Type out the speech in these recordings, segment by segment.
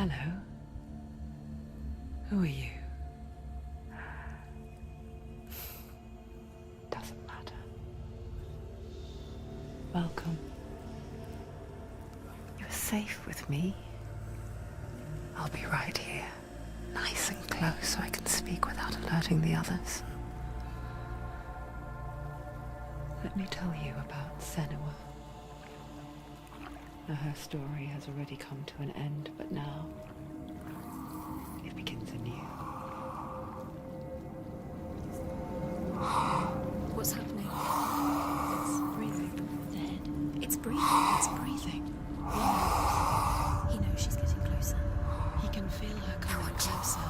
Hello. Who are you? Doesn't matter. Welcome. You're safe with me. I'll be right here, nice and close so I can speak without alerting the others. Let me tell you about Senua. Now, her story has already come to an end, but now it begins anew. What's happening? It's breathing. Dead. It's breathing. It's breathing. He knows she's getting closer. He can feel her coming closer.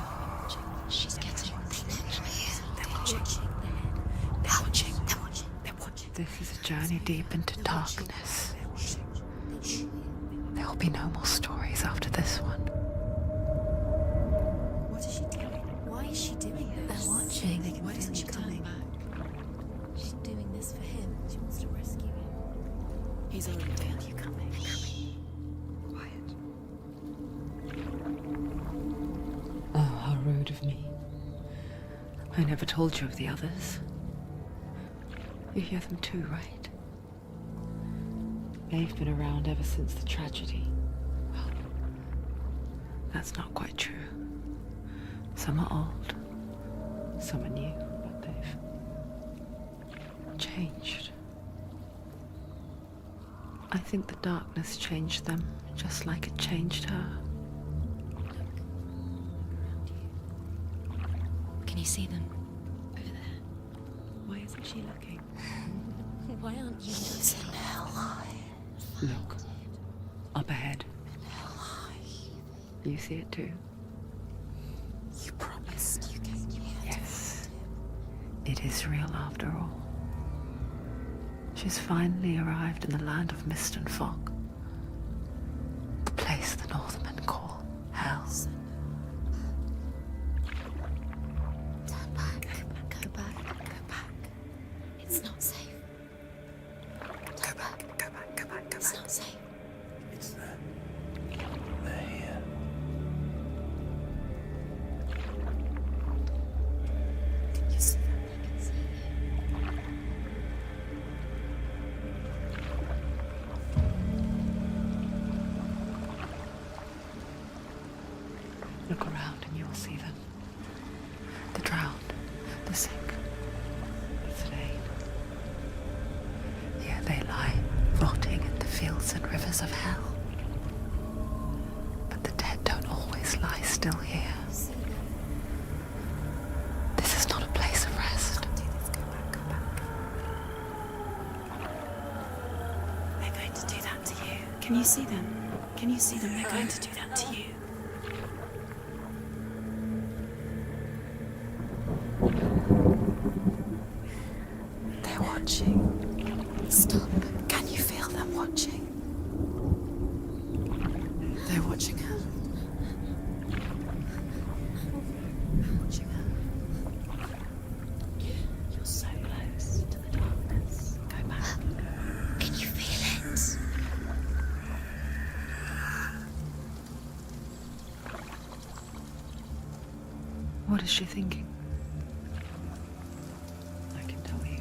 She's getting closer. They're watching. They're watching. They're watching. They're watching. This is a journey deep into darkness. There will be no more stories after this one. What is she doing? Why is she doing this? They're watching. Why doesn't she turn back? She's doing this for him. She wants to rescue him. He's already dead. You coming? Quiet. Oh, how rude of me. I never told you of the others. You hear them too, right? They've been around ever since the tragedy. Well, that's not quite true. Some are old, some are new, but they've changed. I think the darkness changed them, just like it changed her. Can you see them? Over there. Why isn't she looking? Why aren't you looking? In hell. Look, up ahead. You see it too? You promised you came here. Yes. It is real after all. She's finally arrived in the land of mist and fog. The place the Northmen call Hell. Turn back. Go back. Go back. It's not safe. Go back, go back, go back, go It's back. not safe. It's there. They're here. Can you see them? I can see you. Look around and you'll see them. The drowned, the sick, the slain. Here they lie, rotting in the fields and rivers of hell. But the dead don't always lie still here. See them. This is not a place of rest. Do this. Go back. Go back. They're going to do that to you. Can you see them? Can you see them? They're going to do that to you. They're watching. Stop. Can you feel them watching? They're watching her. Watching her. You're so close to the darkness. Go back. Can you feel it? What is she thinking? I can tell you.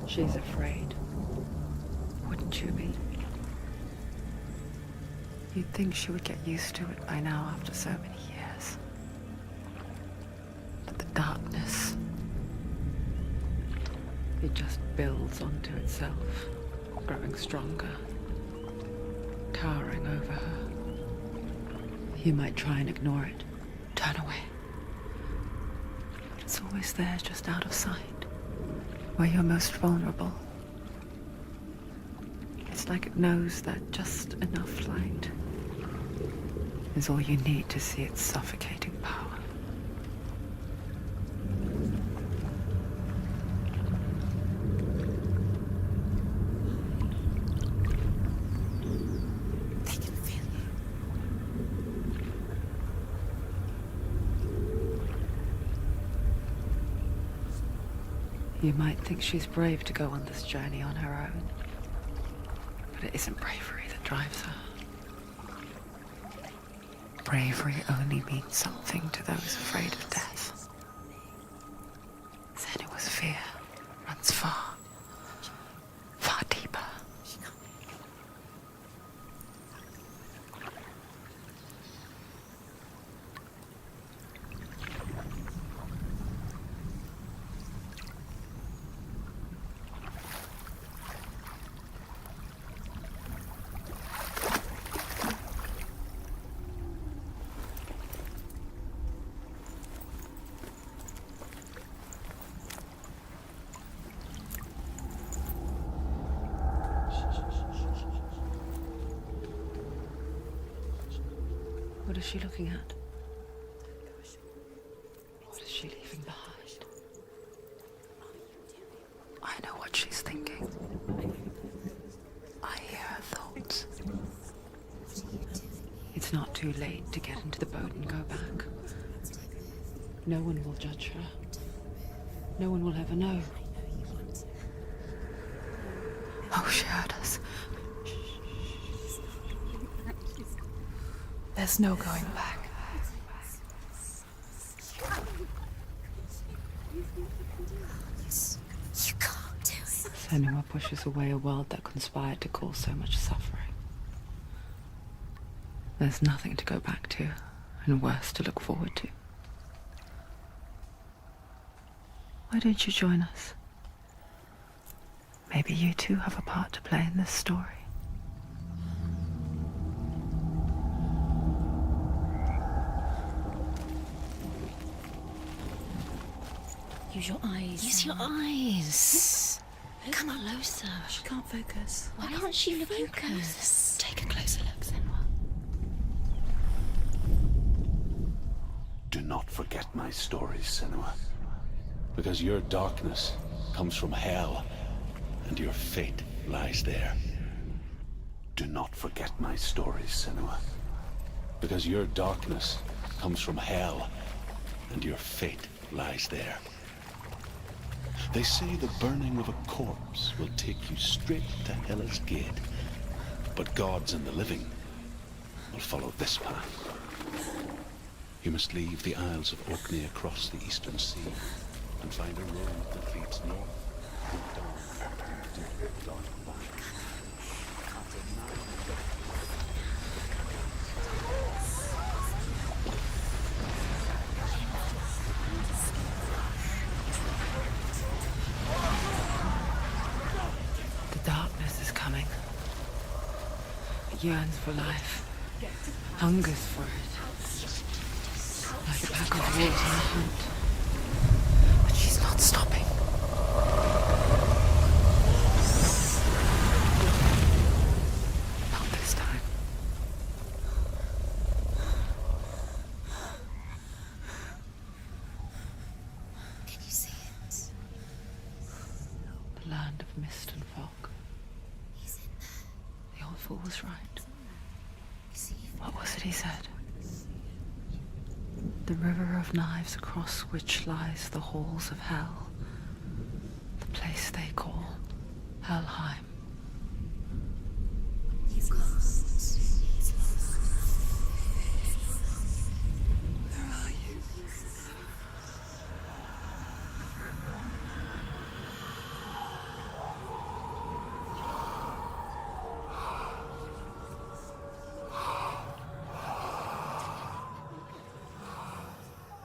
She's afraid. Wouldn't you be? You'd think she would get used to it by now after so many years. But the darkness, it just builds onto itself, growing stronger, towering over her. You might try and ignore it, turn away. But it's always there, just out of sight, where you're most vulnerable. It's like it knows that just enough light is all you need to see its suffocating power. They can feel you. You might think she's brave to go on this journey on her own, but it isn't bravery that drives her. bravery only means something to those afraid of death. Senua's fear runs far, far deeper. What is she looking at? What is she leaving behind? I know what she's thinking. I hear her thoughts. It's not too late to get into the boat and go back. No one will judge her. No one will ever know. Oh, she heard us. There's no going back. You can't do it. Senua pushes away a world that conspired to cause so much suffering. There's nothing to go back to, and worse to look forward to. Why don't you join us? Maybe you too have a part to play in this story. Use your eyes. Use your eyes. Come closer. She can't focus. Why can't she focus? Take a closer look, Senua. Do not forget my stories, Senua. Because your darkness comes from hell, and your fate lies there. Do not forget my stories, Senua. Because your darkness comes from hell, and your fate lies there. They say the burning of a corpse will take you straight to Hela's gate, but gods and the living will follow this path. You must leave the Isles of Orkney across the eastern sea and find a road that leads north and down into the dark valley. The darkness is coming. It yearns for life, hungers for it. Like a pack of wolves on a hunt. But she's not stopping. Not this time. Can you see it? The land of mist and fog. He's in there. The old fool was right. You see it? What was it he said? The river of knives across which lies the halls of hell. The place they call Helheim. He's lost. He's lost. Where are you?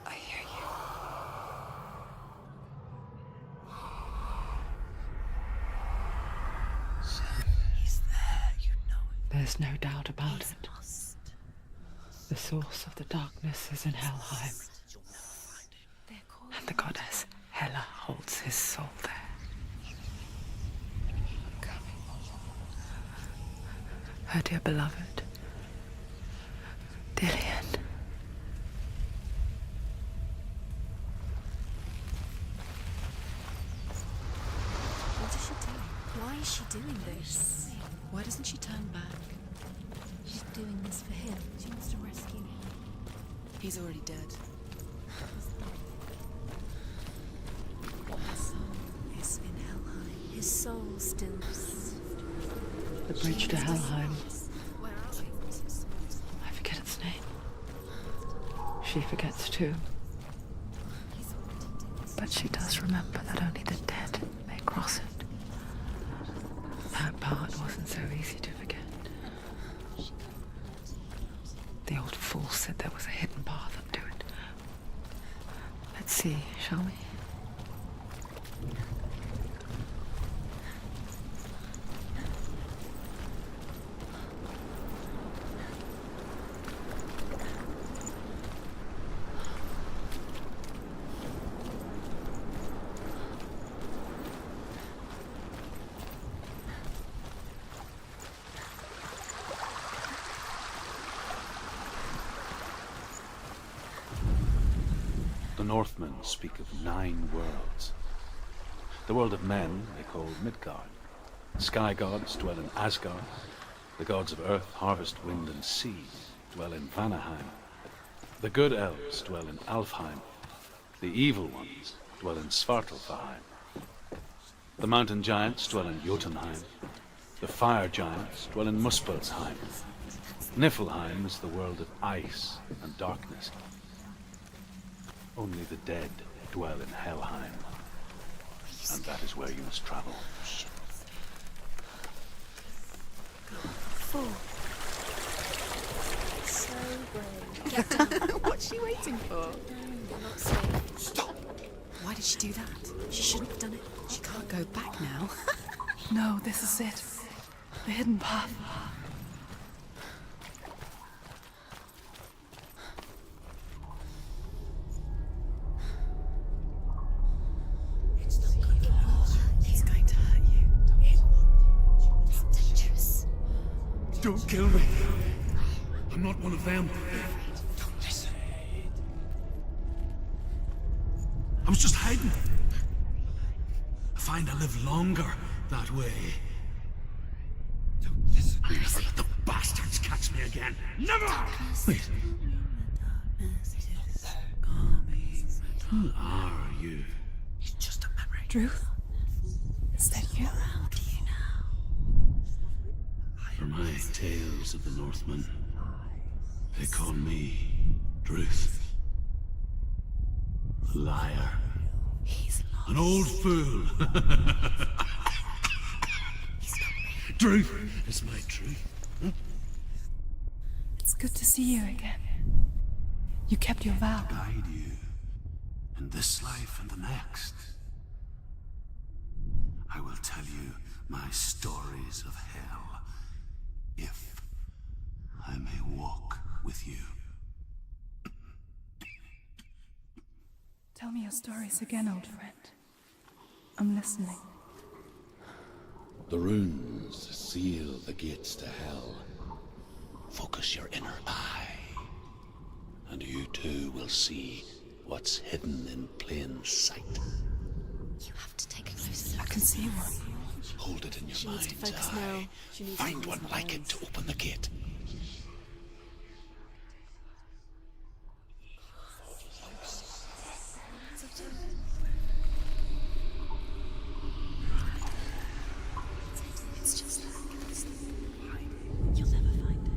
I hear you. He's there, you know it. There's no doubt about He's it. lost. The source of the darkness is in Helheim, They're calling. and the goddess Hela holds his soul there. Her dear beloved, Dillian. What is she doing? Why is she doing this? Why doesn't she turn back? She's doing this for him. She wants to rescue him. He's already dead. His soul is in Helheim. His soul still lives. The bridge to Helheim. Where are we? I forget its name. She forgets too. But she does remember that only the dead may cross it. That part wasn't so easy to forget. The old fool said there was a hidden path up to it. Let's see, shall we? The Northmen speak of 9 worlds. The world of men they call Midgard. Sky gods dwell in Asgard. The gods of earth, harvest, wind, and sea dwell in Vanaheim. The good elves dwell in Alfheim. The evil ones dwell in Svartalfheim. The mountain giants dwell in Jotunheim. The fire giants dwell in Muspelheim. Niflheim is the world of ice and darkness. Only the dead dwell in Helheim. And that is where you must travel. So brave. Get down. What's she waiting for? You're not safe. Stop! Why did she do that? She shouldn't have done it. She can't go back now. No, this is it. The hidden path. He's going to hurt you. It's dangerous. Don't kill me. I'm not one of them. Don't listen. I was just hiding. I find I live longer that way. Don't listen. I'll never let the bastards catch me again. Never! Wait. Who are you? It's just a memory. Druth? Is that you? For my tales of the Northmen, they call me Druth. A liar. He's lost. An old fool. Druth is my truth. It's good to see you again. You kept your vow. Guide you in this life and the next. I will tell you my stories of hell, if I may walk with you. Tell me your stories again, old friend. I'm listening. The runes seal the gates to hell. Focus your inner eye, and you too will see what's hidden in plain sight. You have to take a closer look. I can see one. Hold it in your She needs to mind's focus eye. now. She needs to Find use one her like it eyes. to open the gate. It's just that. You'll never find it.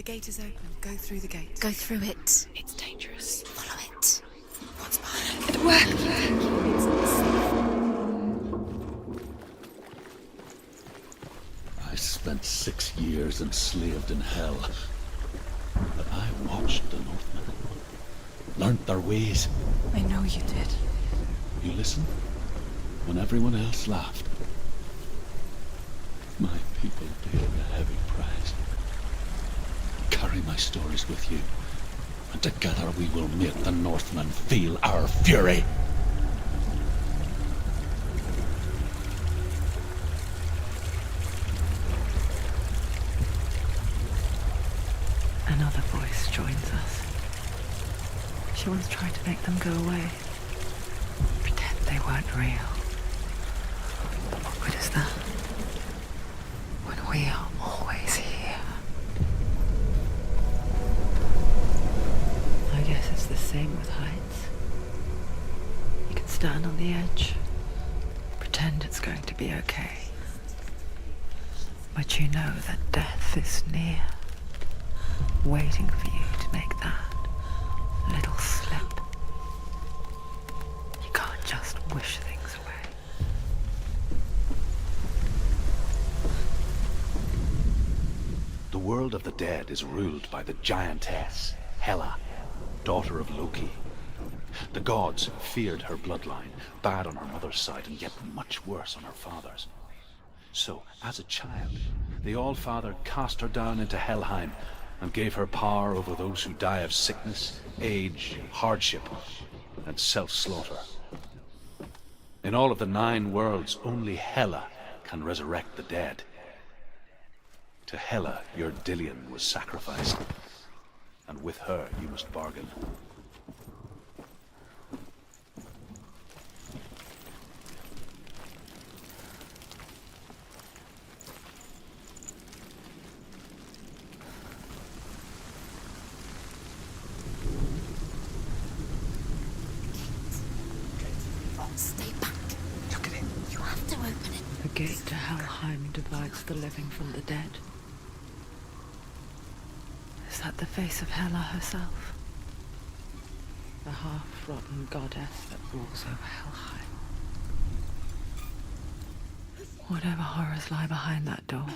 gate is open. Go through the gate. Go through it. It's dangerous. Follow it. What's behind It worked. I spent 6 years enslaved in hell. But I watched the Northmen. Learnt their ways. I know you did. You listen when everyone else laughed. My people paid a heavy price. Carry my stories with you, and together we will make the Northmen feel our fury. Another voice joins us. She once tried to make them go away. Pretend they weren't real. But what good is that? When we are always here. I guess it's the same with heights. You can stand on the edge, pretend it's going to be okay. But you know that death is near, waiting for you to make that little slip. You can't just wish things away. The world of the dead is ruled by the giantess, Hela, daughter of Loki. The gods feared her bloodline, bad on her mother's side and yet much worse on her father's. So, as a child, the All-Father cast her down into Helheim and gave her power over those who die of sickness, age, hardship, and self-slaughter. In all of the 9 worlds, only Hela can resurrect the dead. To Hela, your Dillion was sacrificed, and with her you must bargain. Stay back. Look at it. You have to open it. The gate to Helheim divides the living from the dead. Is that the face of Hela herself? The half-rotten goddess that rules over Helheim. Whatever horrors lie behind that door,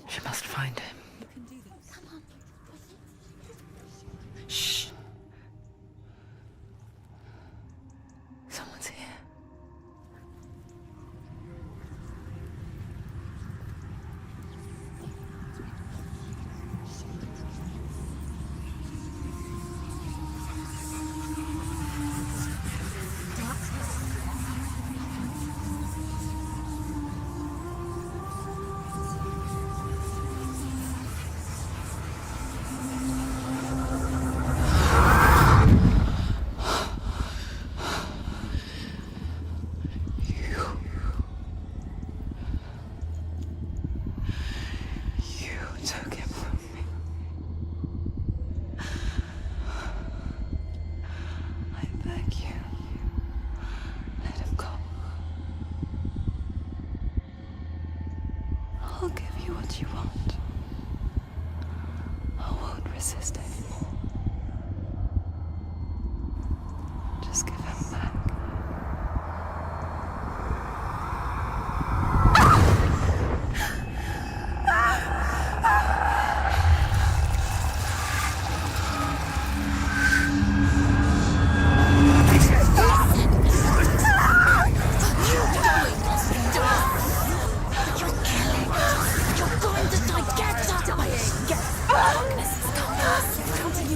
she must find him. Shh. Someone's here. Took him from me. I beg you, let him go. I'll give you what you want. I won't resist anymore. Just give him back. You're going to die. Get up. Darkness is coming.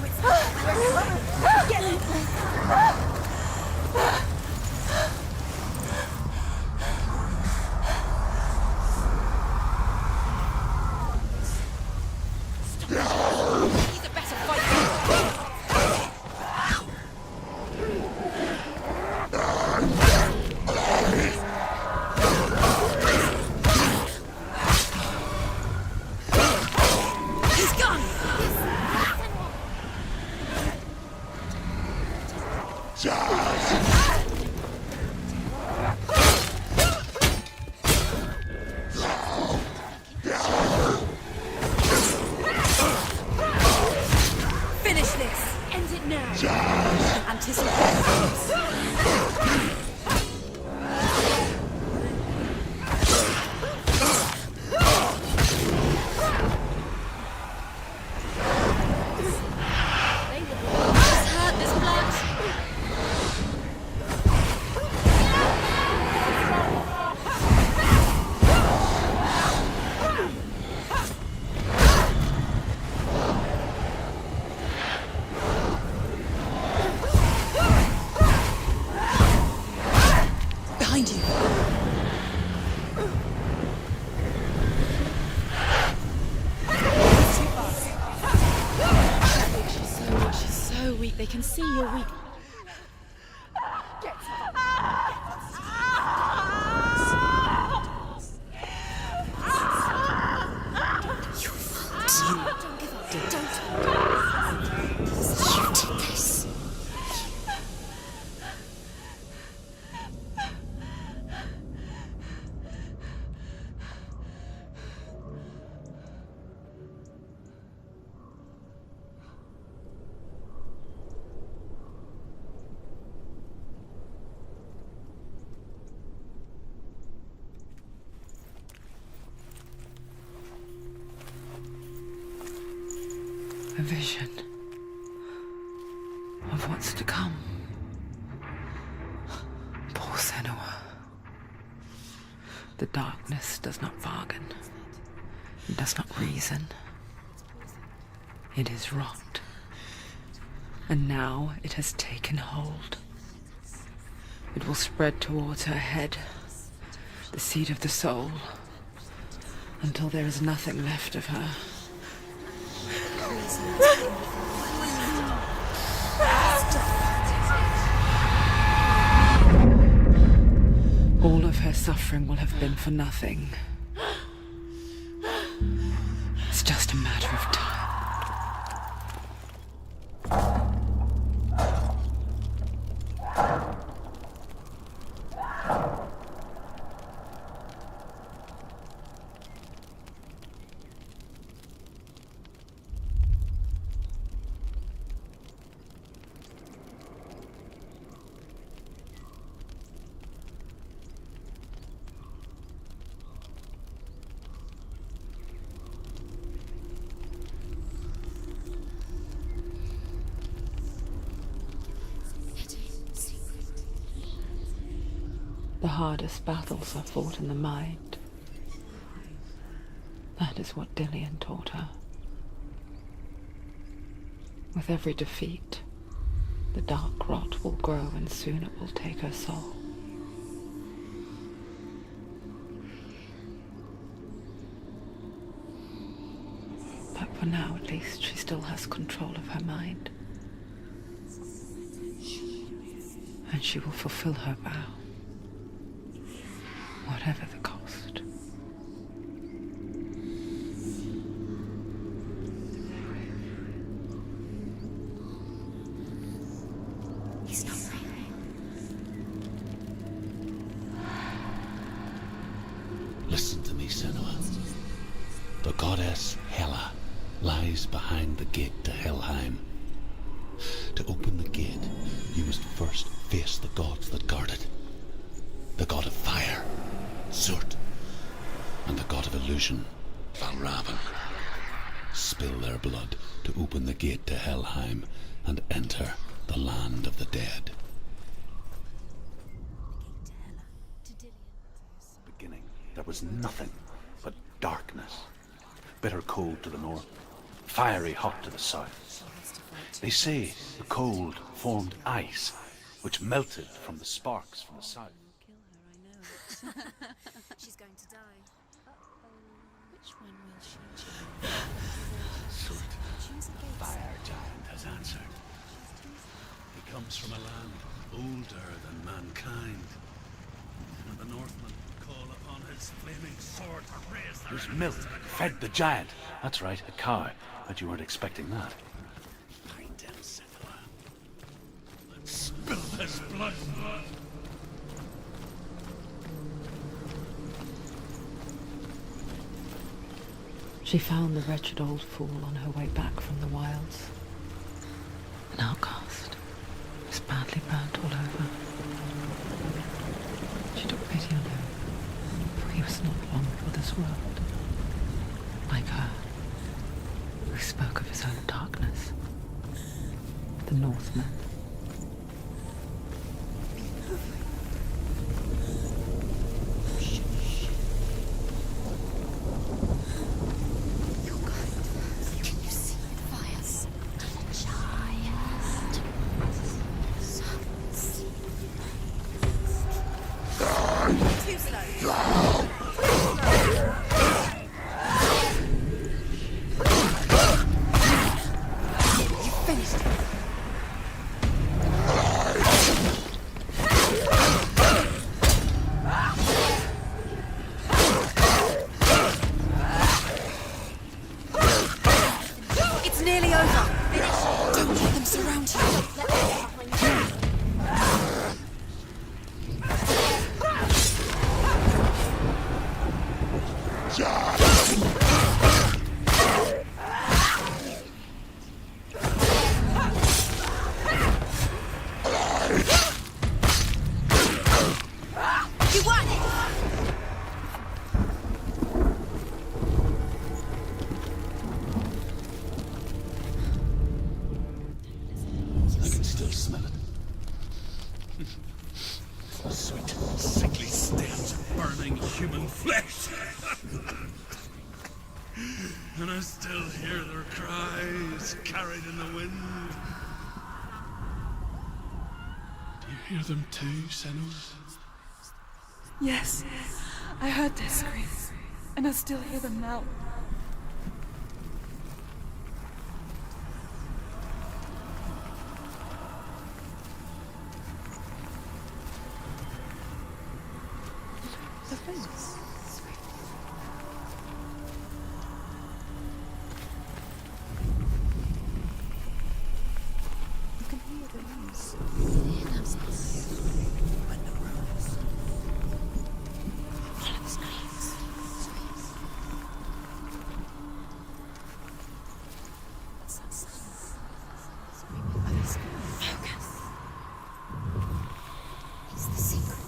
behind you. She's so weak. They can see you're weak. A vision of what's to come. Poor Senua. The darkness does not bargain. It does not reason. It is rot. And now it has taken hold. It will spread towards her head, the seat of the soul, until there is nothing left of her. All of her suffering will have been for nothing. It's just a matter of time. The hardest battles are fought in the mind. That is what Dillian taught her. With every defeat, the dark rot will grow and soon it will take her soul. But for now, at least, she still has control of her mind. And she will fulfill her vow. Whatever the cost. He's not breathing. Listen to me, Senua. The goddess Hela lies behind the gate to Helheim. To open the gate, you must first face the gods that guard it. The god of fire, Surt, and the god of illusion, Valravan. Spill their blood to open the gate to Helheim and enter the land of the dead. Beginning, there was nothing but darkness. Bitter cold to the north, fiery hot to the south. They say the cold formed ice, which melted from the sparks from the south. She's going to die. Which one will she choose? Surt, the fire giant, has answered. He comes from a land older than mankind. And the Northmen call upon his flaming sword to raise their... Whose milk fed the giant. That's right, a cow. But you weren't expecting that. Find him, Senua. Let's spill his blood. She found the wretched old fool on her way back from the wilds. An outcast, was badly burnt all over. She took pity on him, for he was not long for this world. Like her, who spoke of his own darkness. The Northmen. Giant. Too slow. You finished it. It's nearly over. Don't let them surround you. You won! I can still smell it. The sweet, sickly stench of burning human flesh. And I still hear their cries carried in the wind. Do you hear them too, Senua? Yes, I heard their screams, and I still hear them now. The face. You can hear the noise. It's the secret.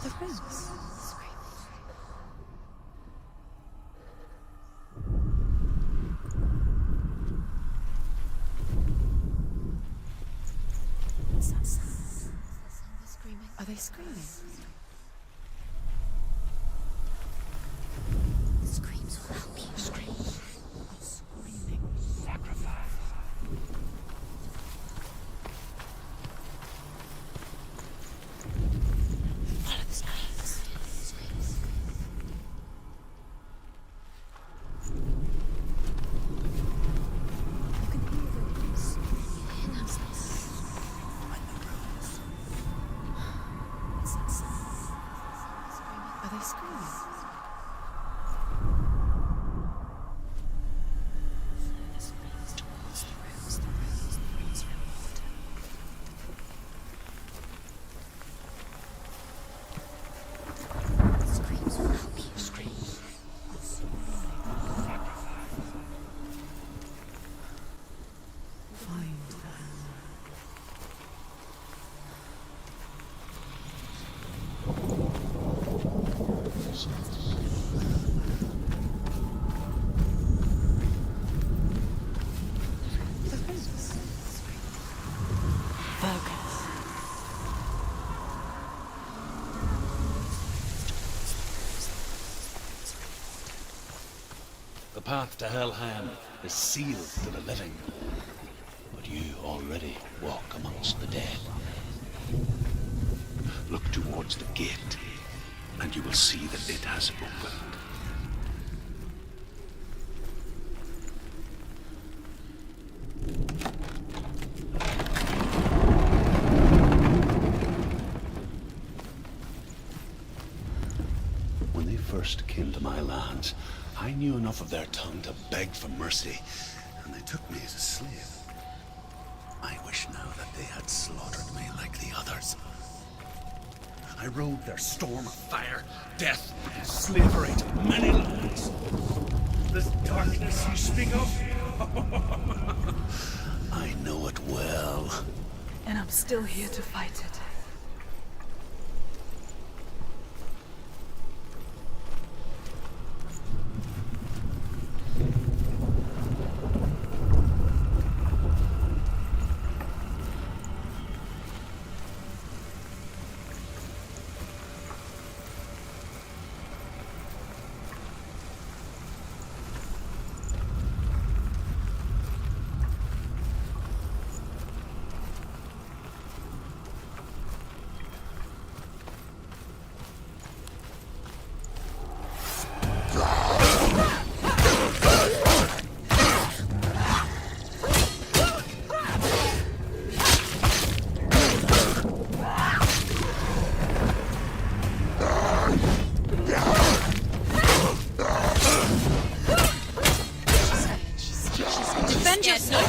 The face. What's that sound? They're screaming. Are they screaming? The screams will help you. Screams. Screaming. Sacrifice. Follow the screams. Screams. You can hear the noise. Hear them sounds. What's that sound? Screaming. Are they screaming? The screams towards the rooms, the rooms, the rooms from water. The screams will help you. Screams. Find them. The face. Focus. The path to Helheim is sealed to the living. But you already walk amongst the dead. Look towards the gate, and you will see that it has opened. When they first came to my lands, I knew enough of their tongue to beg for mercy, and they took me as a slave. I wish now that they had slaughtered me like the others. I rode their storm of fire, death, and slavery to many lands. This darkness you speak of? I know it well. And I'm still here to fight it. Defend yourself!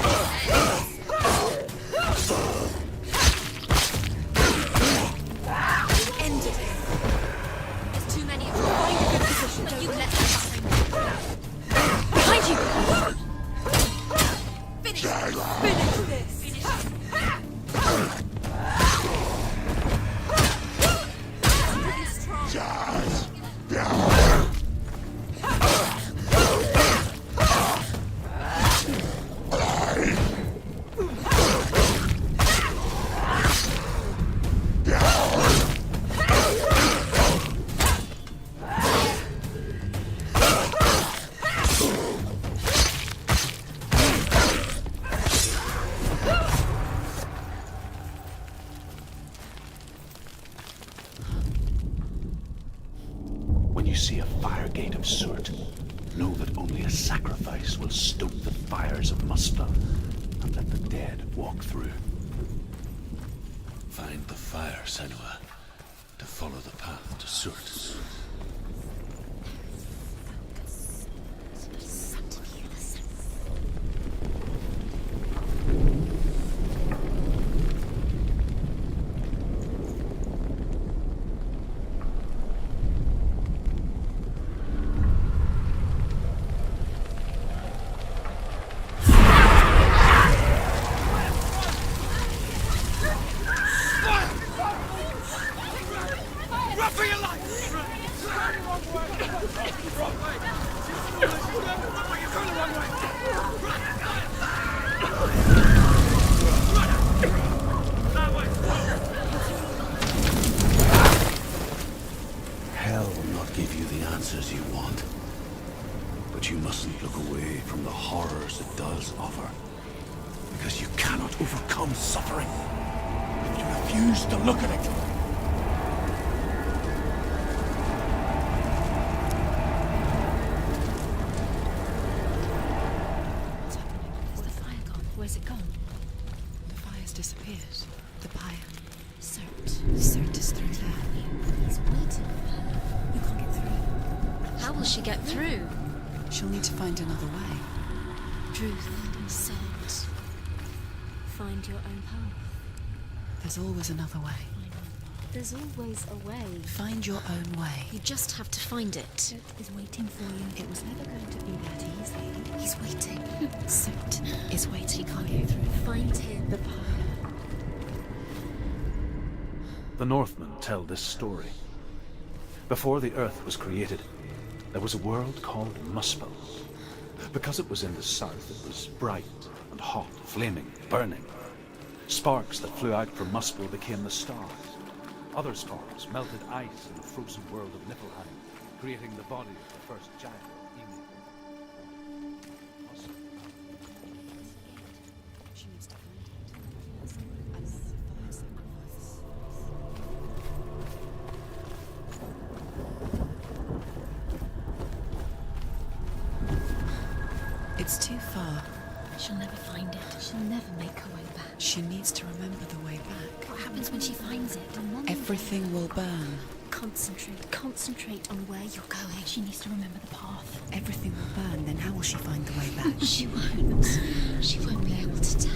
End it. There's too many of them. Find a good position. But you let them behind you! Finish! Finish this! Finish. When you see a fire gate of Surt, know that only a sacrifice will stoke the fires of Muspel and let the dead walk through. Find the fire, Senua, to follow the path to Surt. Hell will not give you the answers you want. But you mustn't look away from the horrors it does offer. Because you cannot overcome suffering if you refuse to look at it. What's happening? Is the fire gone? Where's it gone? The fire's disappeared. The pyre. Surt is through there. He's waiting for her. You can't get through. How will she get through? She'll need to find another way. Truth and Surt. Find your own path. There's always another way. There's always a way. Find your own way. You just have to find it. Surt is waiting for you. It was never going to be that easy. He's waiting. Surt is waiting She for can't you. get through. Find him. The pyre. The Northmen tell this story. Before the earth was created, there was a world called Muspel. Because it was in the south, it was bright and hot, flaming, burning. Sparks that flew out from Muspel became the stars. Other sparks melted ice in the frozen world of Niflheim, creating the body of the first giant. She needs to find it. As fire sacrifice. It's too far. She'll never find it. She'll never make her way back. She needs to remember the way back. What happens when she finds it? Everything will burn. Concentrate. Concentrate on where you're going. She needs to remember the path. Everything will burn, then how will she find the way back? She won't. She won't be able to tell.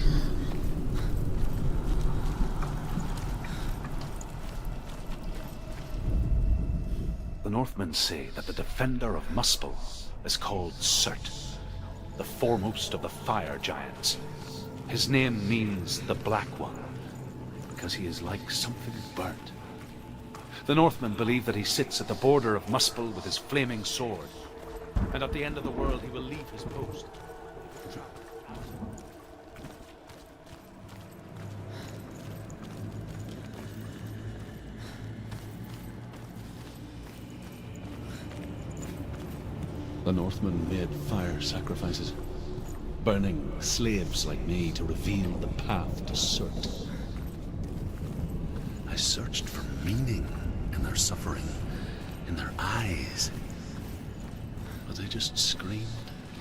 Northmen say that the defender of Muspel is called Surt, the foremost of the fire giants. His name means the Black One, because he is like something burnt. The Northmen believe that he sits at the border of Muspel with his flaming sword, and at the end of the world he will leave his post. The Northmen made fire sacrifices, burning slaves like me to reveal the path to Surt. I searched for meaning in their suffering, in their eyes. But they just screamed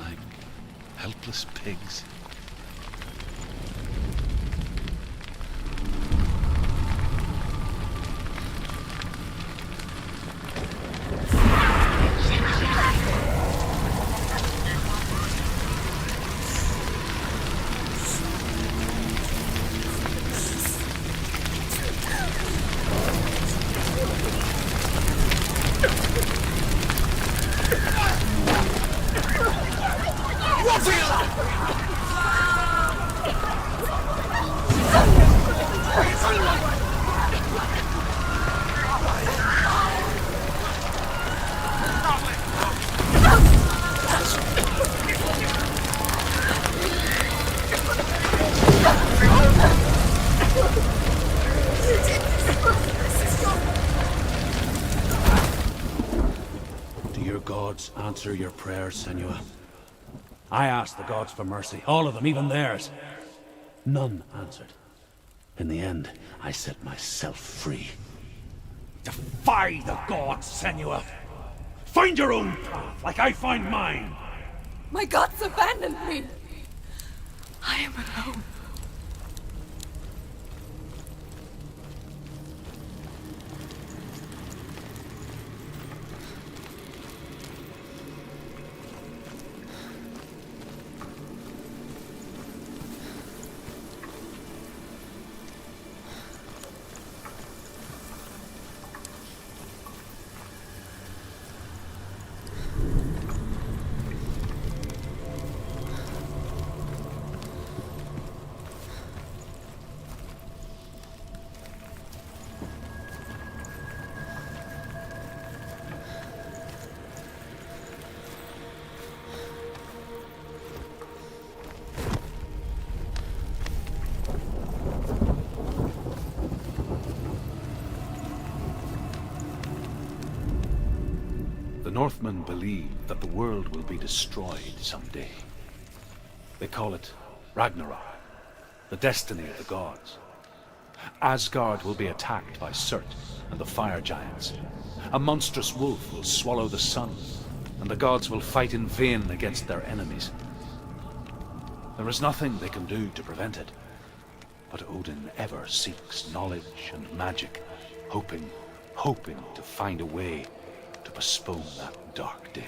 like helpless pigs. Answer your prayers, Senua. I asked the gods for mercy, all of them, even theirs. None answered. In the end, I set myself free. Defy the gods, Senua! Find your own path, like I find mine! My gods abandoned me! I am alone. The Northmen believe that the world will be destroyed someday. They call it Ragnarok, the destiny of the gods. Asgard will be attacked by Surt and the fire giants. A monstrous wolf will swallow the sun, and the gods will fight in vain against their enemies. There is nothing they can do to prevent it, but Odin ever seeks knowledge and magic, hoping to find a way to postpone that dark day.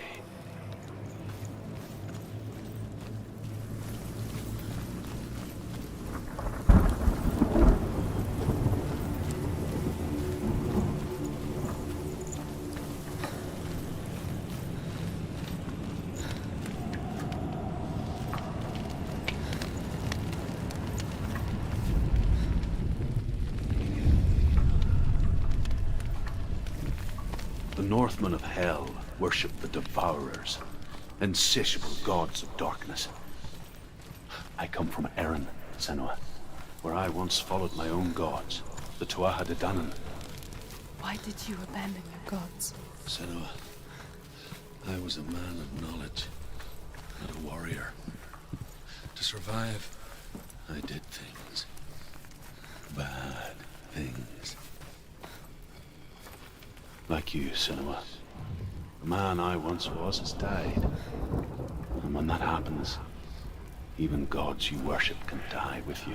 The Northmen of Hell worship the Devourers, insatiable gods of darkness. I come from Erin, Senua, where I once followed my own gods, the Tuatha De Danann. Why did you abandon your gods? Senua, I was a man of knowledge, not a warrior. To survive, I did things. Bad things. Like you, Senua. The man I once was has died. And when that happens, even gods you worship can die with you.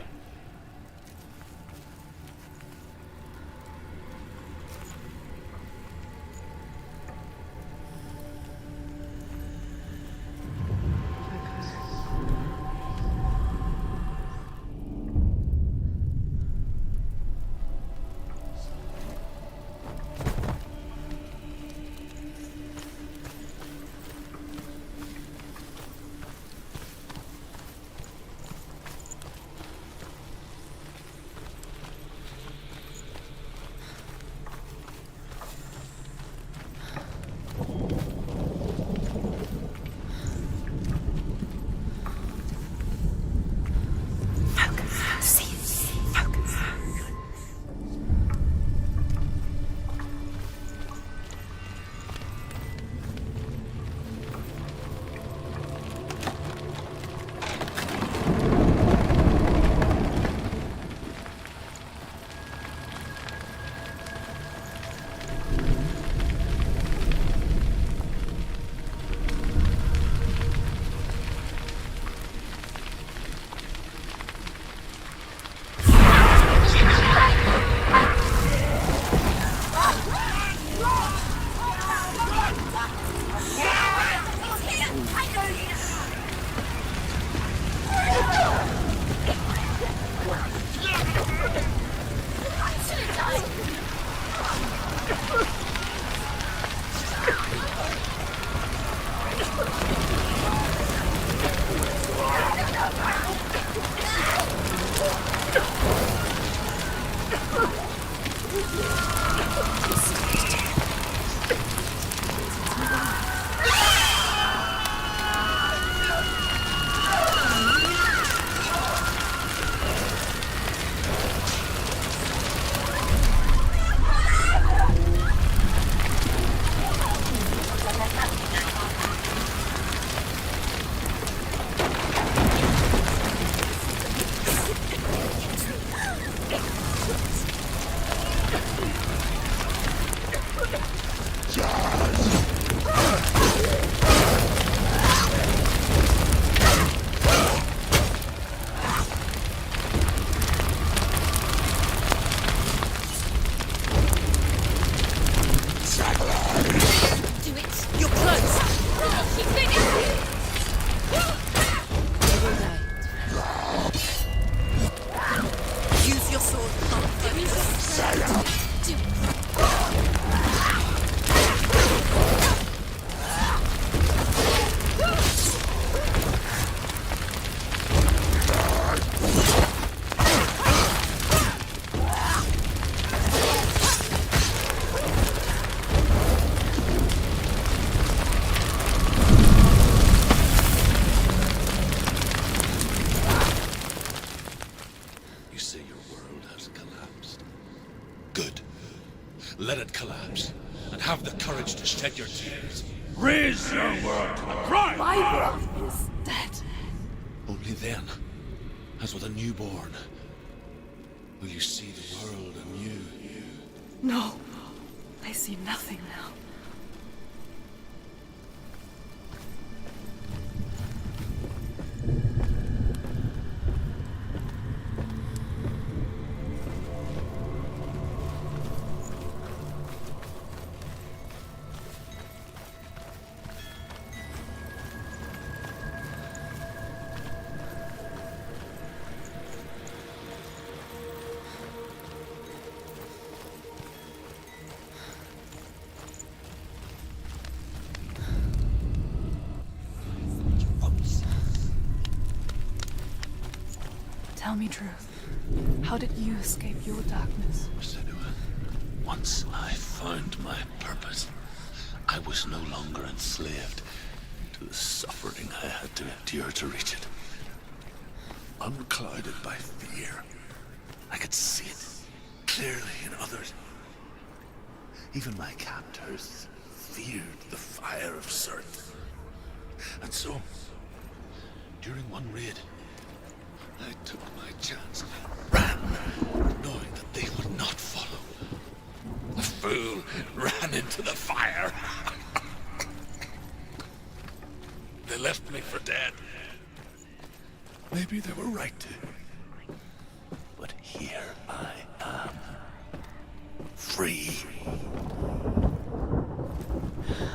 burn to a crime! My brother is dead. Only then, as with a newborn, will you see the world anew. No, I see nothing now. Tell me truth. How did you escape your darkness? Senua, once I found my purpose, I was no longer enslaved to the suffering I had to endure to reach it. Unclouded by fear, I could see it clearly in others. Even my captors feared the fire of Surt. And so, during one raid, I took my chance, ran, knowing that they would not follow. The fool ran into the fire. They left me for dead. Maybe they were right to. But here I am. Free.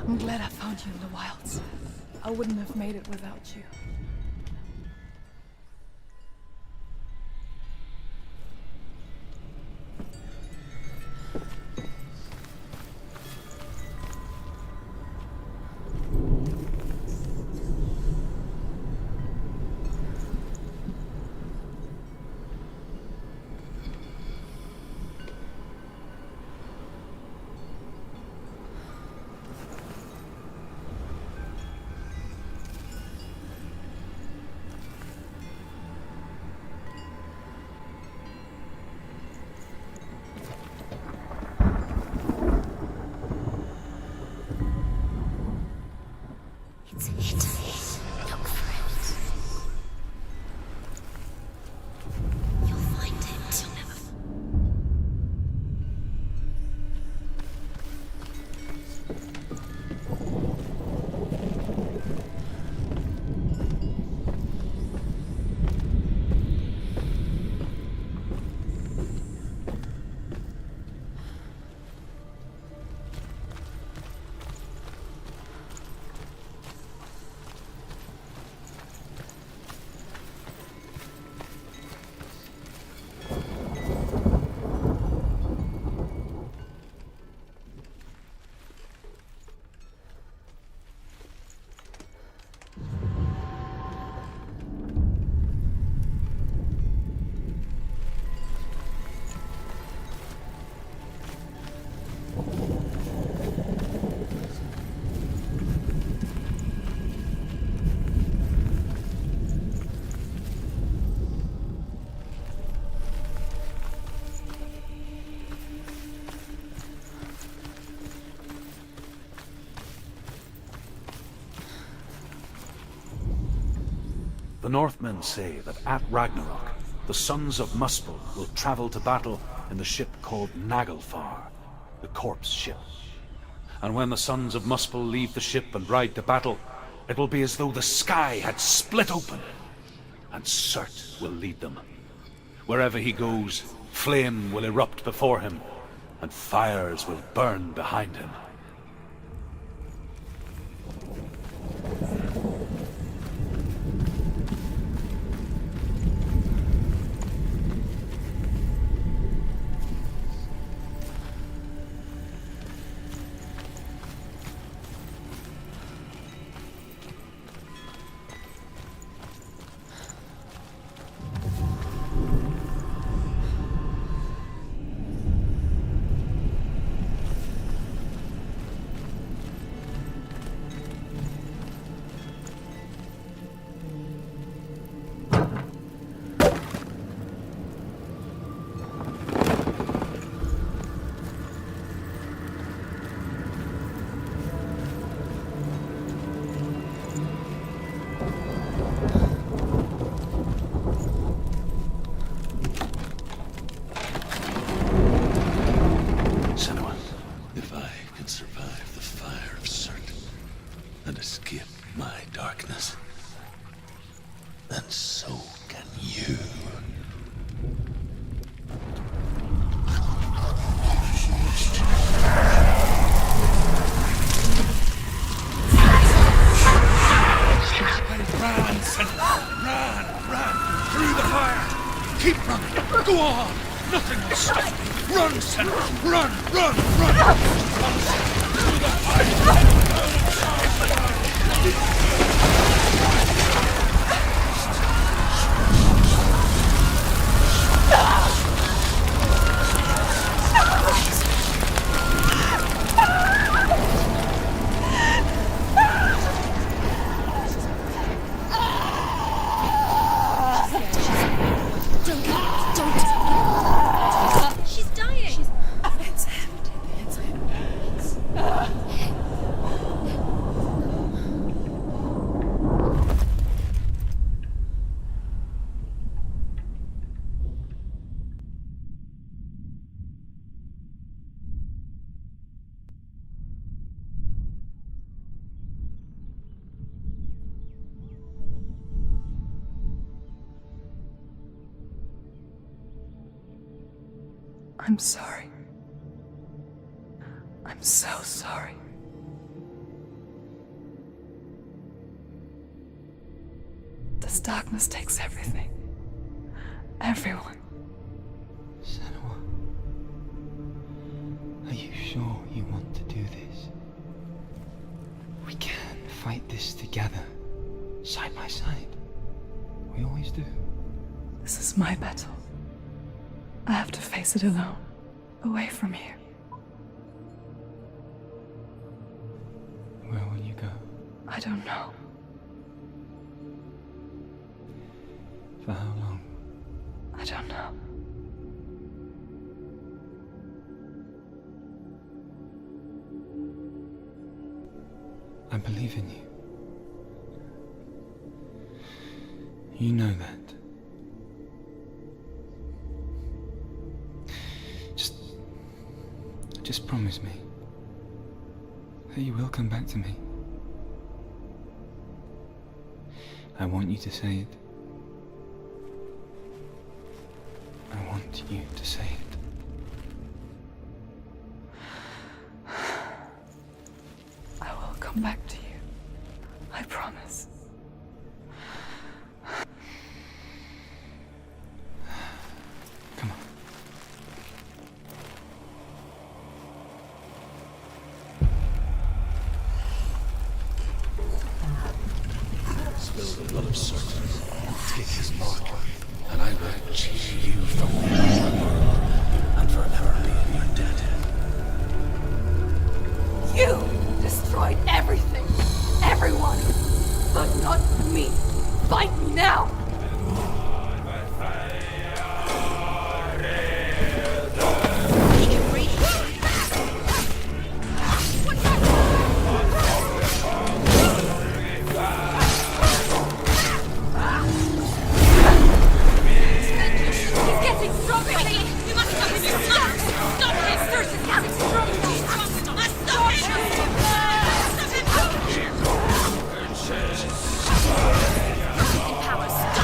I'm glad I found you in the wilds. I wouldn't have made it without you. It's hidden, young friends. You'll find it. You'll never. The Northmen say that at Ragnarok, the sons of Muspel will travel to battle in the ship called Naglfar, the corpse ship. And when the sons of Muspel leave the ship and ride to battle, it will be as though the sky had split open, and Surt will lead them. Wherever he goes, flame will erupt before him, and fires will burn behind him. my darkness, then so can you. Run, Senua! Run! Through the fire! Keep running! Go on! Nothing will stop you! Run, Senua! Run! Run! Run! Through the She's dying! It's empty. It's empty. I'm sorry. I'm so sorry. This darkness takes everything. Everyone. Senua, are you sure you want to do this? We can fight this together, side by side. We always do. This is my battle. I have to face it alone, away from here. Where will you go? I don't know. For how long? I don't know. I believe in you. You know that. Just promise me that you will come back to me. I want you to say it. I want you to say it. I will come back to you. I promise. Come on. Spill the blood of serpents, take his mark, and I will cheer you from the underworld, and forever be in your debt. You destroyed everything, everyone, but not me. Fight me now! He can breathe. He's getting stronger! We must stop him! Stop him! Thirst is getting stronger! Stop him! Stop him! Power, stop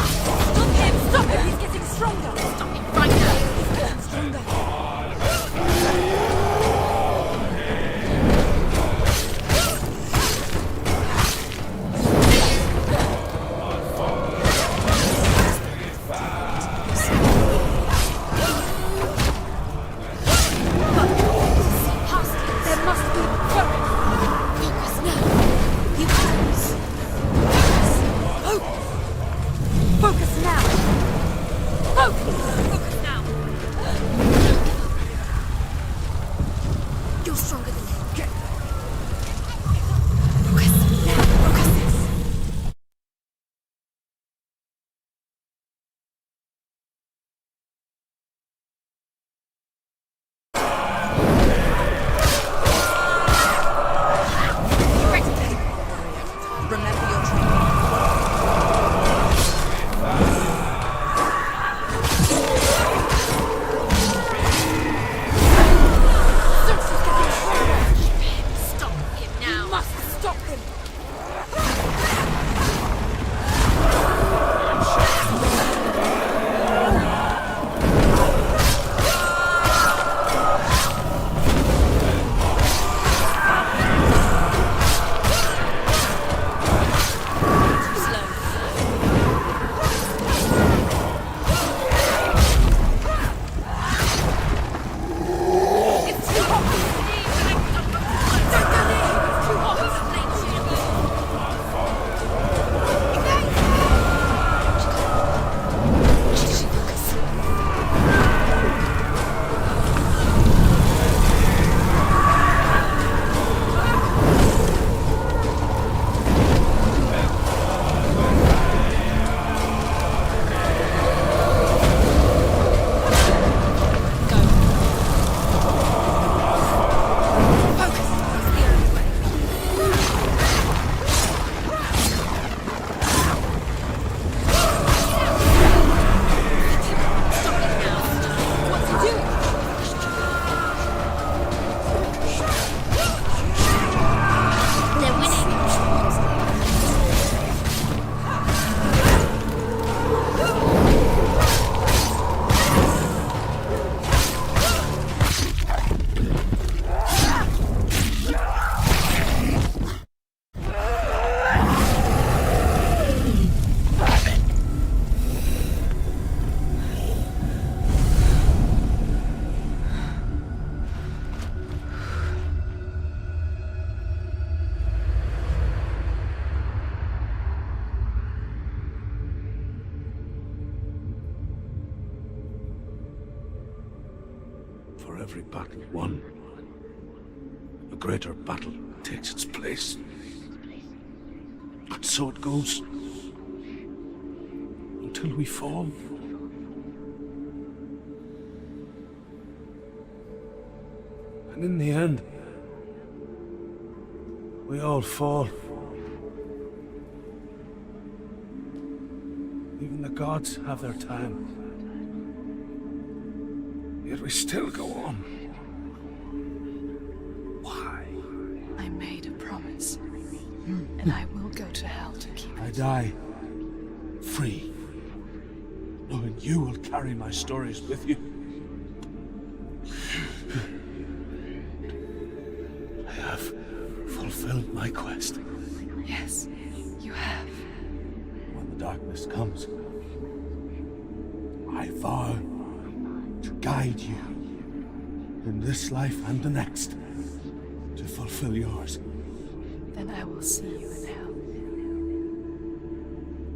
every battle won, a greater battle takes its place. And so it goes. Until we fall. And in the end, we all fall. Even the gods have their time. Yet we still go on. Why? I made a promise, and I will go to hell to keep it. I die free, knowing you will carry my stories with you. I have fulfilled my quest. Yes, you have. When the darkness comes, I vow to guide you in this life and the next to fulfill yours. Then I will see you in hell.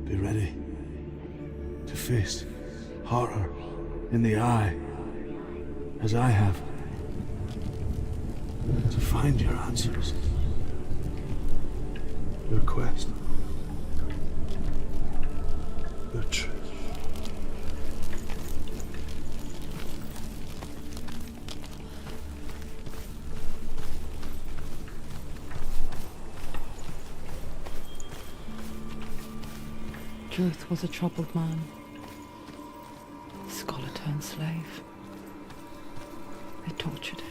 Be ready to face horror in the eye, as I have. To find your answers. Your quest. Your truth. Truth was a troubled man. Scholar turned slave. They tortured him.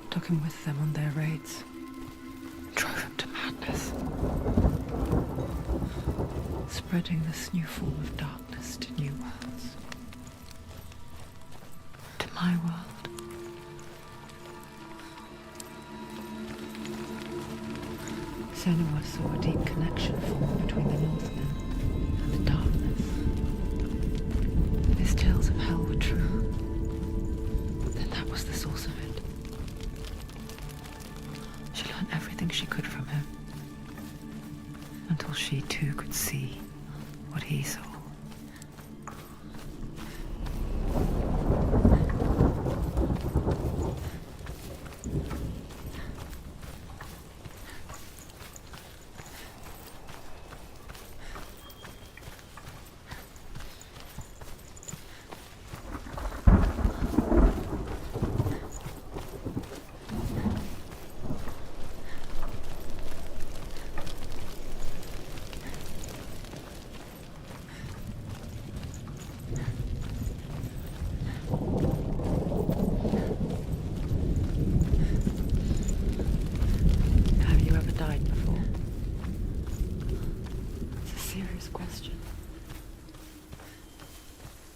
Took him with them on their raids. Drove him to madness. Spreading this new form of darkness to new worlds. To my world. Senua saw a deep connection form between the Northmen and the darkness. If his tales of hell were true, then that was the source of it. She learned everything she could from him, until she too could see what he saw.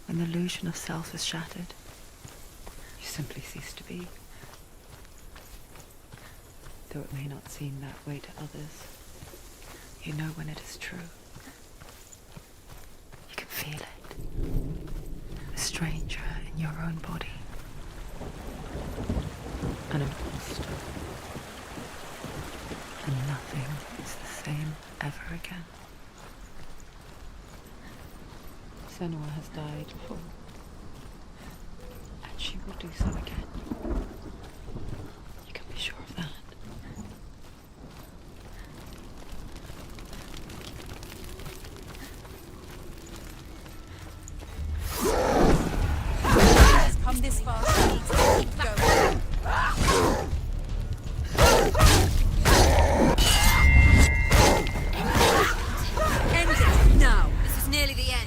When the illusion of self is shattered, you simply cease to be. Though it may not seem that way to others, you know when it is true. You can feel it. A stranger in your own body. An imposter. And nothing is the same ever again. Senua has died before, and she will do so again. You can be sure of that. Come this far, we need to keep going. End it now. This is nearly the end.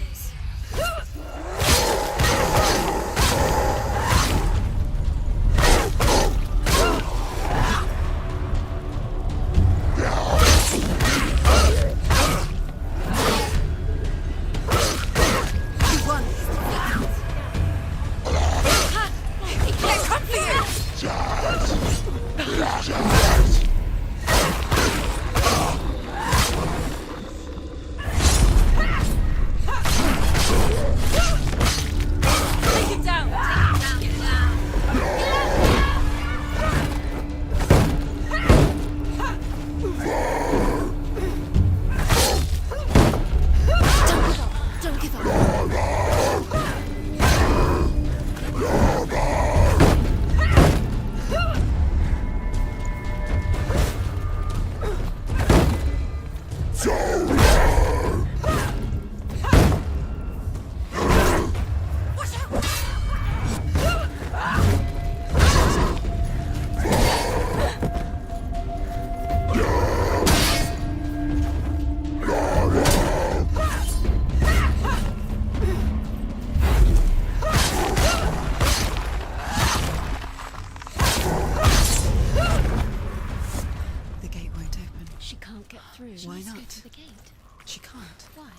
The gate won't open. She can't get through. Why Let's go not? to the gate. She can't. Why?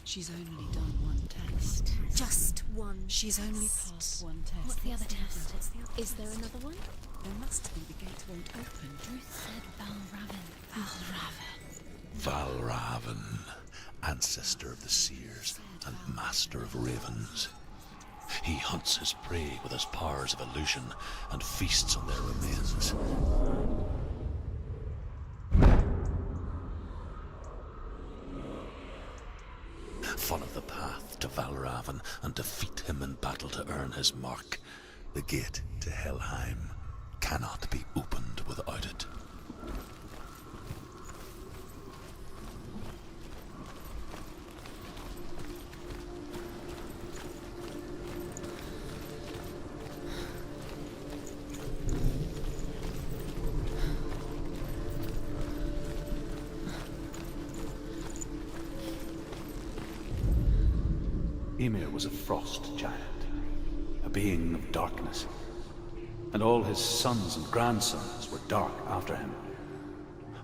She's only done one test. Just one. She's only passed one test. What's the other test? What's the other Is there another one? There must be. The gate won't open. Ruth said Valravan. Valravan, ancestor of the seers and master of ravens. He hunts his prey with his powers of illusion and feasts on their remains. Follow the path to Valravan and defeat him in battle to earn his mark. The gate to Helheim cannot be opened without it. Ymir was a frost giant, a being of darkness, and all his sons and grandsons were dark after him.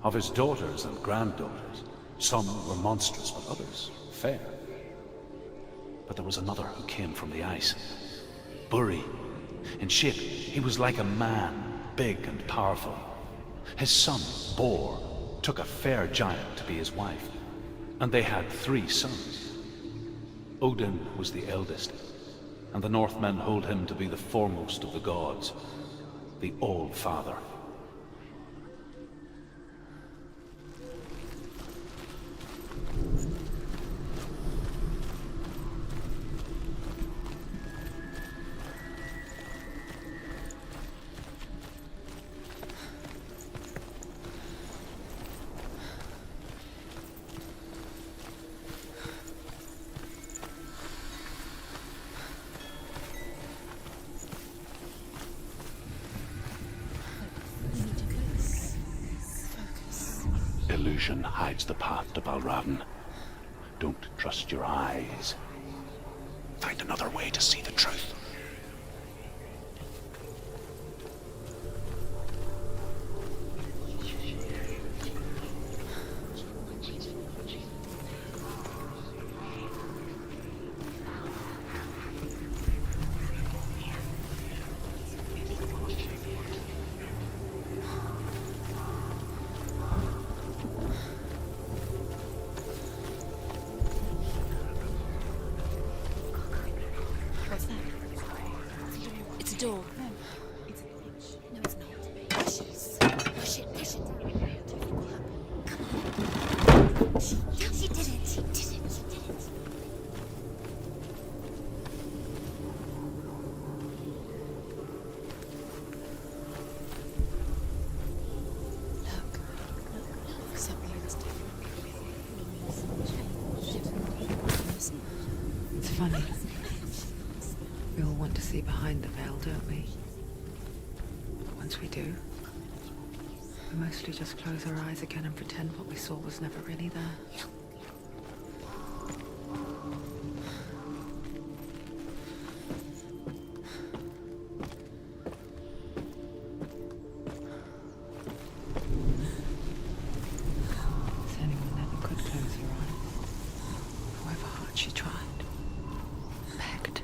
Of his daughters and granddaughters, some were monstrous, but others fair. But there was another who came from the ice. Buri. In shape, he was like a man, big and powerful. His son, Bor, took a fair giant to be his wife, and they had 3 sons. Odin was the eldest, and the Northmen hold him to be the foremost of the gods, the All-Father. Illusion hides the path to Valravan. Don't trust your eyes. Find another way to see the truth. What's that? It's a door. No, it's a hitch. No, it's not. Push it. Push it. Push it. She did it. She did it. She did it. Look, something's different. It's funny. We all want to see behind the veil, don't we? But once we do, we mostly just close our eyes again and pretend what we saw was never really there. Senua never could close her eyes, however hard she tried. Begged.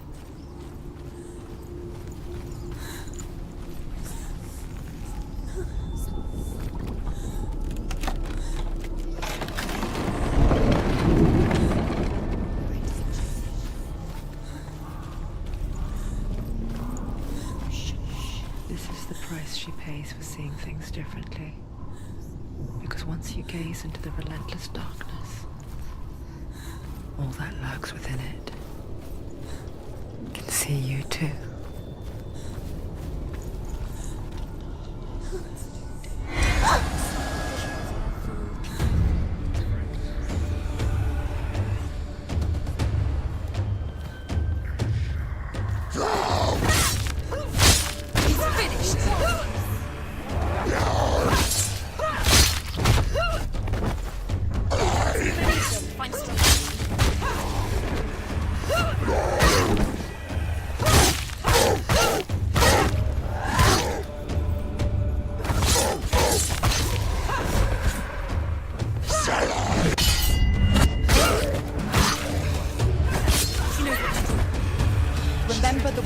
This is the price she pays for seeing things differently. Because once you gaze into the relentless darkness, all that lurks within it can see you too.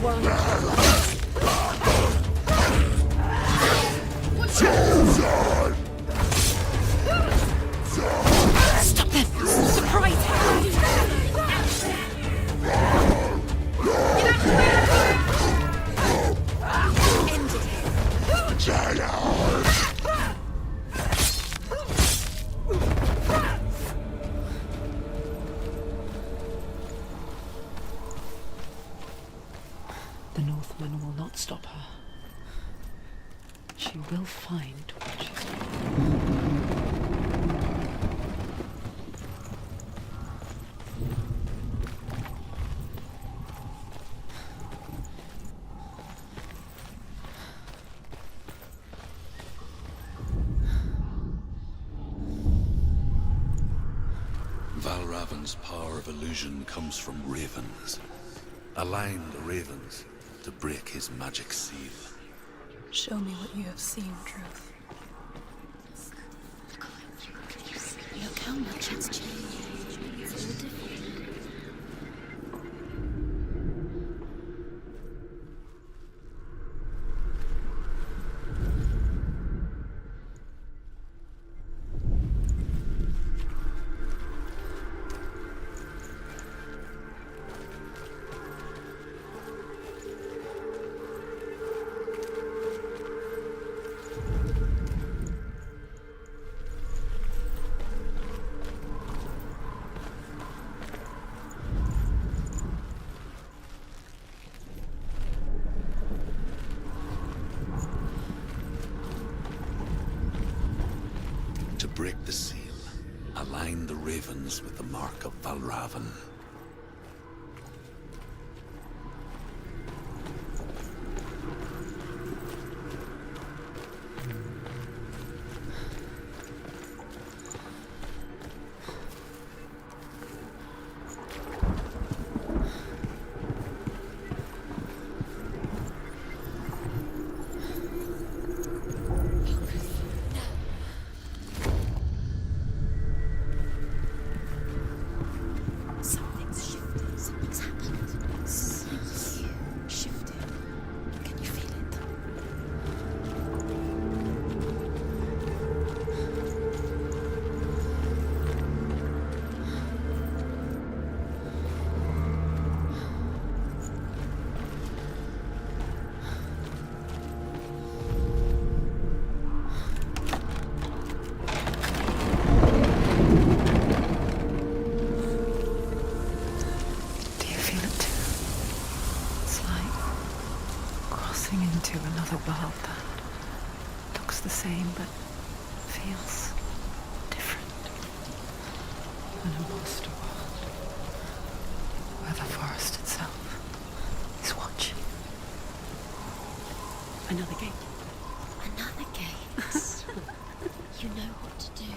Stop them! Surprise! The Northman will not stop her. She will find what she's doing. Valravan's power of illusion comes from ravens. Align the ravens to break his magic seal. Show me what you have seen, Truth. Look how much it's changed. It's all different. To break the seal, align the ravens with the mark of Valravan. Something's shifted. Something's happened. Something's shifted. Can you feel it? Do you feel it too? It's like crossing into another world that looks the same but feels different. An imposter world where the forest itself is watching. Another gate. Another gate. You know what to do.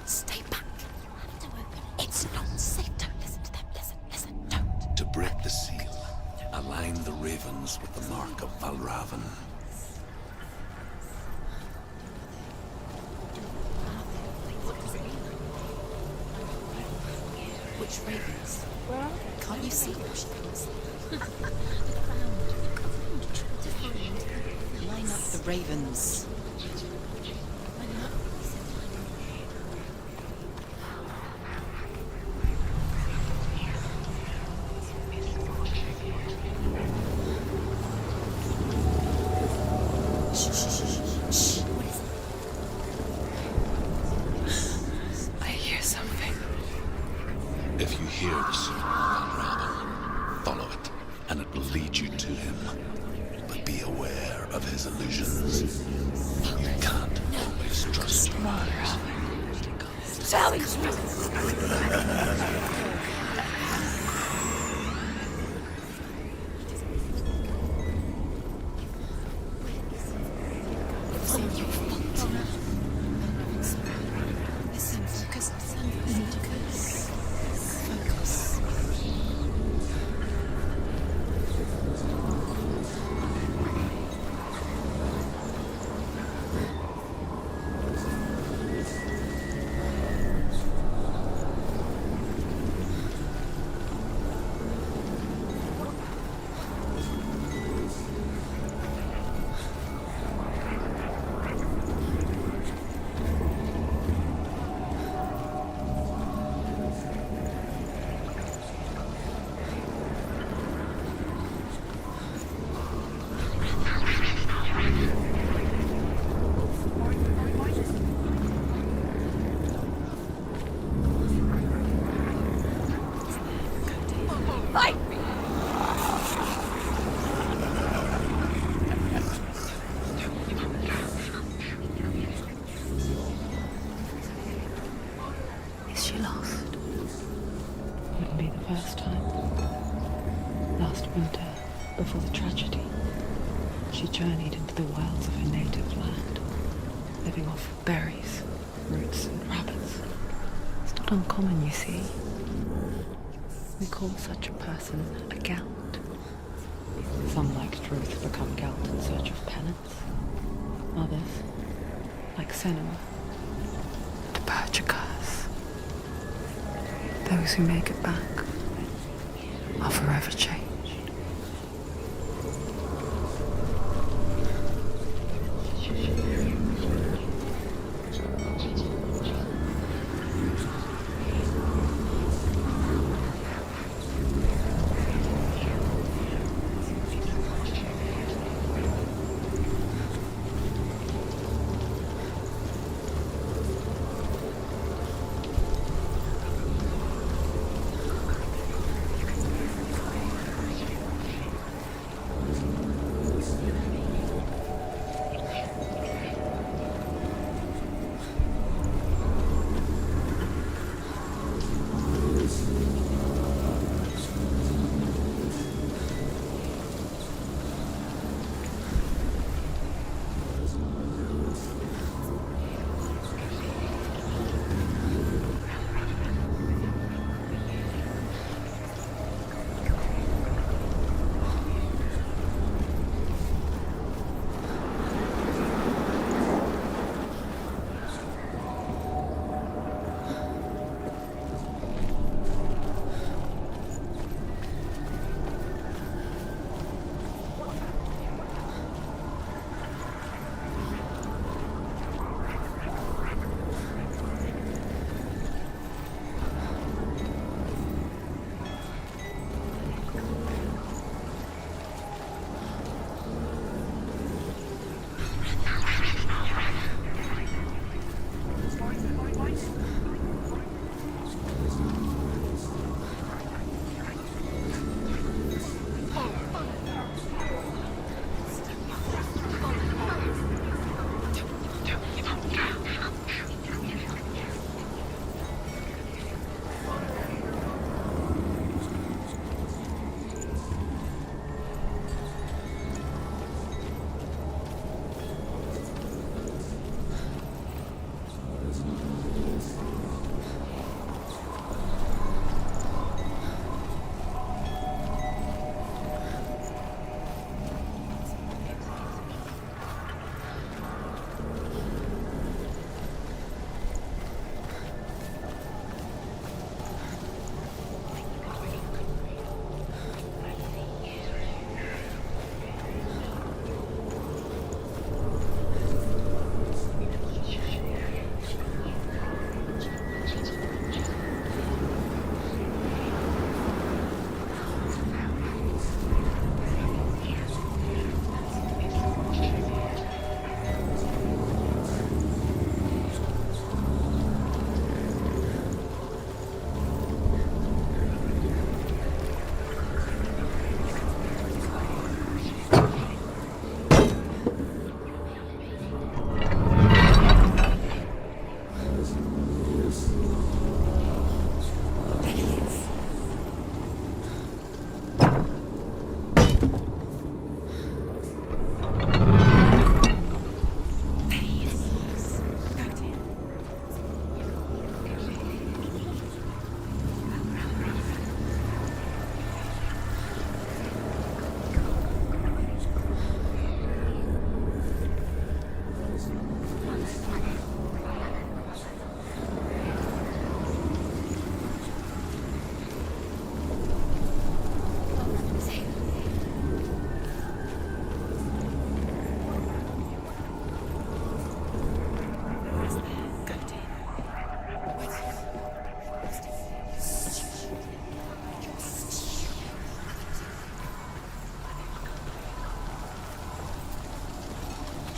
Stay back. You have to open it. It's not safe. Don't listen to them. Listen, don't. To break the seal, align the ravens with the mark of Valravan. Which ravens? Can't you see which ones? Line up the ravens. Shh. What is it? I hear something. If you hear the sound of Valravan, follow it, and it will lead you to him. But be aware of his illusions. You can't always trust your eyes. Sally! Listen, focus. Focus. she lost. Wouldn't be the first time. Last winter, before the tragedy, she journeyed into the wilds of her native land, living off berries, roots, and rabbits. It's not uncommon, you see. We call such a person a Gelt. Some, like Truth, become Gelt in search of penance. Others, like Senua, the Berserkers. Those who make it back are forever changed.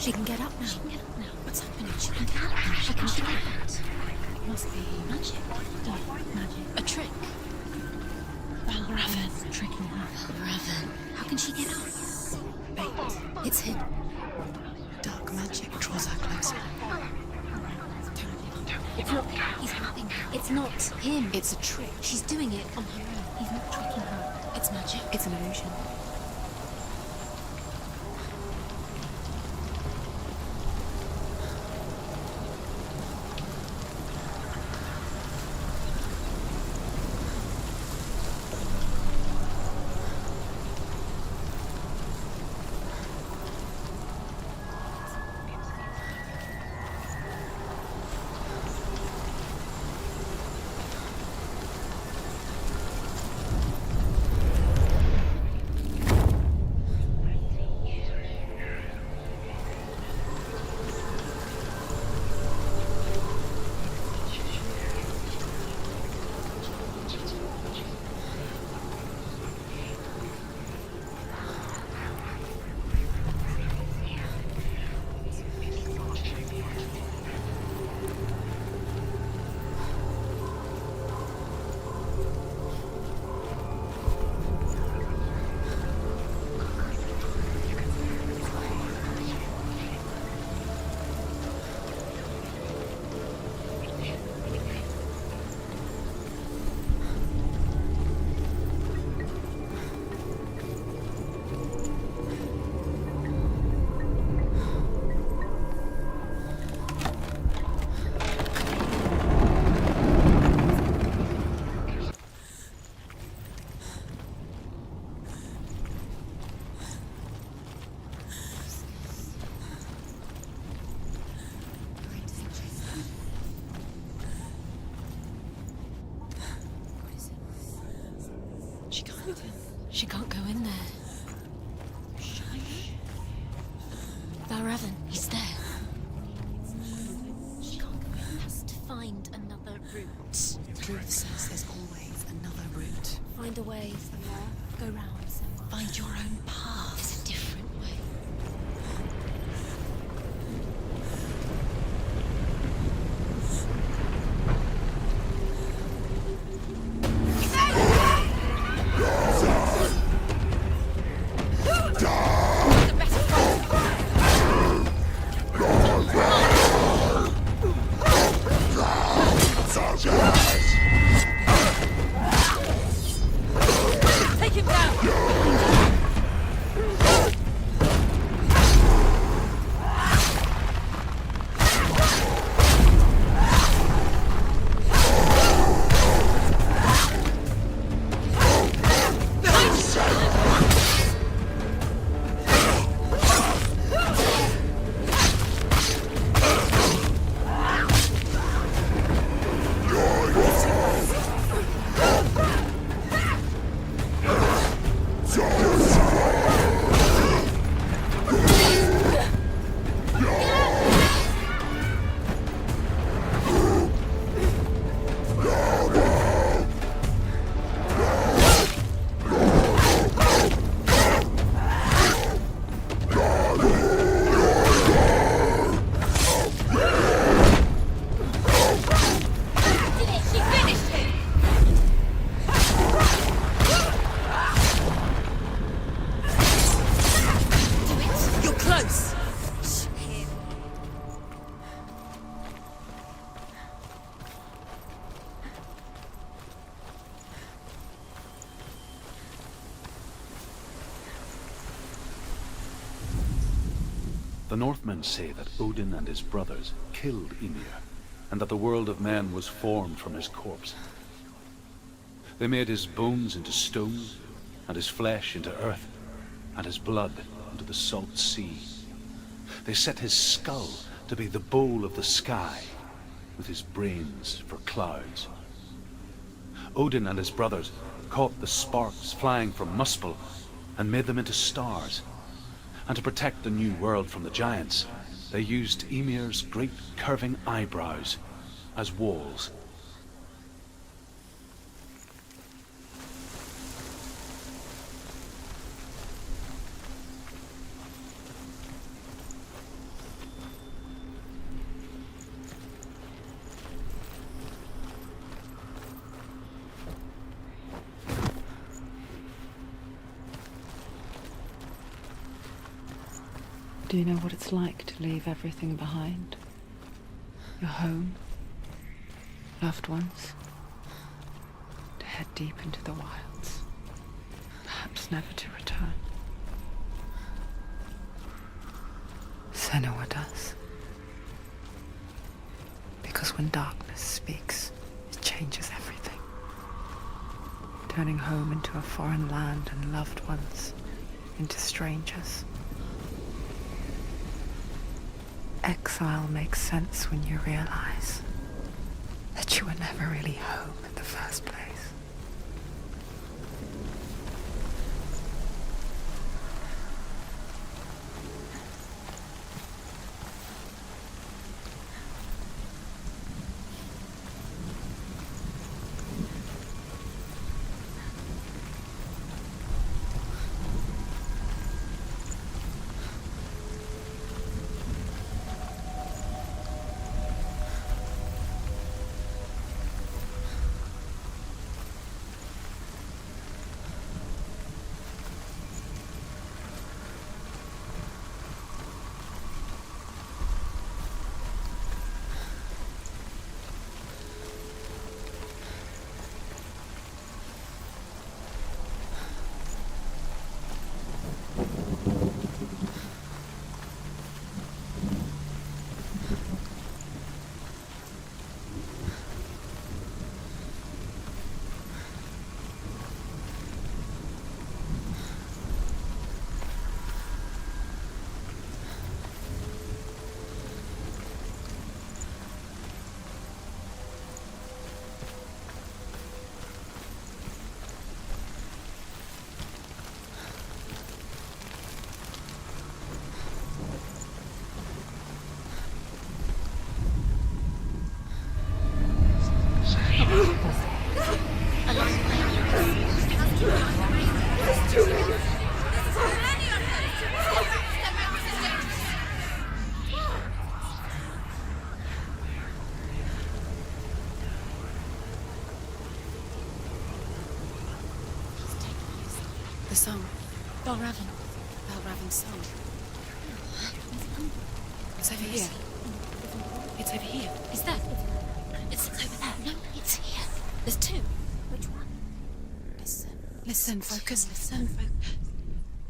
She can get up now. What's happening? She can get up now. How can she get out? It must be magic. Dark magic. A trick. Raven tricking her. Raven. How can she get out? Bait. It's hidden. Dark magic draws her closer. Don't It's not. He's helping her. It's not him. It's a trick. She's doing it on her own. He's not tricking her. It's magic. It's an illusion. She can't go in there. Valravan, he's there. She can't go in. Has to find another route. Truth says there's always another route. Find a way, Senua. Go round, Senua. Find your own path. There's a different way. Take him down! The Northmen say that Odin and his brothers killed Ymir, and that the world of men was formed from his corpse. They made his bones into stone, and his flesh into earth, and his blood into the salt sea. They set his skull to be the bowl of the sky, with his brains for clouds. Odin and his brothers caught the sparks flying from Muspel and made them into stars. And to protect the new world from the giants, they used Ymir's great curving eyebrows as walls. Do you know what it's like to leave everything behind? Your home, Loved ones, to head deep into the wilds, perhaps never to return. Senua does. Because when darkness speaks, it changes everything, turning home into a foreign land and loved ones into strangers. Exile makes sense when you realize that you were never really home in the first place. The song. Balraven's song. It's over here. It's over here. Is that? It's over there. No, it's here. There's two. Which one? Listen, focus, listen, focus.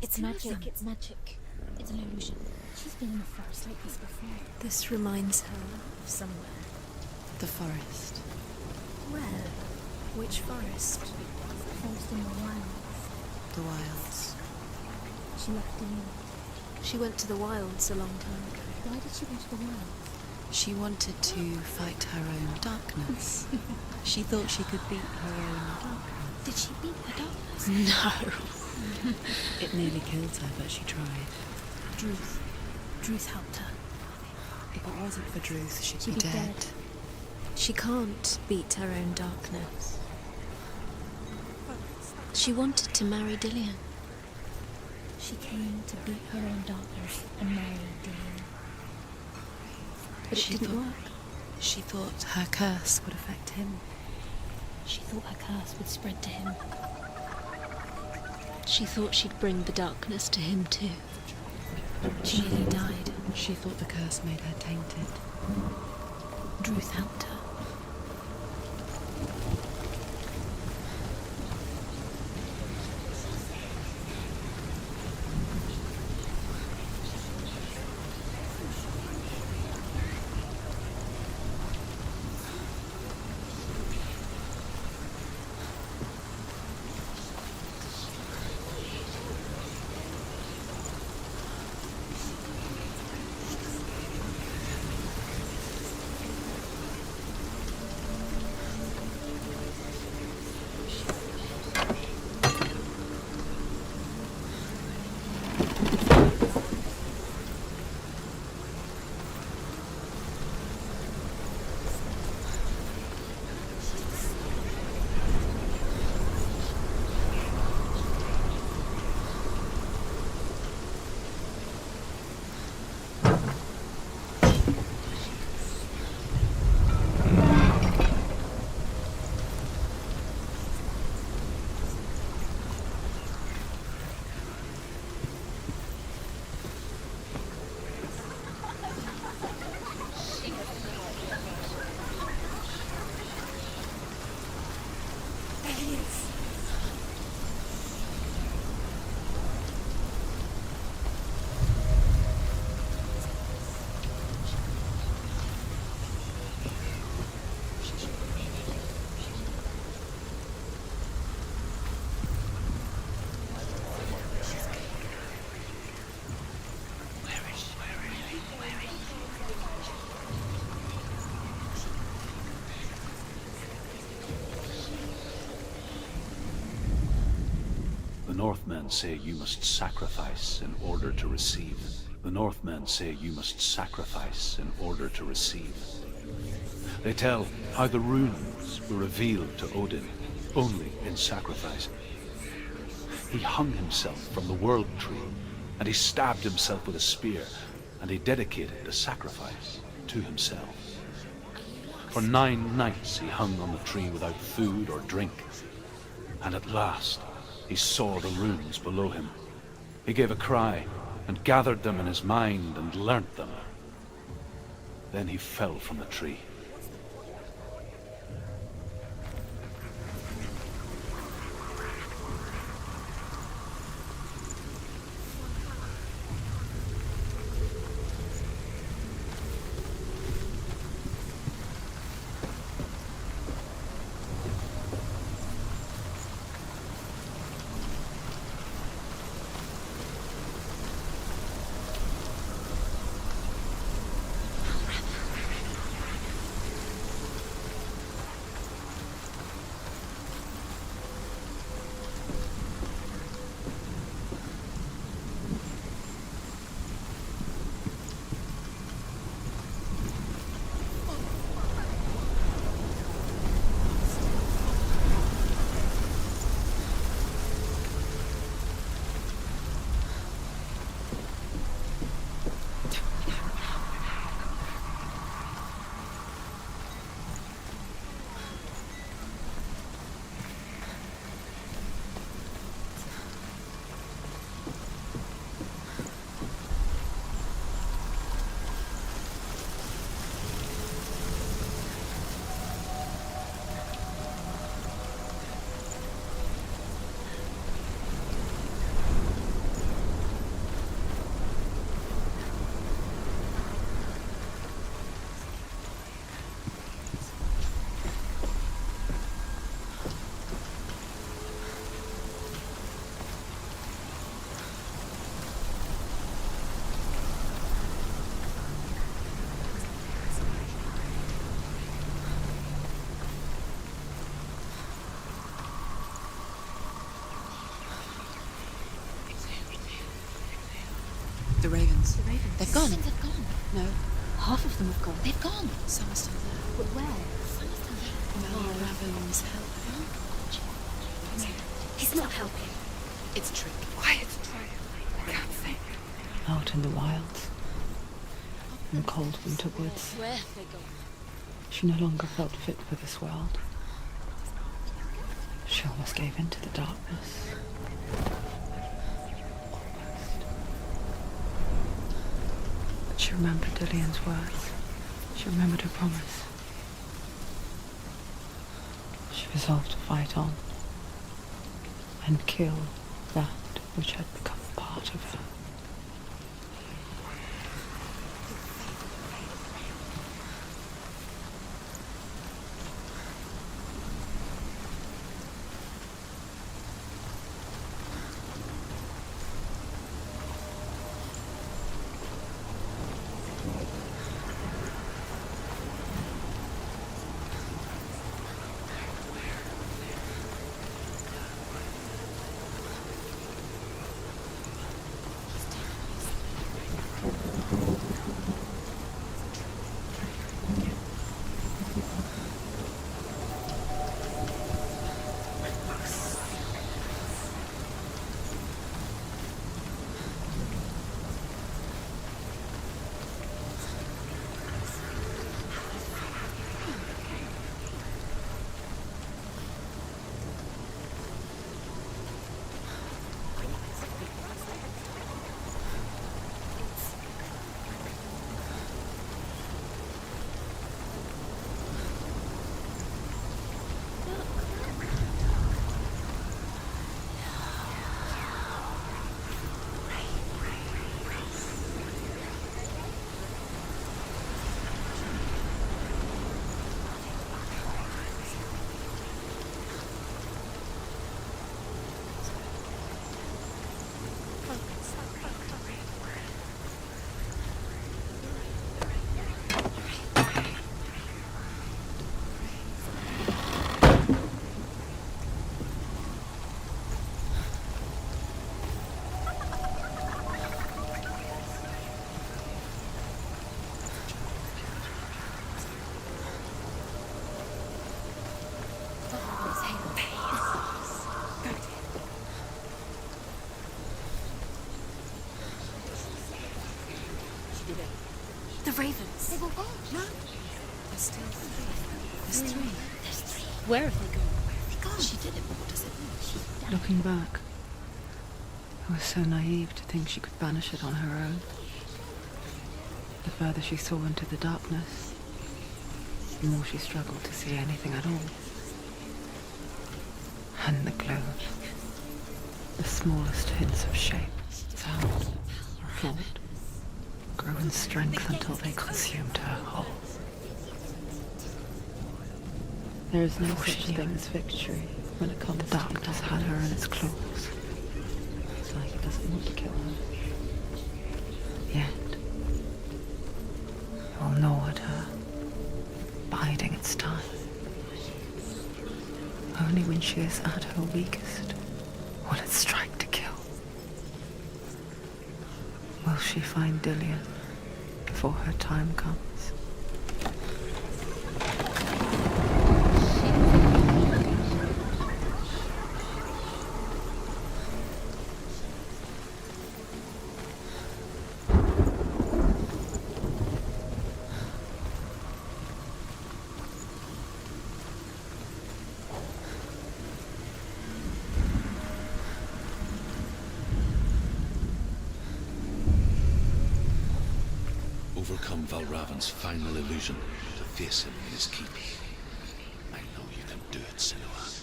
It's magic. It's magic. It's an illusion. She's been in a forest like this before. This reminds her of somewhere. The forest. Where? Which forest? The forest in the wilds. The wilds. She left the inn. She went to the wilds a long time ago. Why did she go to the wilds? She wanted to fight her own darkness. She thought she could beat her own darkness. Did she beat the darkness? No. It nearly killed her, but she tried. Druth helped her. If it wasn't for Druth, she'd be dead. dead. She can't beat her own darkness. She wanted to marry Dillian. She came to beat her own darkness and marry Dillian. But it didn't work. She thought her curse would affect him. She thought her curse would spread to him. She thought she'd bring the darkness to him too. She nearly died. She thought the curse made her tainted. Druth helped her. is. The Northmen say you must sacrifice in order to receive. The Northmen say you must sacrifice in order to receive. They tell how the runes were revealed to Odin only in sacrifice. He hung himself from the world tree, and he stabbed himself with a spear, and he dedicated the sacrifice to himself. For 9 nights he hung on the tree without food or drink, and at last he saw the runes below him. He gave a cry and gathered them in his mind and learnt them. Then he fell from the tree. The ravens. The ravens. They've gone. They've gone. No, Half of them have gone. they've gone. Some are still there. But where? Some are still there. Mel Raven's help. He's not helping. It's a trick. Quiet, Troy. I can't think. Out in the wilds, in the cold winter woods, Where have they gone? she no longer felt fit for this world. She almost gave in to the darkness. But she remembered Dillian's words. She remembered her promise. She resolved to fight on and kill that which had become part of her. ravens. They've all gone. No. There's still three. There's three. There's three. Where have they gone? Where have they gone? She did it, but what does it mean? She's done. Looking back, I was so naive to think she could banish it on her own. The further she saw into the darkness, the more she struggled to see anything at all. And the glow, the smallest hints of shape, sound, thought, grow in strength until they consumed her whole. There is no such thing as victory when it comes. The darkness had her in its claws. It's like it doesn't want to kill her. Yet, it will gnaw at her, biding its time. Only when she is at her weakest will it strike to kill. Will she find Dillian before her time comes? Overcome Valravan's final illusion to face him in his keep. I know you can do it, Senua.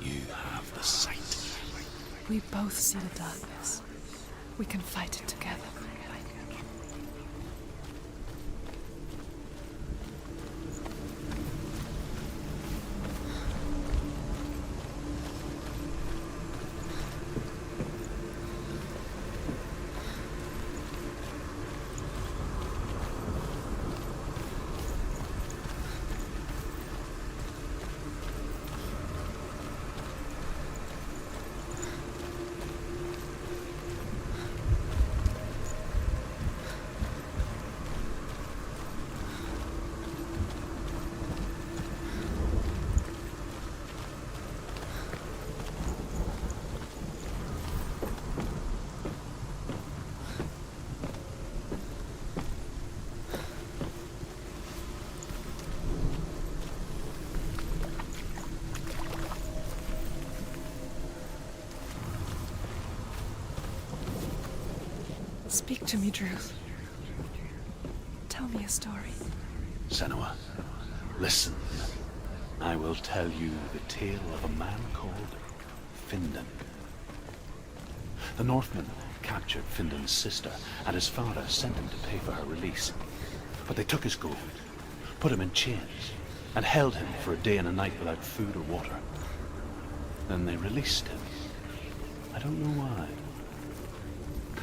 You have the sight. We both see the darkness. We can fight it together. Speak to me, Druth. Tell me a story. Senua, listen. I will tell you the tale of a man called Findan. The Northmen captured Findan's sister, and his father sent him to pay for her release. But they took his gold, put him in chains, and held him for a day and a night without food or water. Then they released him. I don't know why.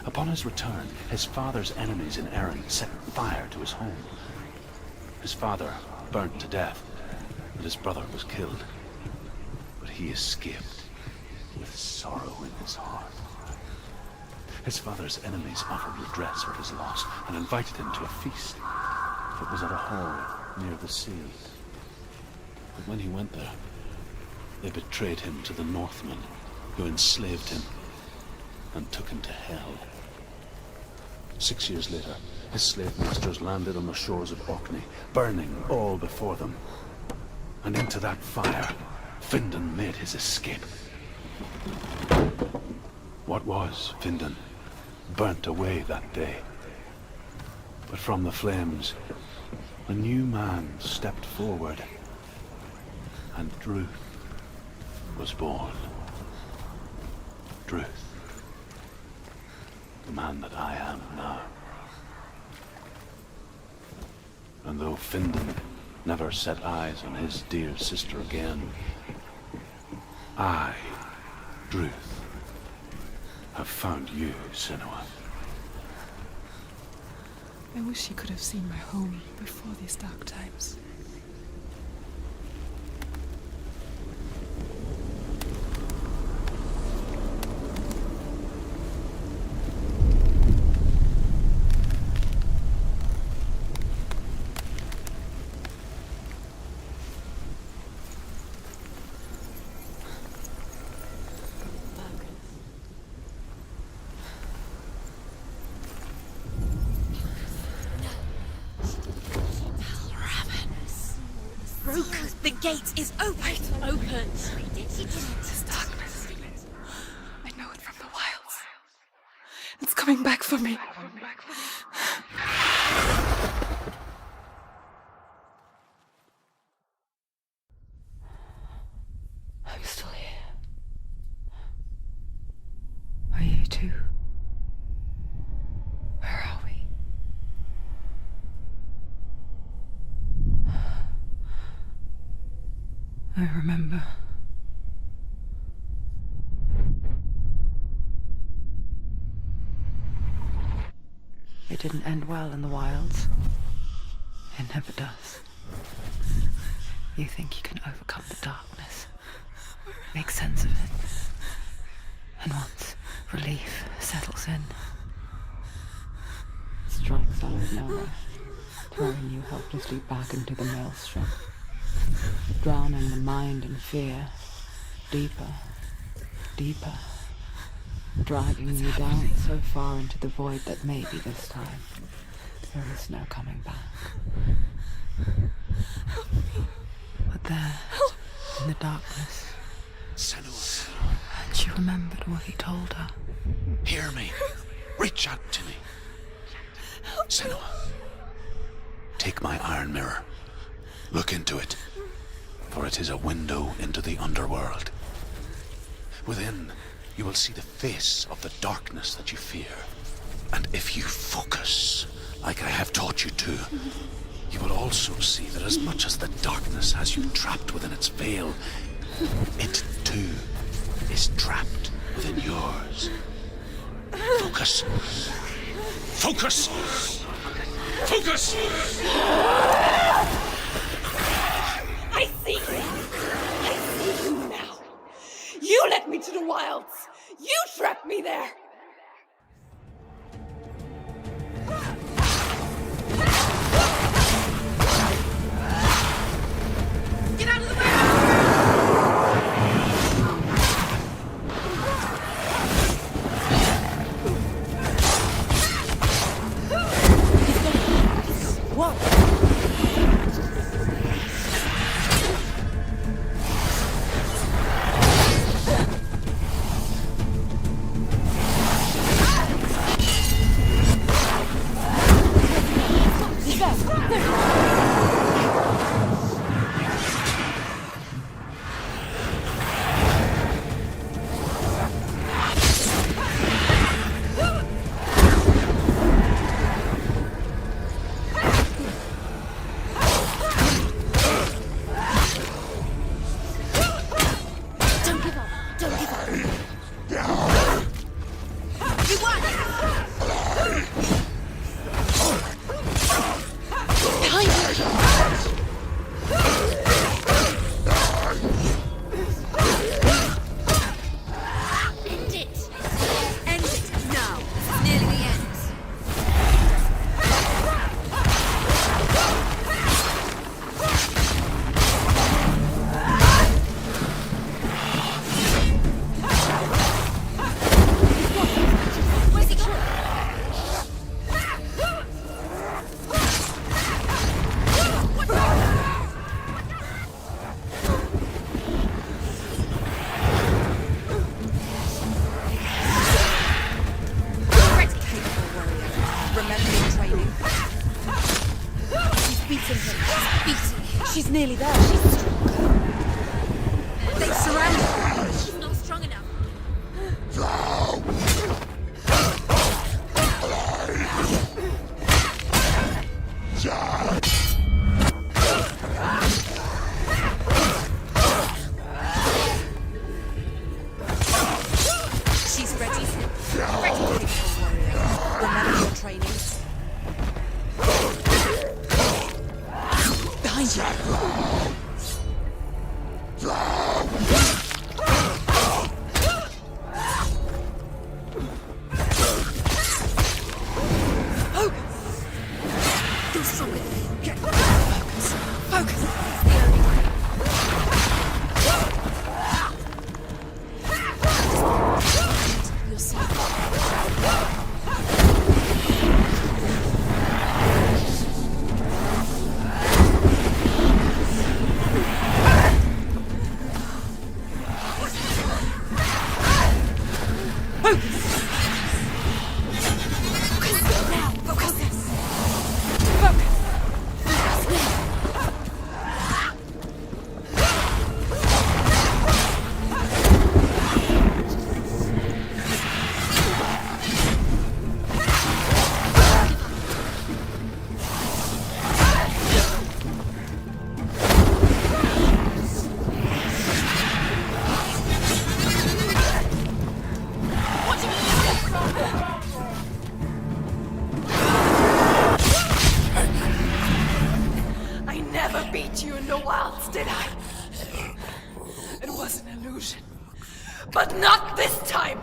Upon his return, his father's enemies in Erin set fire to his home. His father burnt to death, and his brother was killed. But he escaped with sorrow in his heart. His father's enemies offered redress for his loss and invited him to a feast. It was at a hall near the sea. But when he went there, they betrayed him to the Northmen, who enslaved him and took him to hell. 6 years later, his slave masters landed on the shores of Orkney, burning all before them. And into that fire, Findan made his escape. What was Findan burnt away that day. But from the flames, a new man stepped forward, and Druth was born. Druth. The man that I am now. And though Findan never set eyes on his dear sister again, I, Druth, have found you, Senua. I wish you could have seen my home before these dark times. gate is open. It's open. This darkness. I know it from the wilds. It's coming back for me. I'm still here. Are you too? Where are we? I remember. It didn't end well in the wilds. It never does. You think you can overcome the darkness, make sense of it, and once relief settles in, it strikes out of nowhere, throwing you helplessly back into the maelstrom, drowning the mind in fear, deeper, deeper, dragging you down so far into the void that maybe this time there is no coming back. But there, in the darkness, Senua, and she remembered what he told her. hear me. Reach out to me. Senua, take my iron mirror. Look into it, for it is a window into the underworld. Within, you will see the face of the darkness that you fear. And if you focus, like I have taught you to, you will also see that as much as the darkness has you trapped within its veil, it too is trapped within yours. Focus. Focus! Focus! I see you! I see you now! You led me to the wilds! You trapped me there! Get out of the way! Don't give up. Don't give up. You won! Behind you. End it. End it now. This is nearly the end. Where's he gone? Ready. Capable warrior. Remember your training. She's beaten him. Beating him. She's nearly there. She's stronger. They surround her. She's not strong enough. She's ready. Ready, capable warrior. Remember your training. Behind you. I never beat you in the wilds, did I? It was an illusion. But not this time!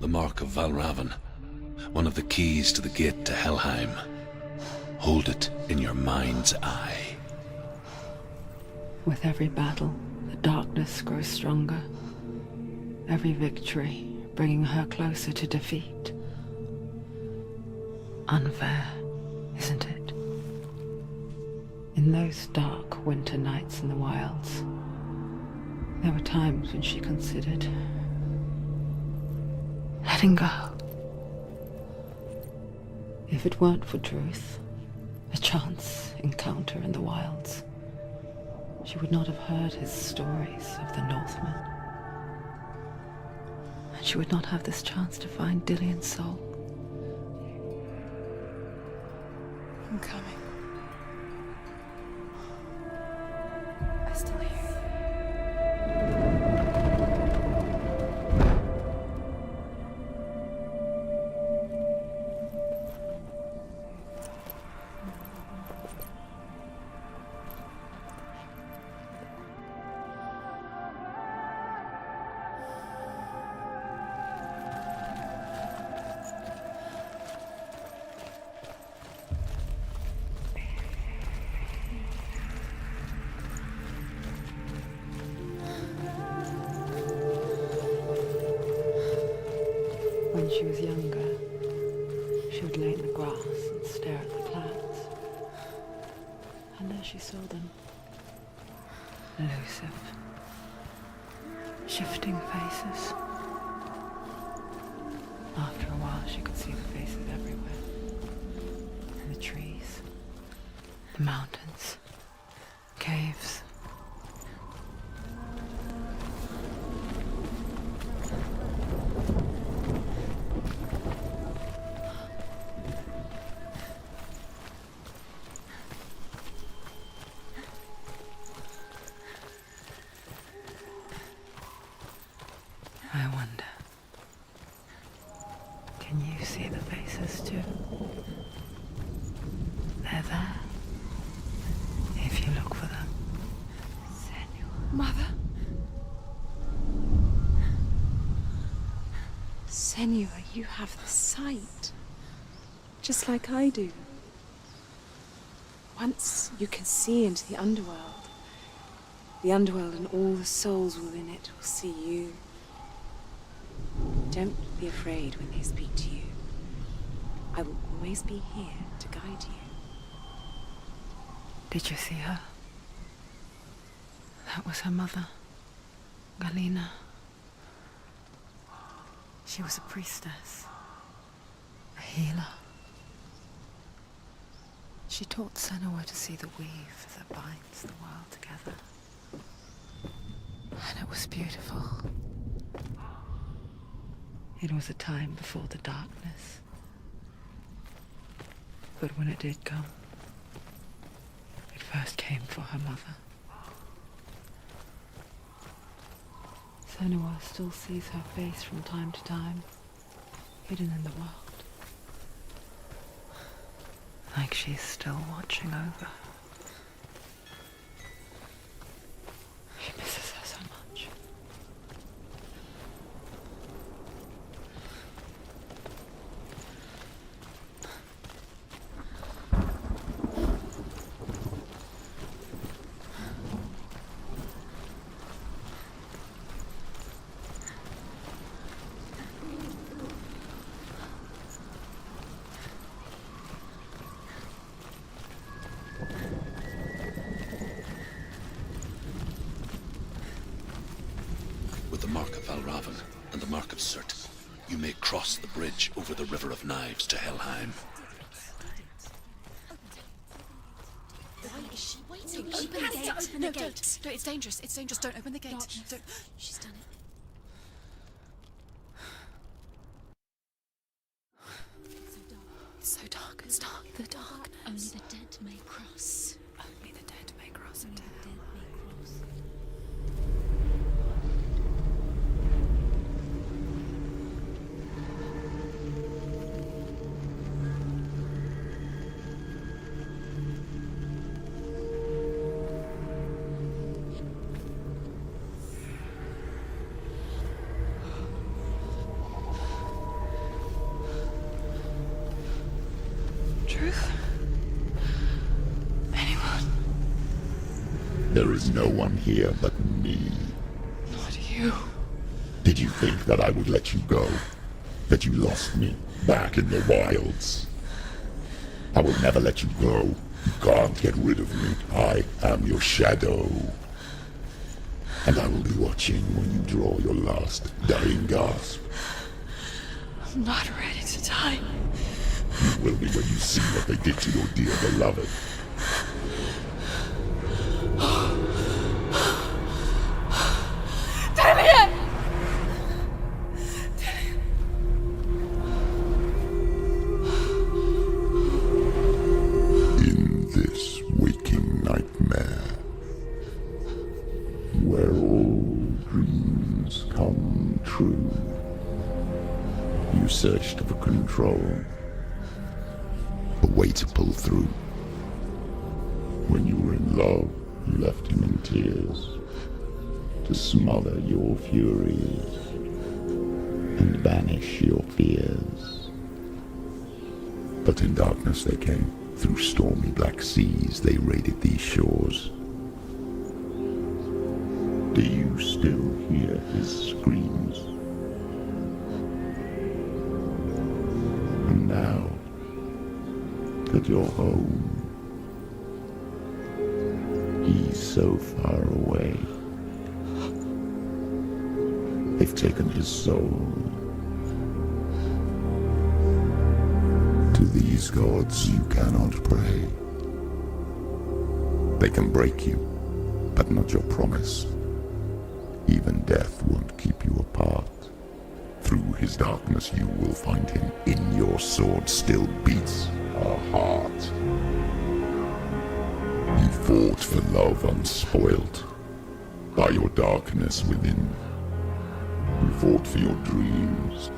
The Mark of Valravan, one of the keys to the gate to Helheim. Hold it in your mind's eye. With every battle, the darkness grows stronger. Every victory bringing her closer to defeat. Unfair, isn't it? In those dark winter nights in the wilds, there were times when she considered letting go. If it weren't for Druth, a chance encounter in the wilds, she would not have heard his stories of the Northmen. And she would not have this chance to find Dillion's soul. I'm coming. I still hear you. When she was younger, she would lay in the grass and stare at the clouds. And there she saw them. Elusive. Shifting faces. After a while, she could see the faces everywhere. In the trees, the mountains, caves. I wonder, can you see the faces too? They're there, if you look for them. Senua. Mother? Senua, you have the sight. Just like I do. Once you can see into the underworld and all the souls within it will see you. Don't be afraid when they speak to you. I will always be here to guide you. Did you see her? That was her mother, Galina. She was a priestess, a healer. She taught Senua to see the weave that binds the world together. And it was beautiful. It was a time before the darkness. But when it did come, it first came for her mother. Senua still sees her face from time to time, hidden in the world. Like she's still watching over her. She misses her so much. the Mark of Valravan and the Mark of Surt, you may cross the bridge over the River of Knives to Helheim. Why is she waiting? Open the gate. Open the gate. No, it's dangerous. It's dangerous. Don't open the gate. Don't. She's done it. It's so dark. It's dark. The dark. Only the dead may cross. Only the dead may cross Only it. the dead may cross. Truth? Anyone? There is no one here but me. Not you. Did you think that I would let you go? That you lost me back in the wilds? I will never let you go. You can't get rid of me. I am your shadow. And I will be watching when you draw your last dying gasp. I'm not ready to die. You will be when you see what they did to your dear beloved. Damien! In this waking nightmare, where all dreams come true, you searched for control, a way to pull through. When you were in love, you left him in tears, to smother your furies and banish your fears. But in darkness they came, through stormy black seas they raided these shores. Do you still hear his screams? And now that you're home, he's so far away. They've taken his soul. To these gods you cannot pray. They can break you, but not your promise. Even death won't keep you apart. Through his darkness you will find him. In your sword still beats a heart. You fought for love unspoilt by your darkness within. You fought for your dreams.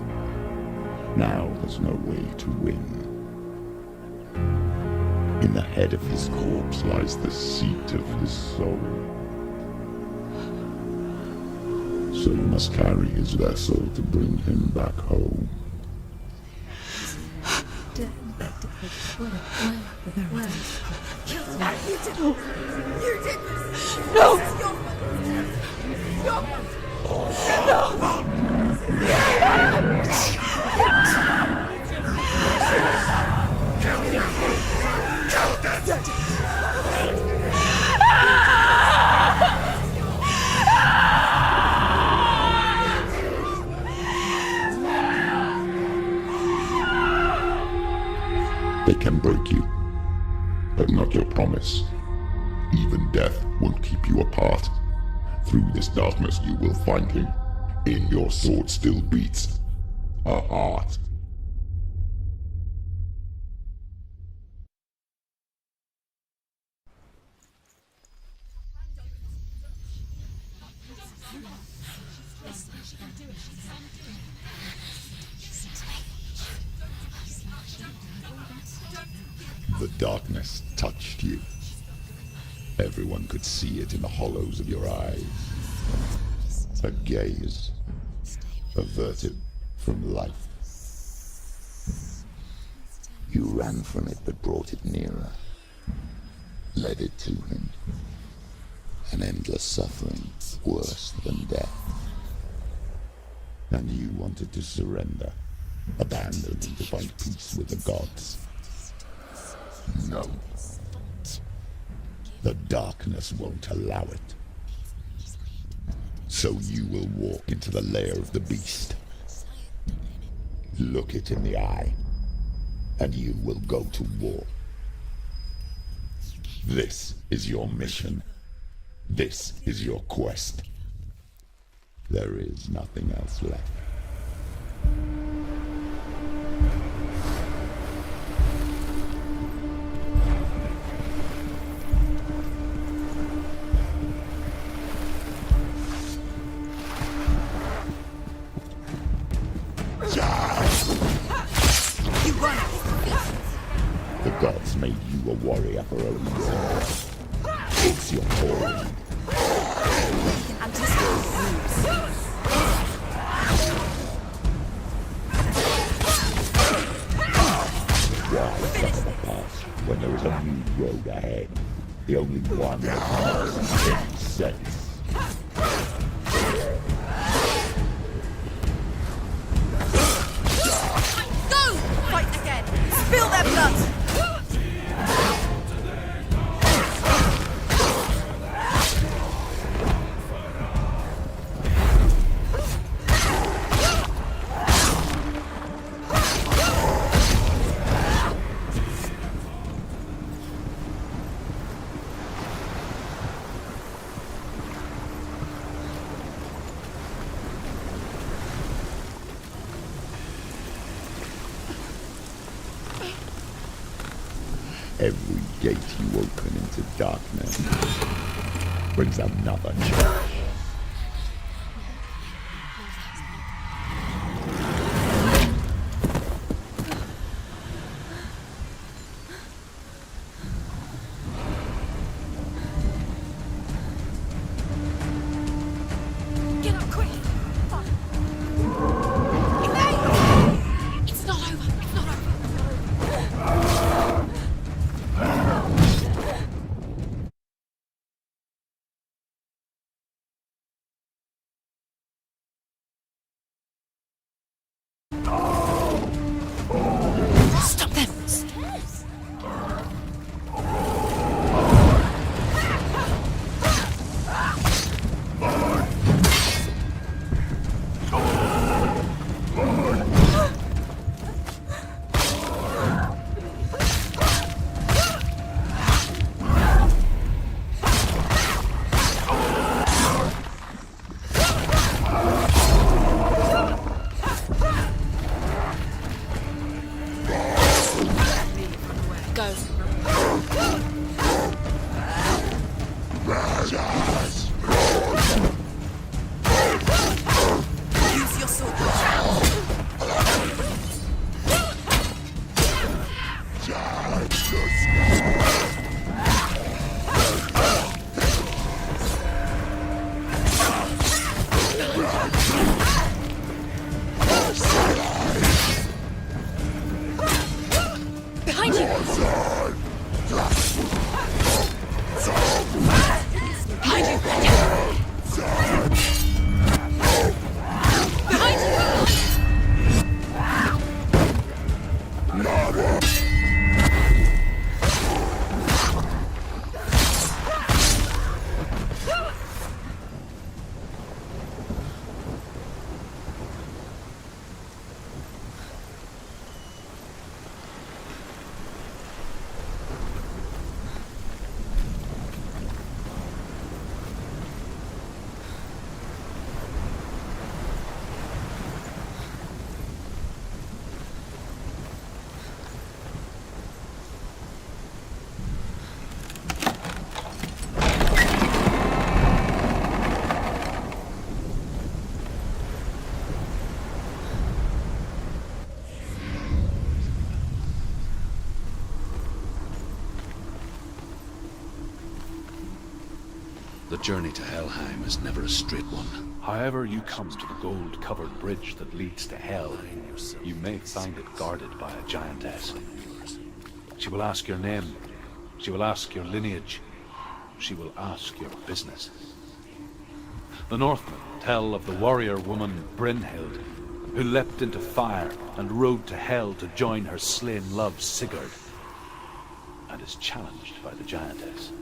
Now there's no way to win. In the head of his corpse lies the seat of his soul. So you must carry his vessel to bring him back home. They can break you, but not your promise. Even death won't keep you apart. Through this darkness you will find him. In your sword still beats a heart. The darkness touched you. Everyone could see it in the hollows of your eyes. A gaze averted from life. You ran from it but brought it nearer, led it to him. An endless suffering worse than death. And you wanted to surrender, abandon to find peace with the gods. No. The darkness won't allow it. So you will walk into the lair of the beast. Look it in the eye, and you will go to war. This is your mission. This is your quest. There is nothing else left. The gods made you a warrior for a reason. It's your calling. You can anticipate the moves. Why suffer the past when there is a new road ahead? The only one that makes any sense. Go! Fight again! Spill their blood! Every gate you open into darkness brings another challenge. Get up quick! Elaine! It's not over! It's not over! Stop them! Go. Use your sword. Behind you! Behind you! Behind you! The journey to Helheim is never a straight one. However you come to the gold-covered bridge that leads to Hell, you may find it guarded by a giantess. She will ask your name. She will ask your lineage. She will ask your business. The Northmen tell of the warrior woman Brynhild, who leapt into fire and rode to Hell to join her slain love Sigurd, and is challenged by the giantess.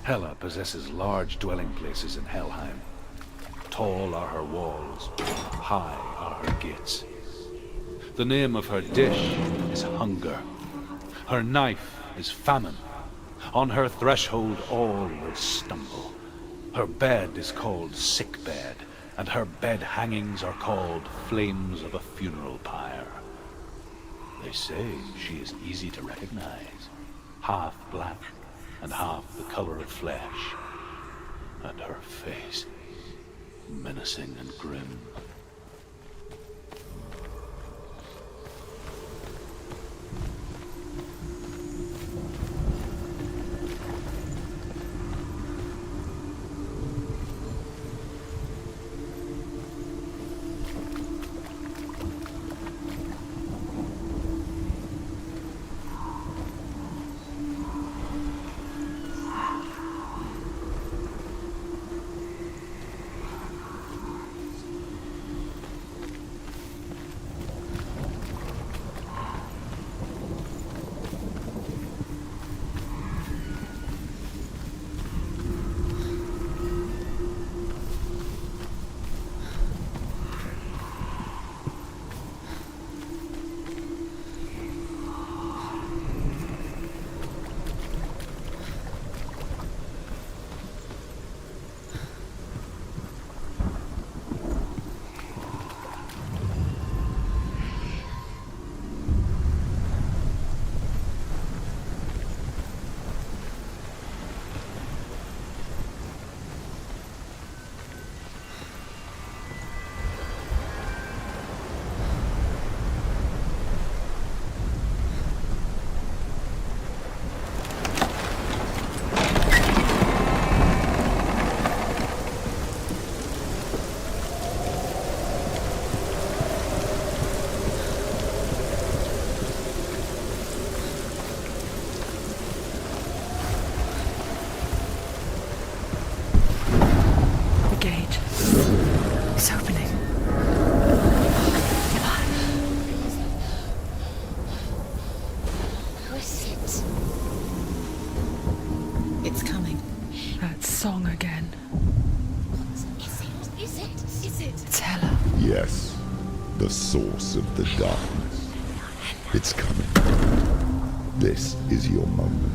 Hela possesses large dwelling places in Helheim. Tall are her walls, high are her gates. The name of her dish is hunger. Her knife is famine. On her threshold all will stumble. Her bed is called sick bed, and her bed hangings are called flames of a funeral pyre. They say she is easy to recognize, half black and half the color of flesh, and her face menacing and grim. Song again. Is it? It's Hela. Yes, the source of the darkness. It's coming. This is your moment.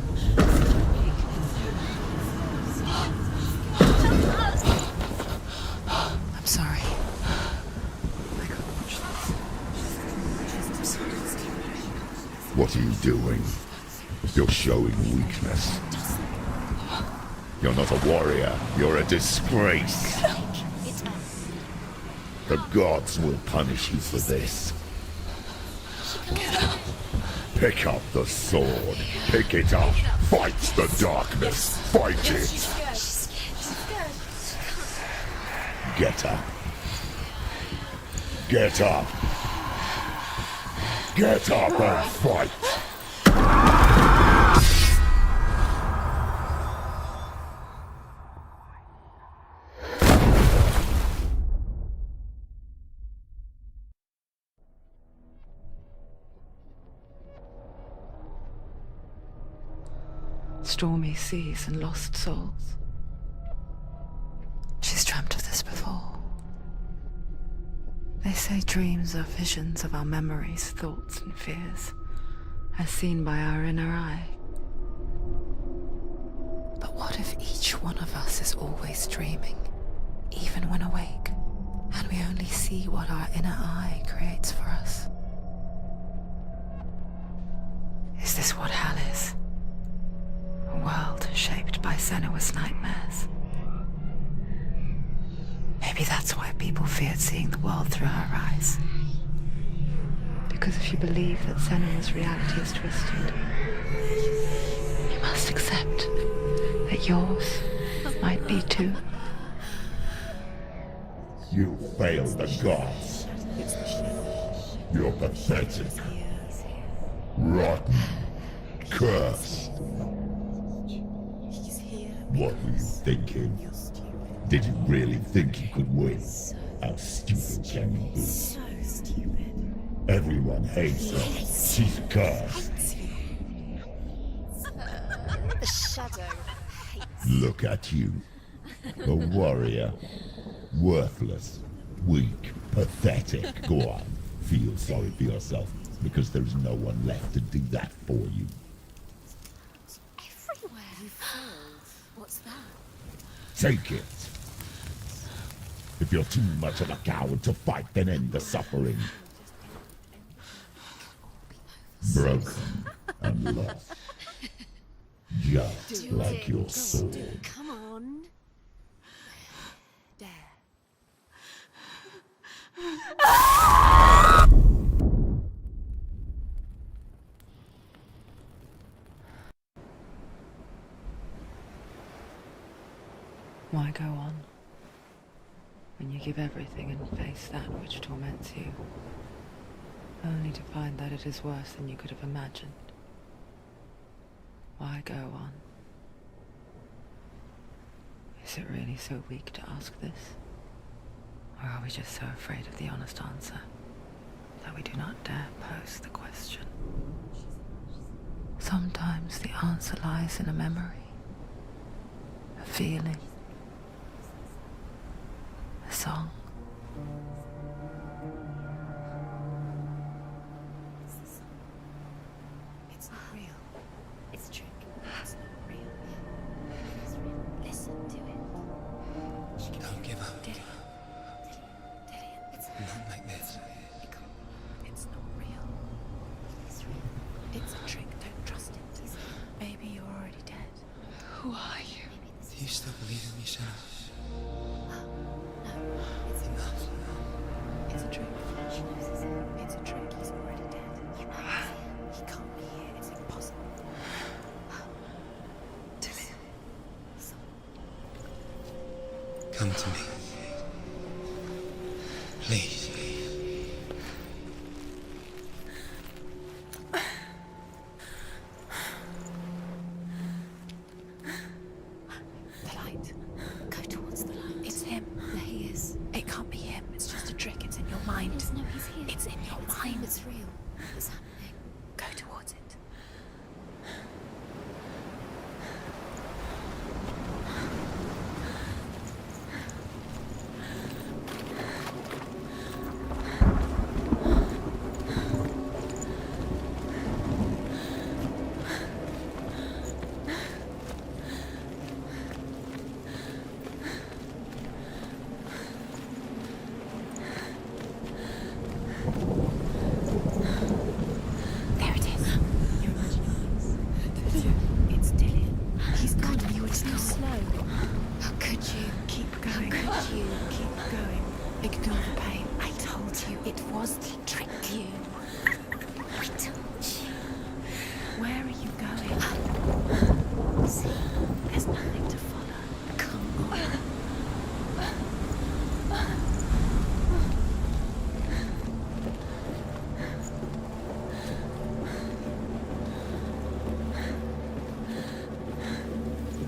I'm sorry. What are you doing? You're showing weakness. You're not a warrior. You're a disgrace. The gods will punish you for this. Pick up the sword. Pick it up. Fight the darkness. Fight it. Get up. Get up. Get up and fight. Stormy seas and lost souls. She's dreamt of this before. They say dreams are visions of our memories, thoughts and fears, as seen by our inner eye. But what if each one of us is always dreaming, even when awake, and we only see what our inner eye creates for us? Is this what hell is? A world shaped by Senua's nightmares. Maybe that's why people feared seeing the world through her eyes. Because if you believe that Senua's reality is twisted, you must accept that yours might be too. You failed the gods. You're pathetic. Rotten. Cursed. What were you thinking? Did you really think you could win? How stupid can you be? So stupid. Everyone hates her. She's cursed. The shadow hates Look at you. A warrior. Worthless. Weak. Pathetic. Go on. Feel sorry for yourself, because there's no one left to do that for you. Everywhere. You failed. What's that? Take it. If you're too much of a coward to fight, then end the suffering. Broken and lost. Just like your sword. Come on. Dare. Why go on when you give everything and face that which torments you, only to find that it is worse than you could have imagined? Why go on? Is it really so weak to ask this? Or are we just so afraid of the honest answer that we do not dare pose the question? Sometimes the answer lies in a memory, a feeling, a song. It's not real. It's a trick. It's not real. It is real. Listen to it. Don't give up. Dillian. It's Not like this. It can't be. It's not real. It is real. It's a trick. Don't trust it. Maybe you're already dead. Who are you? Do you still believe in me, Senua? No, it's Enough. It's a trick. She knows it's him. It's a trick. He's already dead. You know he's here. He can't be here. It's impossible. Dillian. Come to me. Please. The light. Go towards the light. It's him. There he is. It can't be him. It's just a trick. It's in your mind. No, he's here. It's in your mind. It's real. It's happening. Go towards it. There it is. You're imagining this. It's Dillian. He's gone. You were too slow. How could you? Keep going. How could you? Keep going. Ignore the pain. I told you it was to trick you. I told you. Where are you going? See, there's nothing to follow. Come on.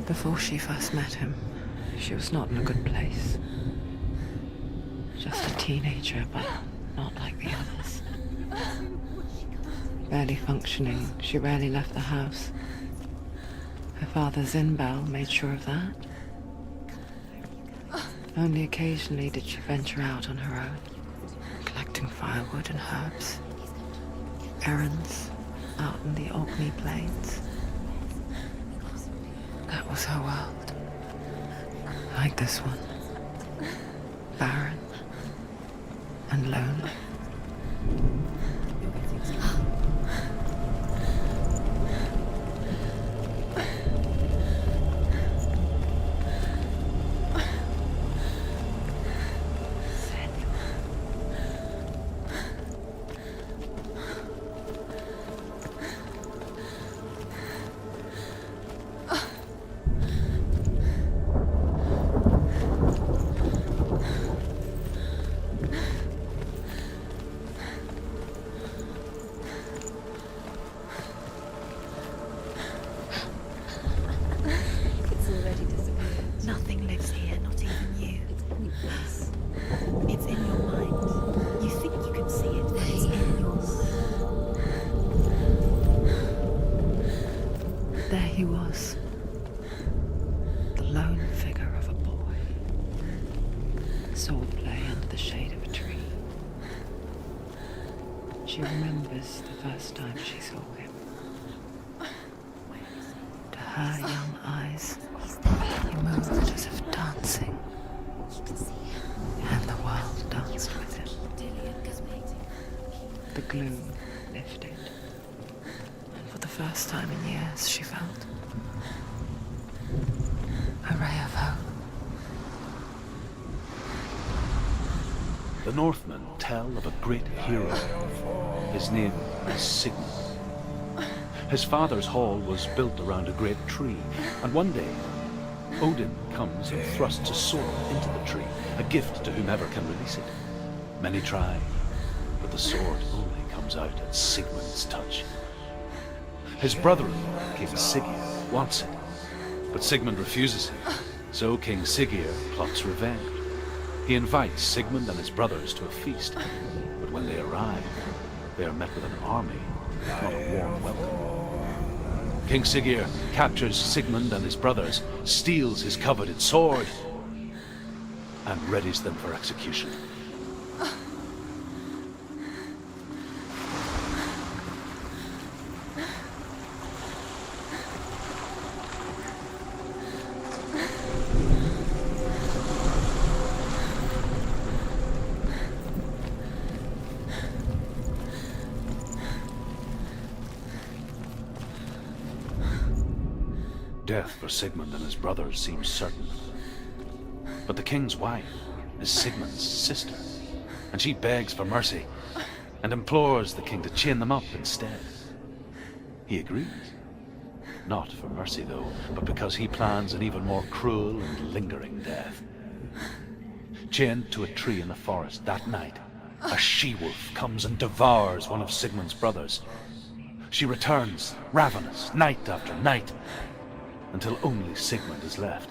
Before she first met him, she was not in a good place. Just a teenager, but not like the others. Barely functioning, she rarely left the house. Her father Zinbal made sure of that. Only occasionally did she venture out on her own, collecting firewood and herbs. Errands out in the Orkney Plains. That was her world. Like this one. Barren and lonely. It's already disappeared. Nothing lives here, not even you. It's pointless. It's in your mind. You think you can see it, but it's in your mind. There he was. She remembers the first time she saw him. To her young eyes, he moved as if dancing, and the world danced with him. The gloom lifted, and for the first time in years she felt a ray of hope. The Northmen tell of a great hero. His name is Sigmund. His father's hall was built around a great tree, and one day Odin comes and thrusts a sword into the tree, a gift to whomever can release it. Many try, but the sword only comes out at Sigmund's touch. His brother-in-law, King Siggeir, wants it, but Sigmund refuses him, so King Siggeir plots revenge. He invites Sigmund and his brothers to a feast, but when they arrive, they are met with an army, not a warm welcome. King Siggeir captures Sigmund and his brothers, steals his coveted sword, and readies them for execution. Death for Sigmund and his brothers seems certain. But the king's wife is Sigmund's sister, and she begs for mercy and implores the king to chain them up instead. He agrees. Not for mercy, though, but because he plans an even more cruel and lingering death. Chained to a tree in the forest that night, a she-wolf comes and devours one of Sigmund's brothers. She returns, ravenous, night after night, until only Sigmund is left.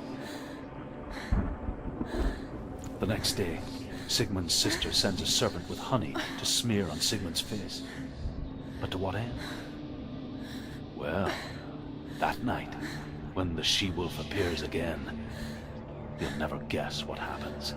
The next day, Sigmund's sister sends a servant with honey to smear on Sigmund's face. But to what end? Well, that night, when the she-wolf appears again, you'll never guess what happens.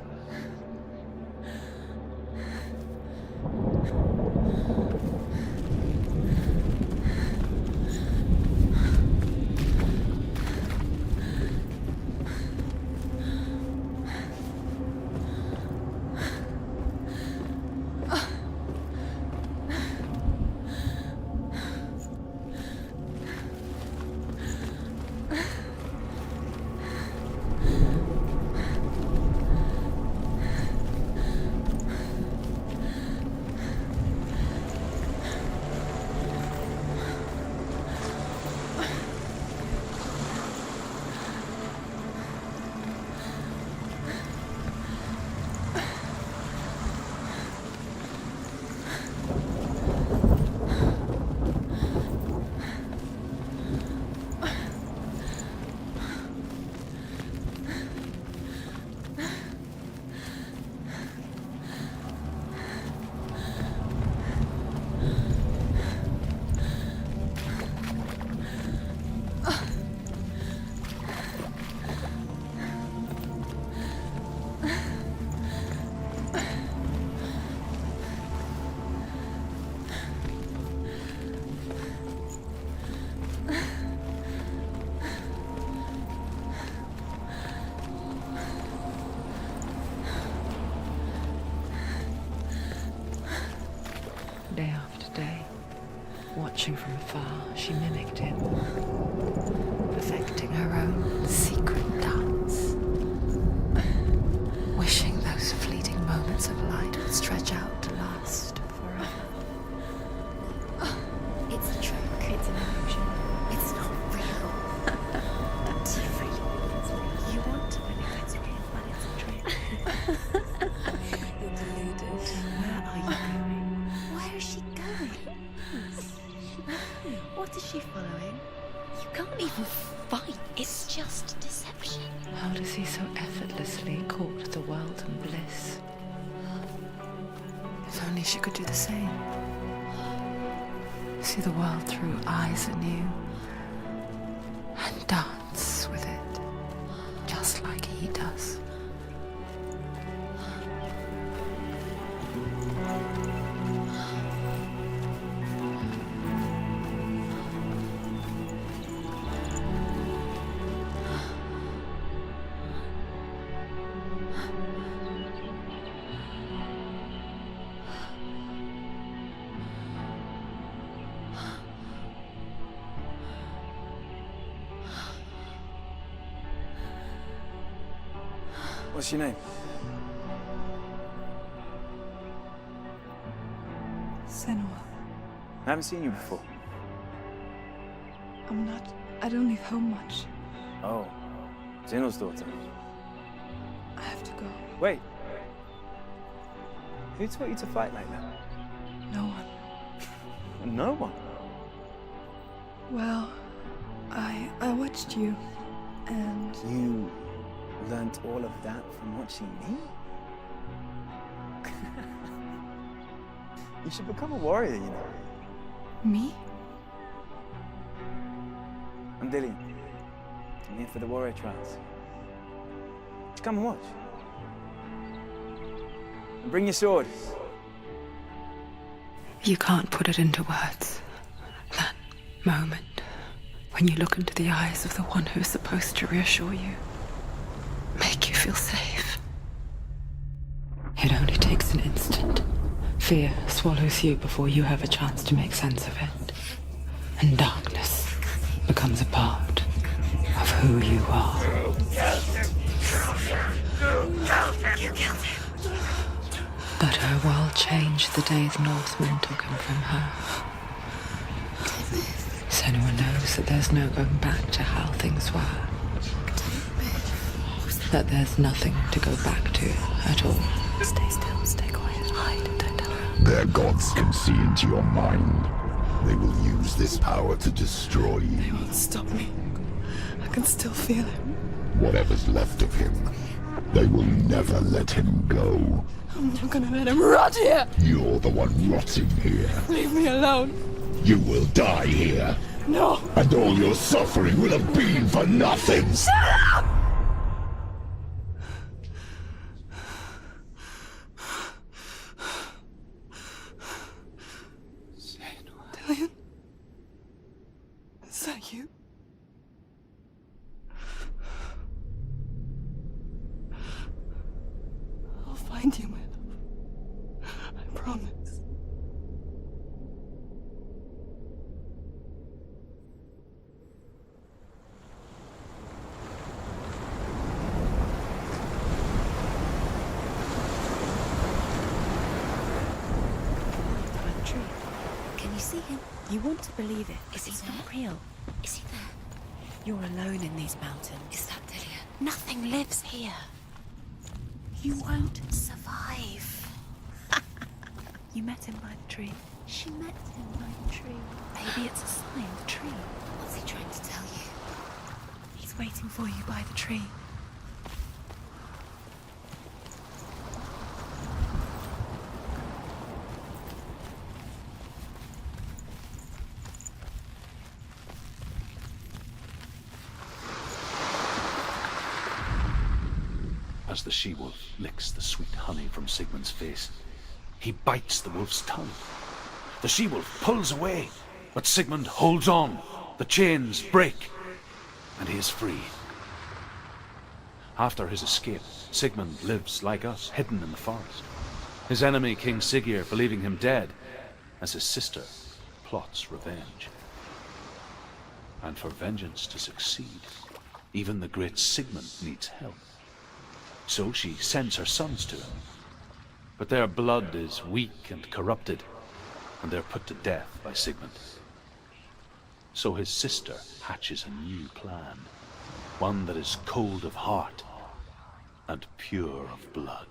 Day after day, watching from afar, she mimicked him, perfecting her own secret dance, wishing those fleeting moments of light would stretch out to last forever. It's a trick. It's an illusion. It's not real. Do you really think it's real? You want to believe it's real, but it's a trick. You're deluded. Where are you going? Where is she going? What is she following? You can't even fight. It's just deception. How does he so effortlessly court the world and bliss? If only she could do the same. See the world through eyes anew and dance with it, just like he does. What's your name? Senua. I haven't seen you before. I don't leave home much. Oh, Zenua's daughter. I have to go. Wait. Who taught you to fight like that? No one. No one. Well, I watched you, and You learnt all of that from watching me? You should become a warrior, you know. me? I'm Dillian. I'm here for the warrior trials. Come and watch. And bring your sword. You can't put it into words. That moment when you look into the eyes of the one who's supposed to reassure you, make you feel safe. It only takes an instant. Fear swallows you before you have a chance to make sense of it. And darkness becomes a part of who you are. But her world changed the day the Northmen took him from her. Senua knows that there's no going back to how things were. That there's nothing to go back to at all. Stay still, stay quiet, hide, don't tell her. Their gods can see into your mind. They will use this power to destroy you. They won't stop me. I can still feel him. Whatever's left of him, they will never let him go. I'm not gonna let him rot here. You're the one rotting here. Leave me alone. You will die here. No. And all your suffering will have been for nothing. Shut up! Dillian? Is that you? I'll find you, my love. I promise. Can you see him? You want to believe it. Is he not real? Is he there? You're alone in these mountains. Is that Dillian? Nothing lives here. You won't survive. You met him by the tree. She met him by the tree. Maybe it's a sign, the tree. What's he trying to tell you? He's waiting for you by the tree. As the she-wolf licks the sweet honey from Sigmund's face, he bites the wolf's tongue. The she-wolf pulls away, but Sigmund holds on. The chains break, and he is free. After his escape, Sigmund lives like us, hidden in the forest. His enemy, King Siggeir, believing him dead, as his sister plots revenge. And for vengeance to succeed, even the great Sigmund needs help. So she sends her sons to him. But their blood is weak and corrupted, and they're put to death by Sigmund. So his sister hatches a new plan, one that is cold of heart and pure of blood.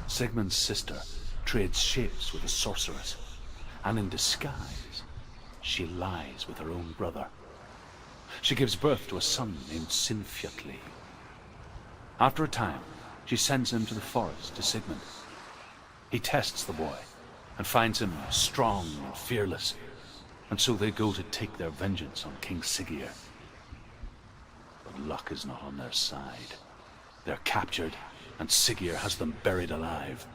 Sigmund's sister trades shapes with a sorceress, and in disguise, she lies with her own brother. She gives birth to a son named Sinfjotli. After a time, she sends him to the forest to Sigmund. He tests the boy and finds him strong and fearless, and so they go to take their vengeance on King Siggeir. But luck is not on their side. They're captured, and Siggeir has them buried alive.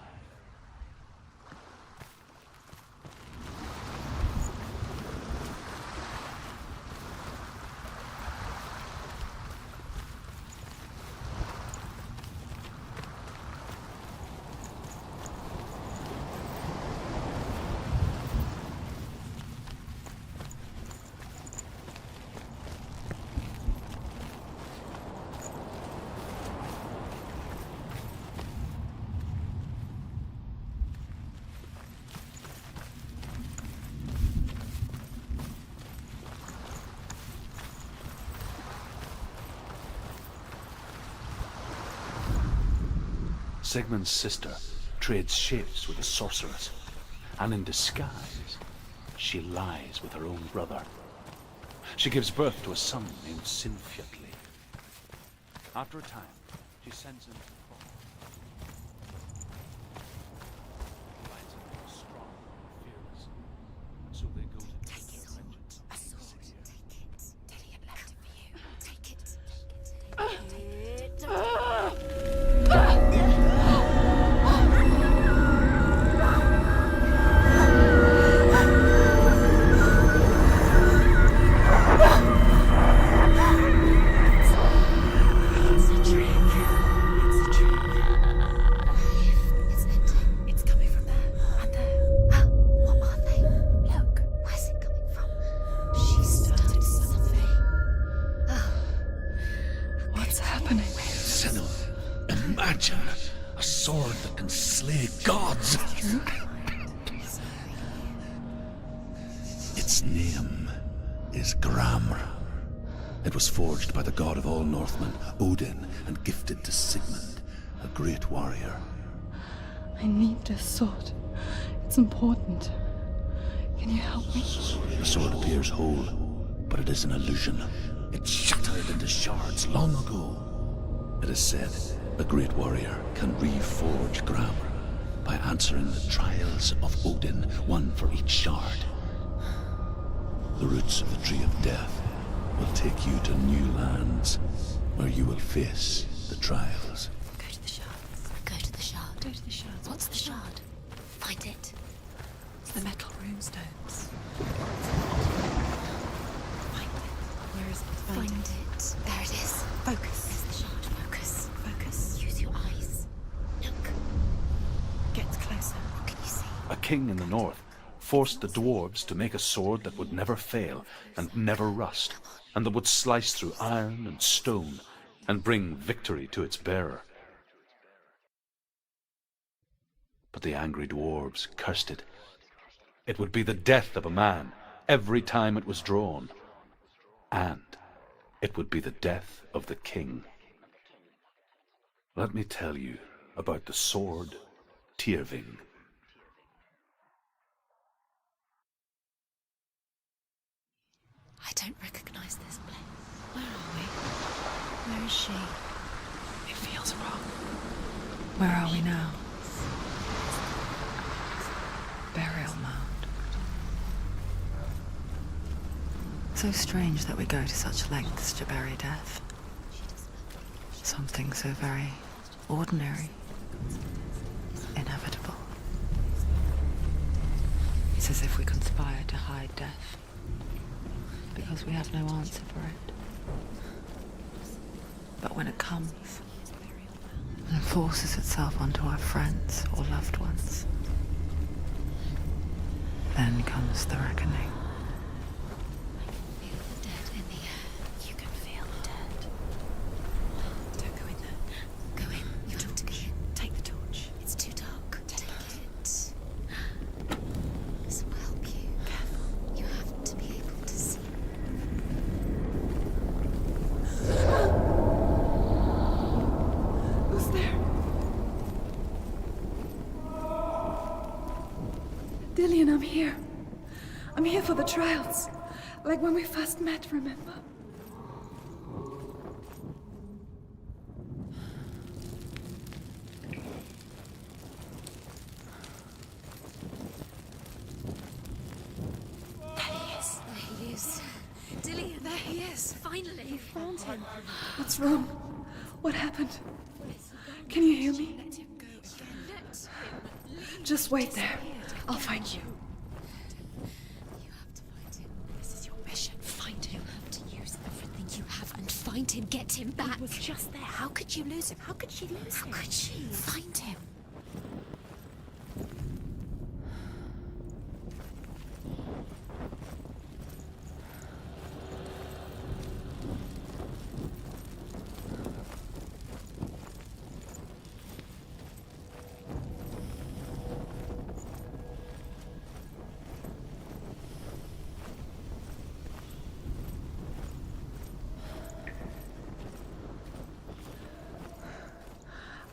Sigmund's sister trades shapes with a sorceress, and in disguise, she lies with her own brother. She gives birth to a son named Sinfjotli. After a time, she sends him to Thor. He finds him strong and fearless, and so they go to take his vengeance. A sword. Take it. Dillion left it for you. Take it. It's coming from there. And there. What are they? Look. Where's it coming from? She started something. What's happening? Senua, imagine a sword that can slay gods. Its name is Gramr. It was forged by the god of all Northmen, Odin, and gifted to Sigmund, a great warrior. I need this sword. It's important. Can you help me? The sword appears whole, but it is an illusion. It shattered into shards long ago. It is said a great warrior can reforge Gramr by answering the trials of Odin, one for each shard. The roots of the Tree of Death will take you to new lands where you will face the trials. Go to the shard. Go to the shard. Go to the shards. What's the shard? Find it. It's the metal runestones. Where is it? Find it. There it is. Focus. There's the shard. Focus. Focus. Use your eyes. Look. Get closer. What can you see? A king in the north forced the dwarves to make a sword that would never fail and never rust, and that would slice through iron and stone and bring victory to its bearer. But the angry dwarves cursed it. It would be the death of a man every time it was drawn, and it would be the death of the king. Let me tell you about the sword Tyrving. I don't recognize this place. Where are we? Where is she? It feels wrong. Where are we now? Burial mound. So strange that we go to such lengths to bury death. Something so very ordinary, inevitable. It's as if we conspire to hide death, because we have no answer for it. But when it comes and forces itself onto our friends or loved ones, then comes the reckoning. Feel the dead in the air. You can feel the dead. Don't go in there. Go in. You have to go in. Take the torch. It's too dark. Take it. This will help you. Careful. You have to be able to see. Who's there? Dillion, I'm here. I'm here for the trials. Like when we first met, remember? There he is. Dillion, there he is. Finally. You found him. What's wrong? What happened? Can you hear me? Let him go again. Let him leave. Just wait there. I'll find you. You have to find him. This is your mission. Find him. You have to use everything you have and find him. Get him back. He was just there. How could you lose him? How could she lose him? How could she? Find him.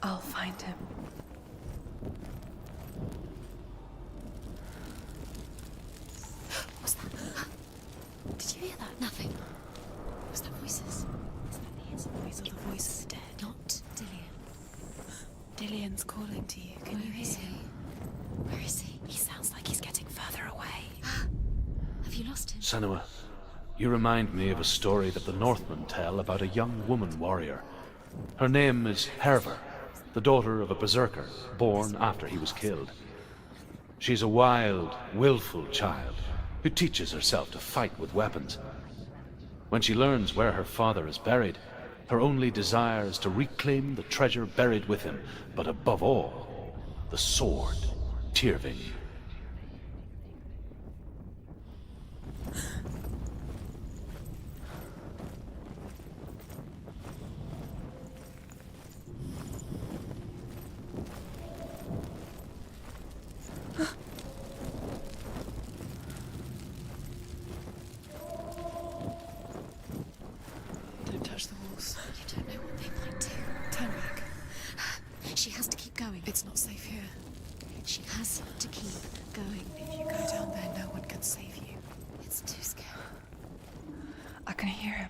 I'll find him. Those are the voices dead. Not Dillian. Dillian's calling to you. Can you Where is hear? he? Where is he? He sounds like he's getting further away. Have you lost him? Senua, you remind me of a story that the Northmen tell about a young woman warrior. Her name is Hervor, the daughter of a berserker, born after he was killed. She's a wild, willful child who teaches herself to fight with weapons. When she learns where her father is buried, her only desire is to reclaim the treasure buried with him, but above all, the sword, Tyrving. Don't touch the walls. You don't know what they might do. Turn back. She has to keep going. It's not safe here. She has to keep going. If you go down there, no one can save you. It's too scary. I can hear him.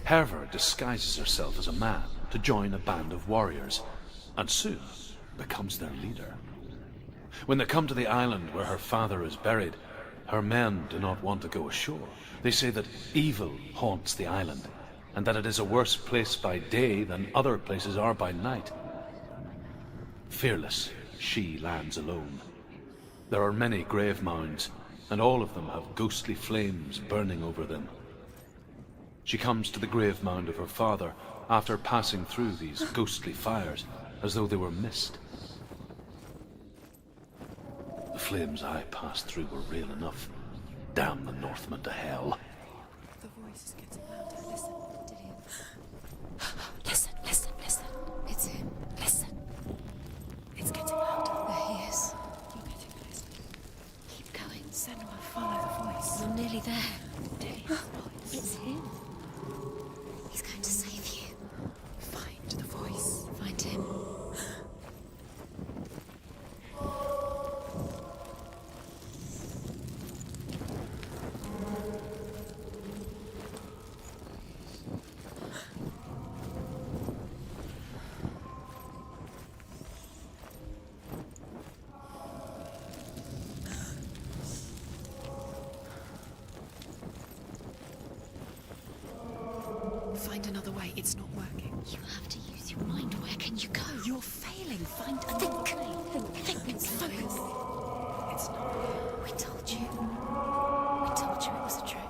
Hervor disguises herself as a man to join a band of warriors, and soon becomes their leader. When they come to the island where her father is buried, her men do not want to go ashore. They say that evil haunts the island, and that it is a worse place by day than other places are by night. Fearless, she lands alone. There are many grave mounds, and all of them have ghostly flames burning over them. She comes to the grave mound of her father after passing through these ghostly fires, as though they were mist. The flames I passed through were real enough. Damn the Northmen to hell. The voice is getting louder. Listen. Dillian. Listen, listen, listen. It's him. Listen. It's getting louder. There he is. You're getting closer. Keep going. Senua, follow the voice. You're nearly there. Dillian's voice. It's him. He's going to save you. Find the voice. Find him. Find another way. It's not working. You have to use your mind. Where can you go? You're failing. Find another way. Think. Focus. It's not. We told you. We told you it was a trick.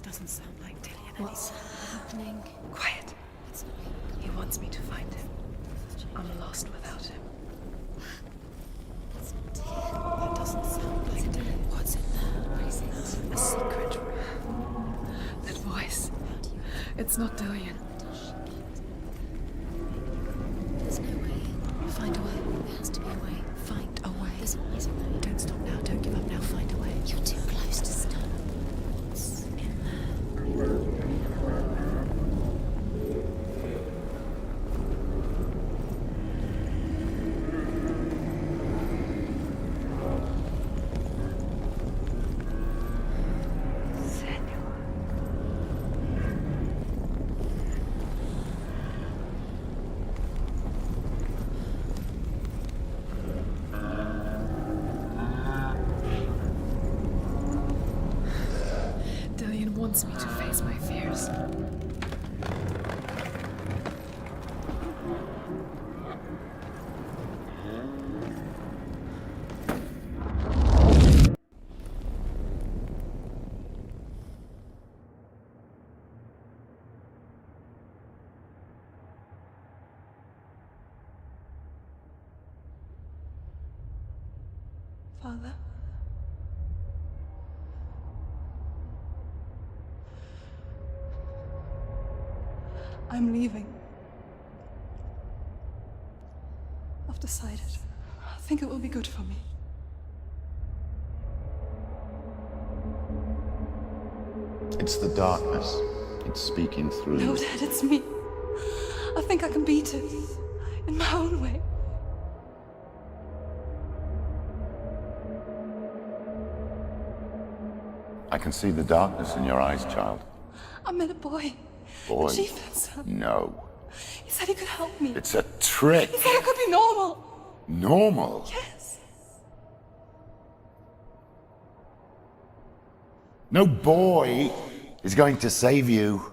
Doesn't sound like Dillian What's happening? Quiet. It's not him. He wants me to find him. I'm lost without him. It's not Dillian. That doesn't sound like Dillian. What's in there? What is it? A secret. That voice. It's not Dillian. There's no way in. Find a way. There has to be a way. Find a way. There's always a way. Don't stop now. Don't give up now. Find a way. You're too close to stop. What's in there? wants me to face my fears. Father? I'm leaving. I've decided. I think it will be good for me. It's the darkness. It's speaking through No, you. Dad, it's me. I think I can beat it. In my own way. I can see the darkness in your eyes, child. I met a boy. Boy. The chief and son. No. He said he could help me. It's a trick. He said I could be normal. Normal? Yes. No boy is going to save you.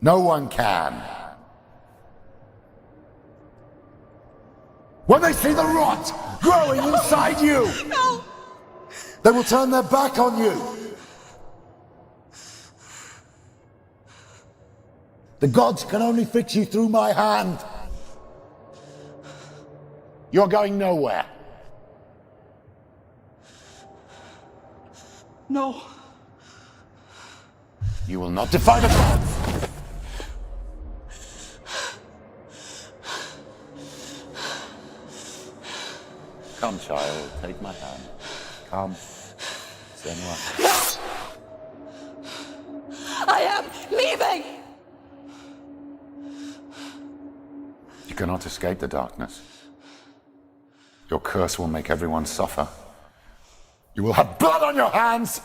No one can. When they see the rot growing inside you, No! they will turn their back on you. The gods can only fix you through my hand. You're going nowhere. No. You will not defy the gods. Come, child, take my hand. Come. Senua. I am leaving! You cannot escape the darkness. Your curse will make everyone suffer. You will have blood on your hands!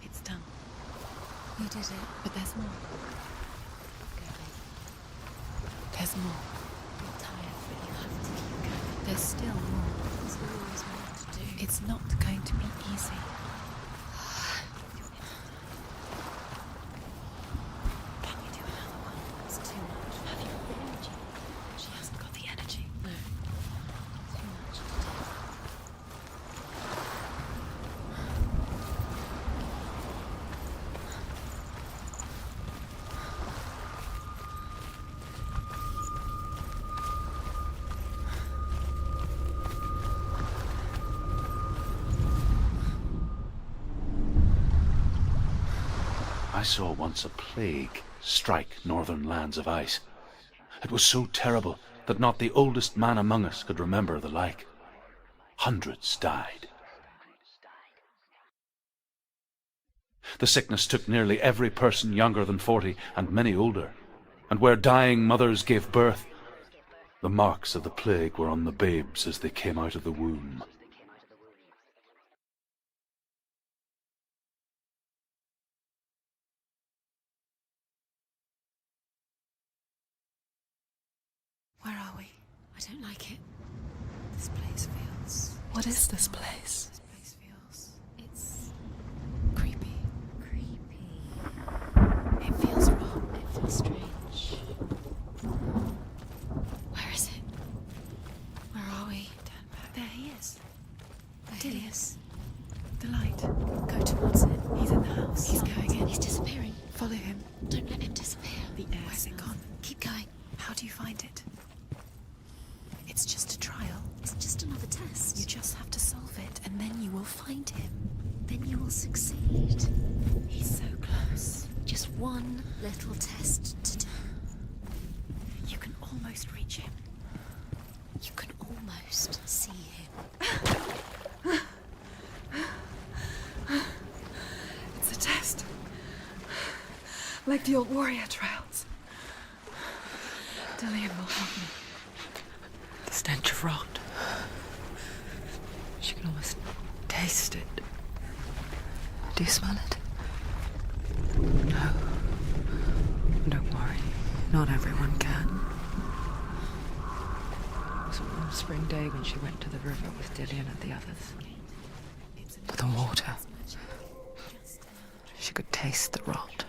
It's done. You did it. But there's more. Go, baby. There's more. You're tired, but you have to keep going. There's still more. There's always more to do. It's not going to be easy. Can you do another one? It's too much. Have you got the energy? She hasn't got the energy. No. Too much to do. I saw once a plague strike northern lands of ice. It was so terrible that not the oldest man among us could remember the like. Hundreds died. The sickness took nearly every person younger than 40 and many older, and where dying mothers gave birth, the marks of the plague were on the babes as they came out of the womb. Where are we? I don't like it. This place feels... What is this place? This place feels... It's Creepy. creepy. It feels wrong. It feels strange. Where is it? Where are we? Turn back. There he is. There he is. The light. Go towards it. He's in the house. He's going in. He's disappearing. Follow him. Don't let him disappear. The air Where's it smells. gone? Keep going. How do you find it? It's just a trial. It's just another test. You just have to solve it, and then you will find him. Then you will succeed. He's so close. Just one little test to do. You can almost reach him. You can almost see him. It's a test. Like the old warrior trials. Dillian will help me. The stench of rot. She can almost taste it. Do you smell it? No. Don't worry. Not everyone can. It was a warm spring day when she went to the river with Dillian and the others. But the water... She could taste the rot.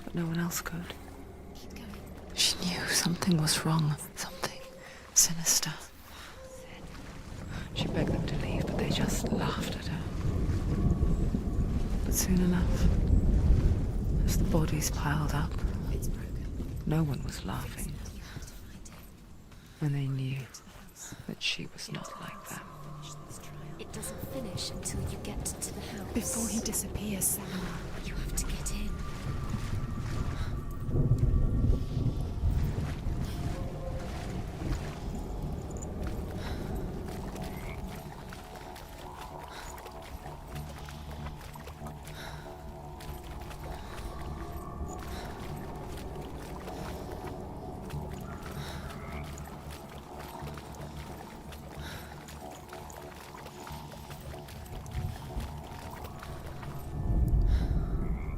But no one else could. She knew something was wrong. Something sinister. She begged them to leave, but they just laughed at her. But soon enough, as the bodies piled up, no one was laughing. And they knew that she was not like them. It doesn't finish until you get to the house. Before he disappears, Senua, You have to get in.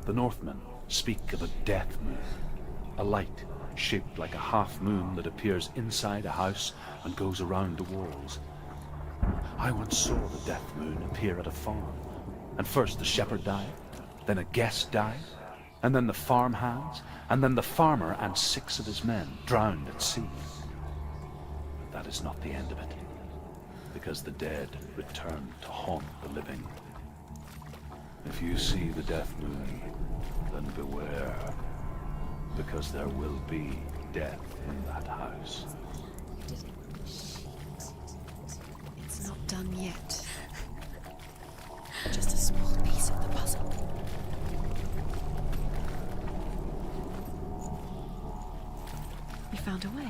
The Northmen speak of a death moon, a light shaped like a half moon that appears inside a house and goes around the walls. I once saw the death moon appear at a farm, and first the shepherd died, then a guest died, and then the farmhands, and then the farmer and 6 of his men drowned at sea. But that is not the end of it, because the dead return to haunt the living. If you see the death moon, then beware, because there will be death in that house. it's not done yet. Just a small piece of the puzzle. We found a way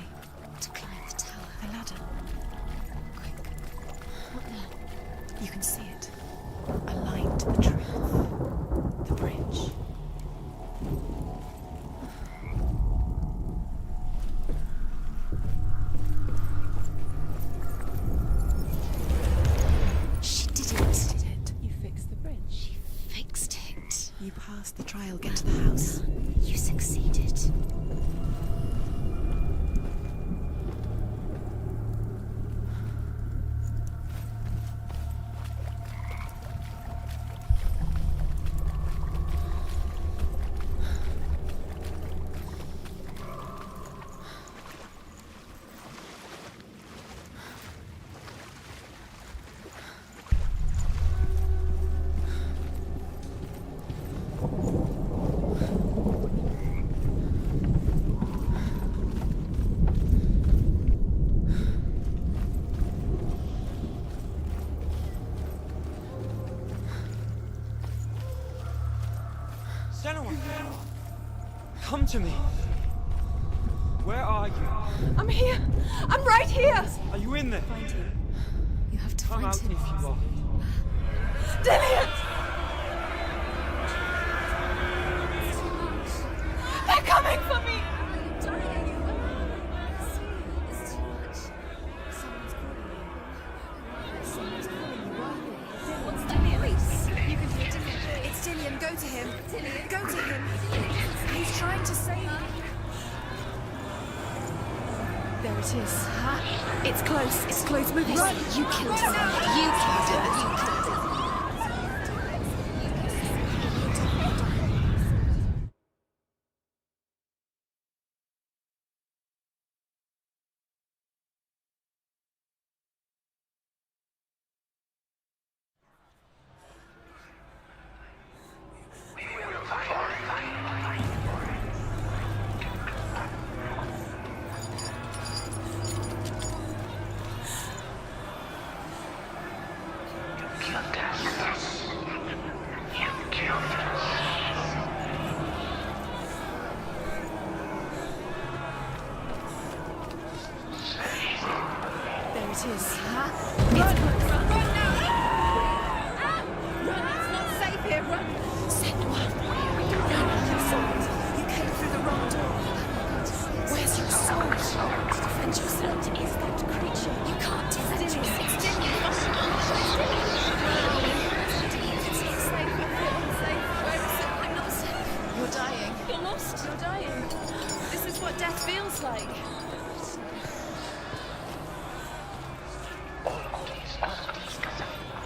To climb the tower. the ladder. Quick. What now? You can see it. A line to the truth. The bridge. She did it. Did it? You fixed the bridge. She fixed it. You passed the trial. Get to the house. You succeeded. Senua! Come to me! Where are you? I'm here. I'm right here. Are you in there? Find him. You have to Come find out him. if you are. Dillian! They're coming for me. It's Dillian. Go to him. Go to him. He's trying to save you. There it is. It's close. It's close. Move. Run. You killed her. You killed her. You killed her. There it is. Run! Run now! Run! It's not safe here. Run! Senua. Run. You fought. You came through the wrong door. Where's your sword? To defend yourself. What is that creature? You can't defend yourself. It's Dillian. It's not safe. I feel unsafe. Where is it? I'm not safe. You're dying. You're lost. You're dying. this what death feels like?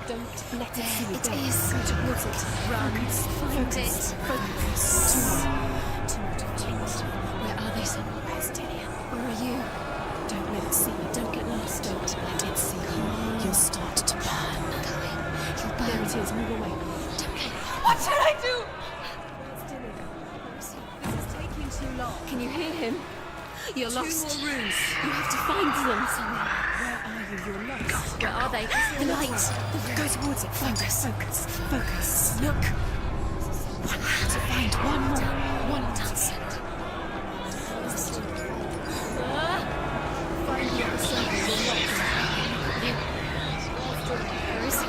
Don't let it see you. It is. Go towards it. Run. Find it. Focus. Too much. Where are they, Senua? Where's Dillian? Where are you? Don't let it see you. Don't get lost. Don't let it see you. You'll start to burn. You'll burn. There it is. Move away. Don't let it. What should I do? Where's Dillian? This is taking too long. Can you hear him? You're lost. 2 more rooms. You have to find them. Where are you? You're lost. Where are they? The light. Go towards it. Focus. Focus. Look. One more to find. One more. One Dance. Find the other side. You're lost. Where is he?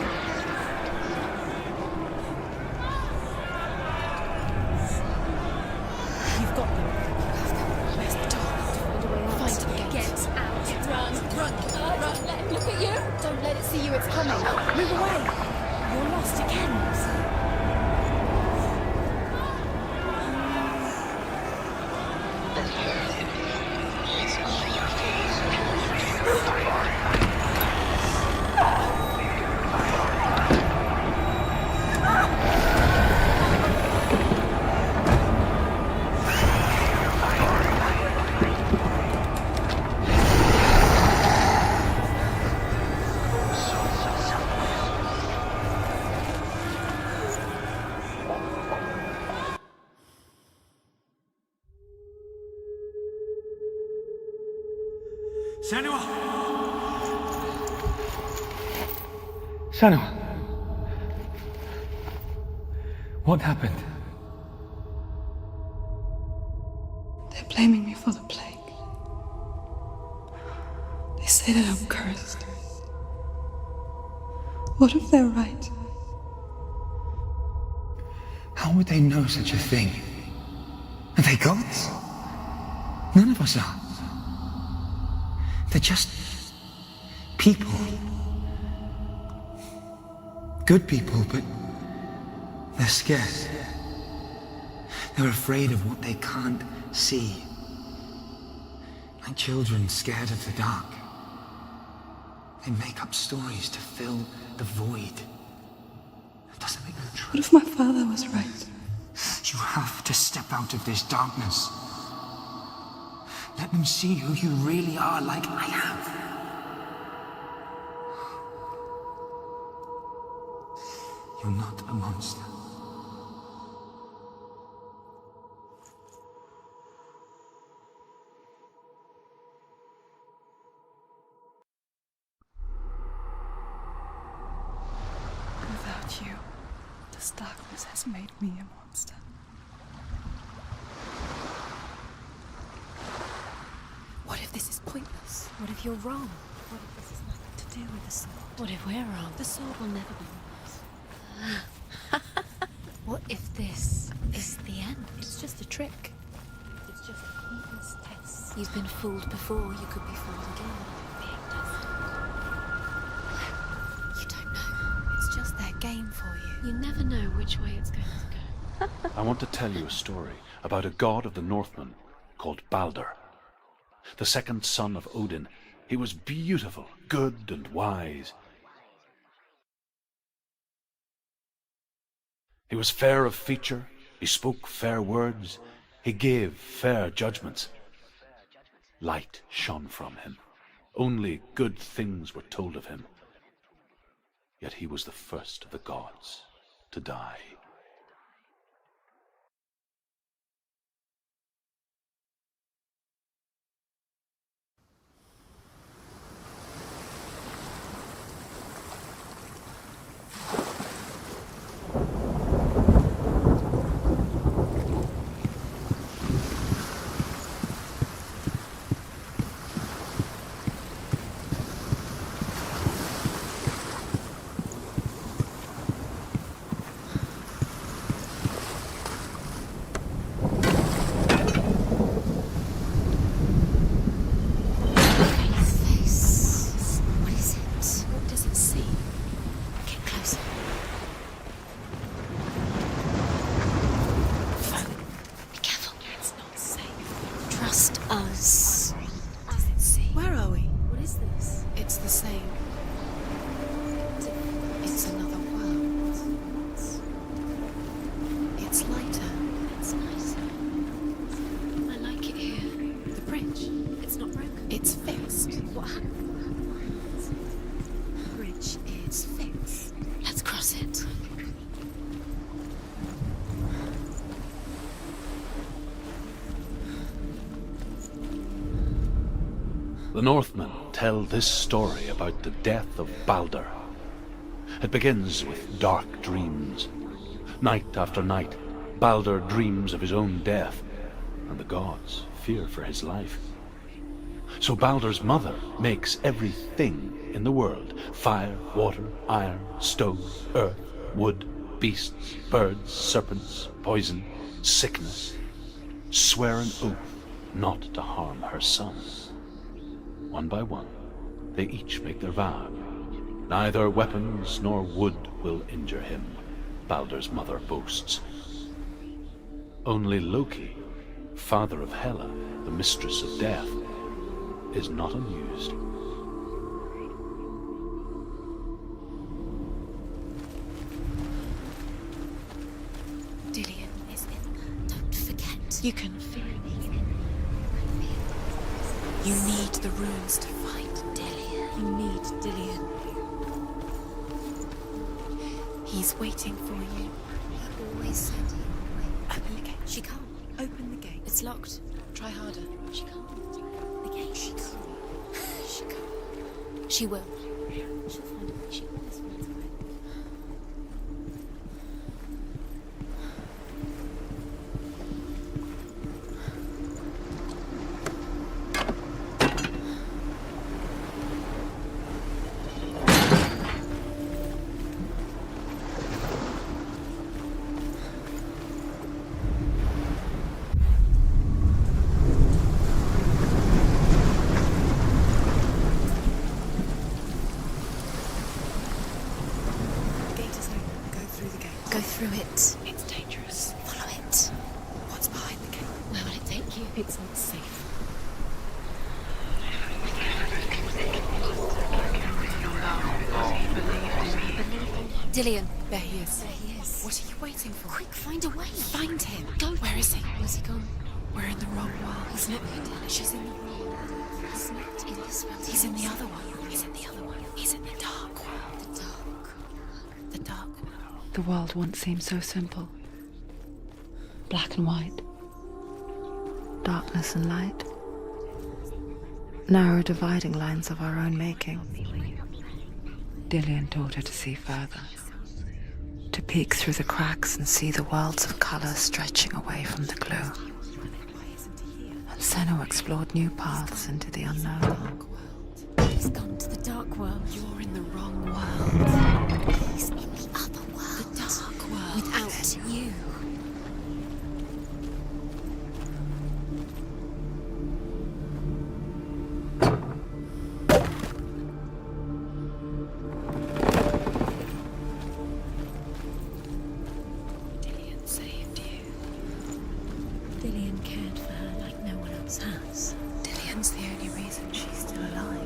You've got them. Where's the door? Find them. Get out. Run. Run. Let him look at you. Don't let it see you. It's coming. Move away. You're lost again. Senua! Senua! What happened? They're blaming me for the plague. They say that I'm cursed. What if they're right? How would they know such a thing? Are they gods? None of us are. They're just people. Good people, but they're scared. They're afraid of what they can't see. Like children scared of the dark. They make up stories to fill the void. That doesn't make them true. What if my father was right? You have to step out of this darkness. Let them see who you really are, like I have. You're not a monster. Without you, this darkness has made me a monster. What if this is pointless? What if you're wrong? What if this has nothing to do with the sword? What if we're wrong? The sword will never be yours. What if this is the end? It's just a trick. It's just a pointless test. You've been fooled before. You could be fooled again. Being tested. You don't know. It's just their game for you. You never know which way it's going to go. I want to tell you a story about a god of the Northmen called Balder. The second son of Odin. He was beautiful, good and wise. He was fair of feature, he spoke fair words, he gave fair judgments. Light shone from him. Only good things were told of him. Yet he was the first of the gods to die. The Northmen tell this story about the death of Balder. It begins with dark dreams. Night after night, Balder dreams of his own death, and the gods fear for his life. So Balder's mother makes everything in the world, fire, water, iron, stone, earth, wood, beasts, birds, serpents, poison, sickness, swear an oath not to harm her son. One by one, they each make their vow. Neither weapons nor wood will injure him, Balder's mother boasts. Only Loki, father of Hela, the mistress of death, is not amused. Dillion is in. Don't forget. You can feel it. You need the runes to fight Dillion. You need Dillion. He's waiting for you. He always said he would wait. Open the gate. She can't. Open the gate. It's locked. Try harder. She can't. The gate. She can't. She can't. She will. She'll find a way. She always finds a way. Go through it. It's dangerous. Follow it. What's behind the gate? Where will it take you? It's not safe. Dillion. There he is. There he is. What are you waiting for? Quick, find a way. Find him. Go. Where is he? Where's he gone? We're in the wrong world. He's not here. She's in the wrong world. He's not in this world. He's in the other one. He's in the other one. He's in the dark world. The dark. The dark world. The world once seemed so simple. Black and white. Darkness and light. Narrow dividing lines of our own making. Dillion taught her to see further. To peek through the cracks and see the worlds of colour stretching away from the gloom. And Senua explored new paths into the unknown. He's gone to the dark world. You're in the wrong world. He's in the other world. The dark world. Without you. Dillion saved you. Dillion cared for her like no one else has. Dillion's the only reason she's still alive.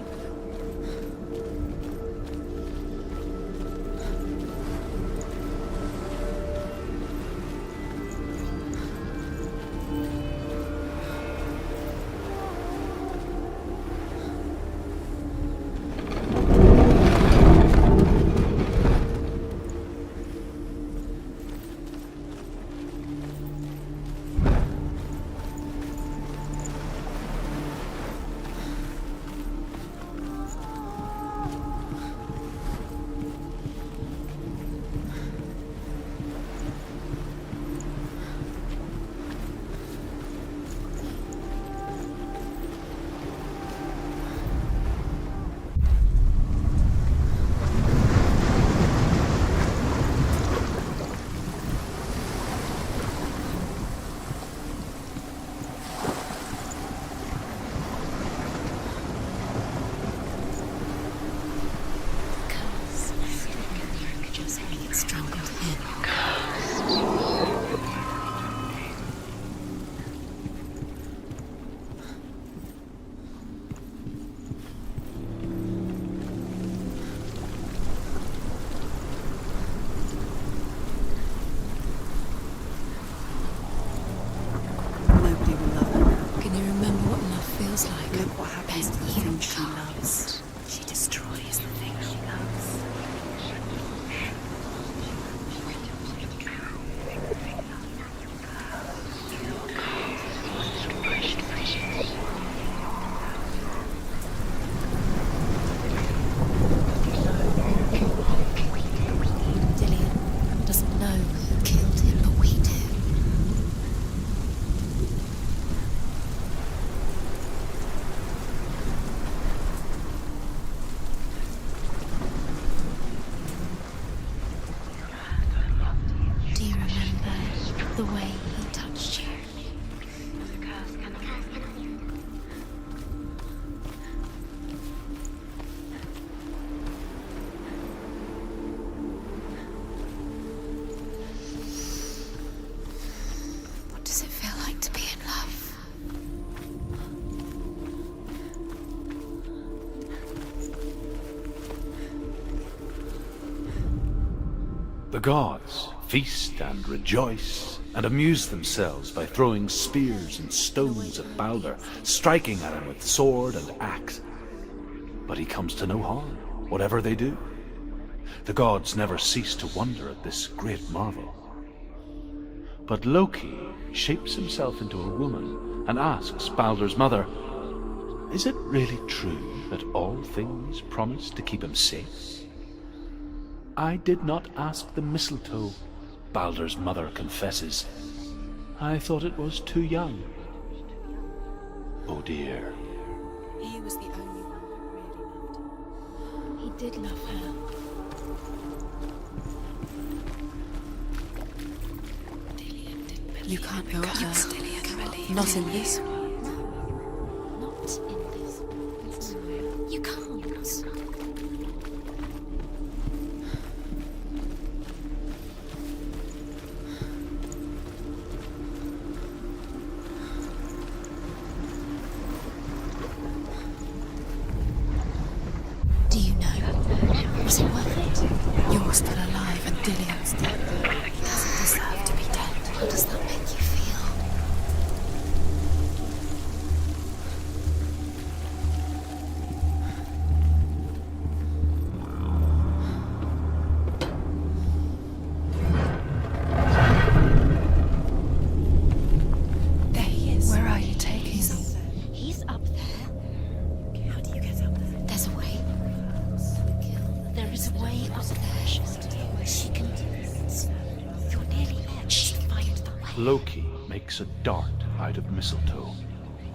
The gods feast and rejoice and amuse themselves by throwing spears and stones at Balder, striking at him with sword and axe. But he comes to no harm, whatever they do. The gods never cease to wonder at this great marvel. But Loki shapes himself into a woman and asks Balder's mother, "Is it really true that all things promise to keep him safe?" "I did not ask the mistletoe," Balder's mother confesses. "I thought it was too young." Oh dear. He was the only one that really loved her. He did love her. You can't go up there. Not in this one. Not in this. You can't. Do you know? Was it worth it? You're still alive and Dillian's dead. He doesn't deserve to be dead. How does that make you feel? There he is. Where are you taking him? He's up there. How do you get up there? There's a way. There is a way up there. She can do it. You're nearly there. She'll find the way. Loki makes a dart out of mistletoe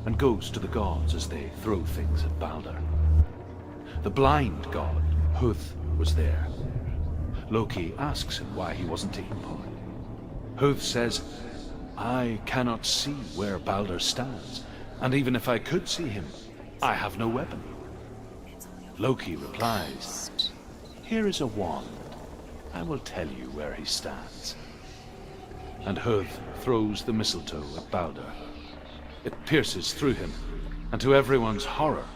and goes to the gods as they throw things at Balder. The blind god, Huth, was there. Loki asks him why he wasn't taking part. Huth says, "I cannot see where Balder stands, and even if I could see him, I have no weapon." Loki replies, "Here is a wand. I will tell you where he stands." And Huth throws the mistletoe at Balder. It pierces through him, and to everyone's horror,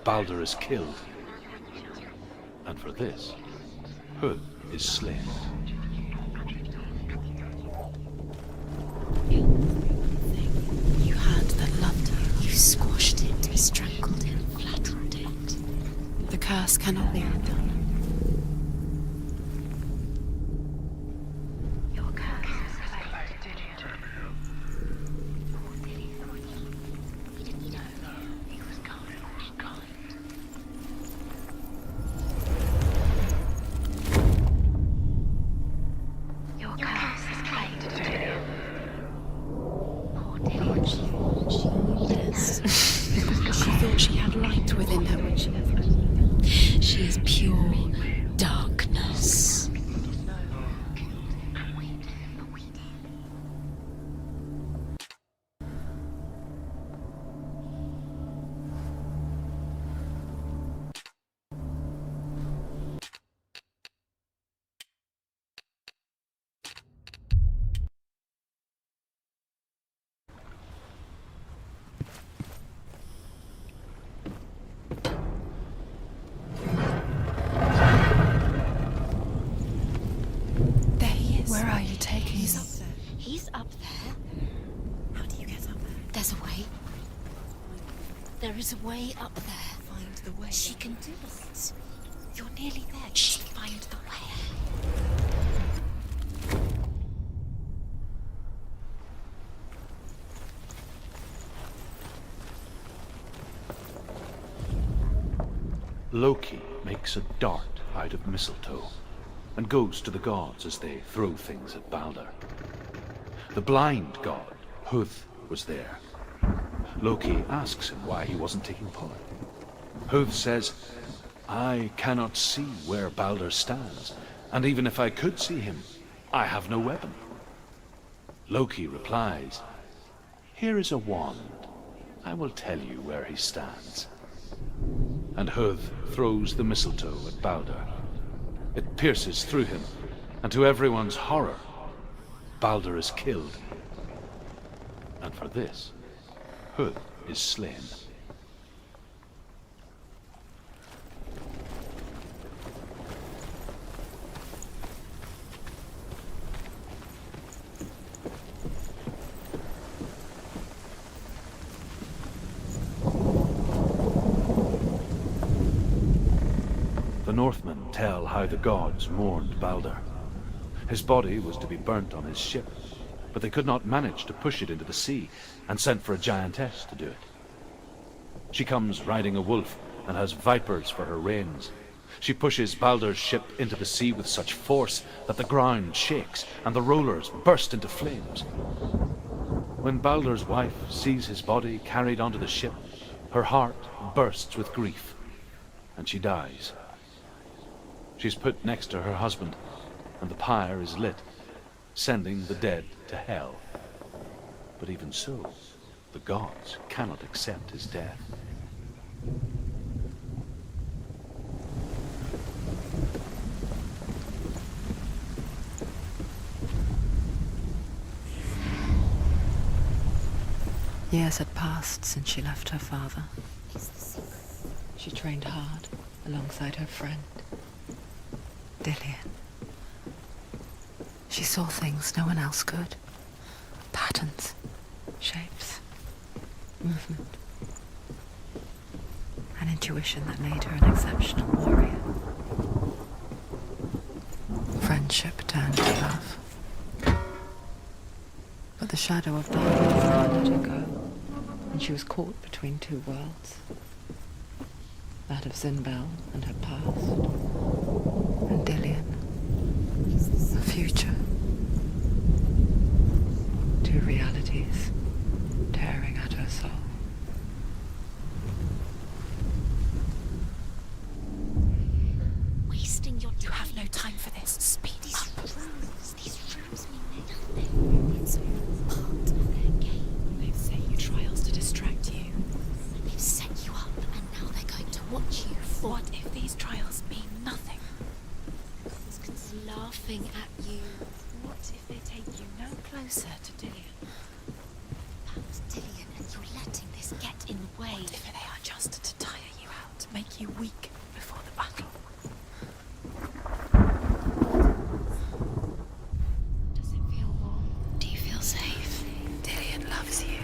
Balder is killed. And for this, Huth is slain. You had that loved you. You squashed it, strangled it, flattened it. The curse cannot be undone. Your curse is played. He didn't know. He was kind. Your curse is played. Poor Dillian. She thought she had light within her when she left. She is pure darkness. There he is. Where are you taking He's him? up there. He's up there. How do you get up there? There's a way. There is a way up there. Find the way. She can do it. You're nearly there. She'll find the way. Loki makes a dart out of mistletoe and goes to the gods as they throw things at Balder. The blind god, Huth, was there. Loki asks him why he wasn't taking part. Huth says, "I cannot see where Balder stands, and even if I could see him, I have no weapon." Loki replies, "Here is a wand. I will tell you where he stands." And Huth throws the mistletoe at Balder. It pierces through him, and to everyone's horror, Balder is killed. And for this, Huth is slain. tell how the gods mourned Balder. His body was to be burnt on his ship, but they could not manage to push it into the sea, and sent for a giantess to do it. She comes riding a wolf and has vipers for her reins. She pushes Balder's ship into the sea with such force that the ground shakes and the rollers burst into flames. When Balder's wife sees his body carried onto the ship, her heart bursts with grief, and she dies. She's put next to her husband, and the pyre is lit, sending the dead to hell. But even so, the gods cannot accept his death. Years had passed since she left her father. She trained hard alongside her friend, Dillian. She saw things no one else could. Patterns, shapes, movement. An intuition that made her an exceptional warrior. Friendship turned to love. But the shadow of darkness never let her go, and she was caught between two worlds. That of Zinbel and her past, and Dillian, the future. Two realities tearing at her soul. Wasting your time. You have no time for this. Speed up. These rooms mean nothing. It's all part of their game. They've set you trials to distract you. They've set you up, and now they're going to watch you fall. What if these trials mean nothing? Laughing at you. What if they take you no closer to Dillian? That's Dillian, and you're letting this get in the way. What if they are just to tire you out, to make you weak before the battle? Does it feel warm? Do you feel safe? Dillian loves you.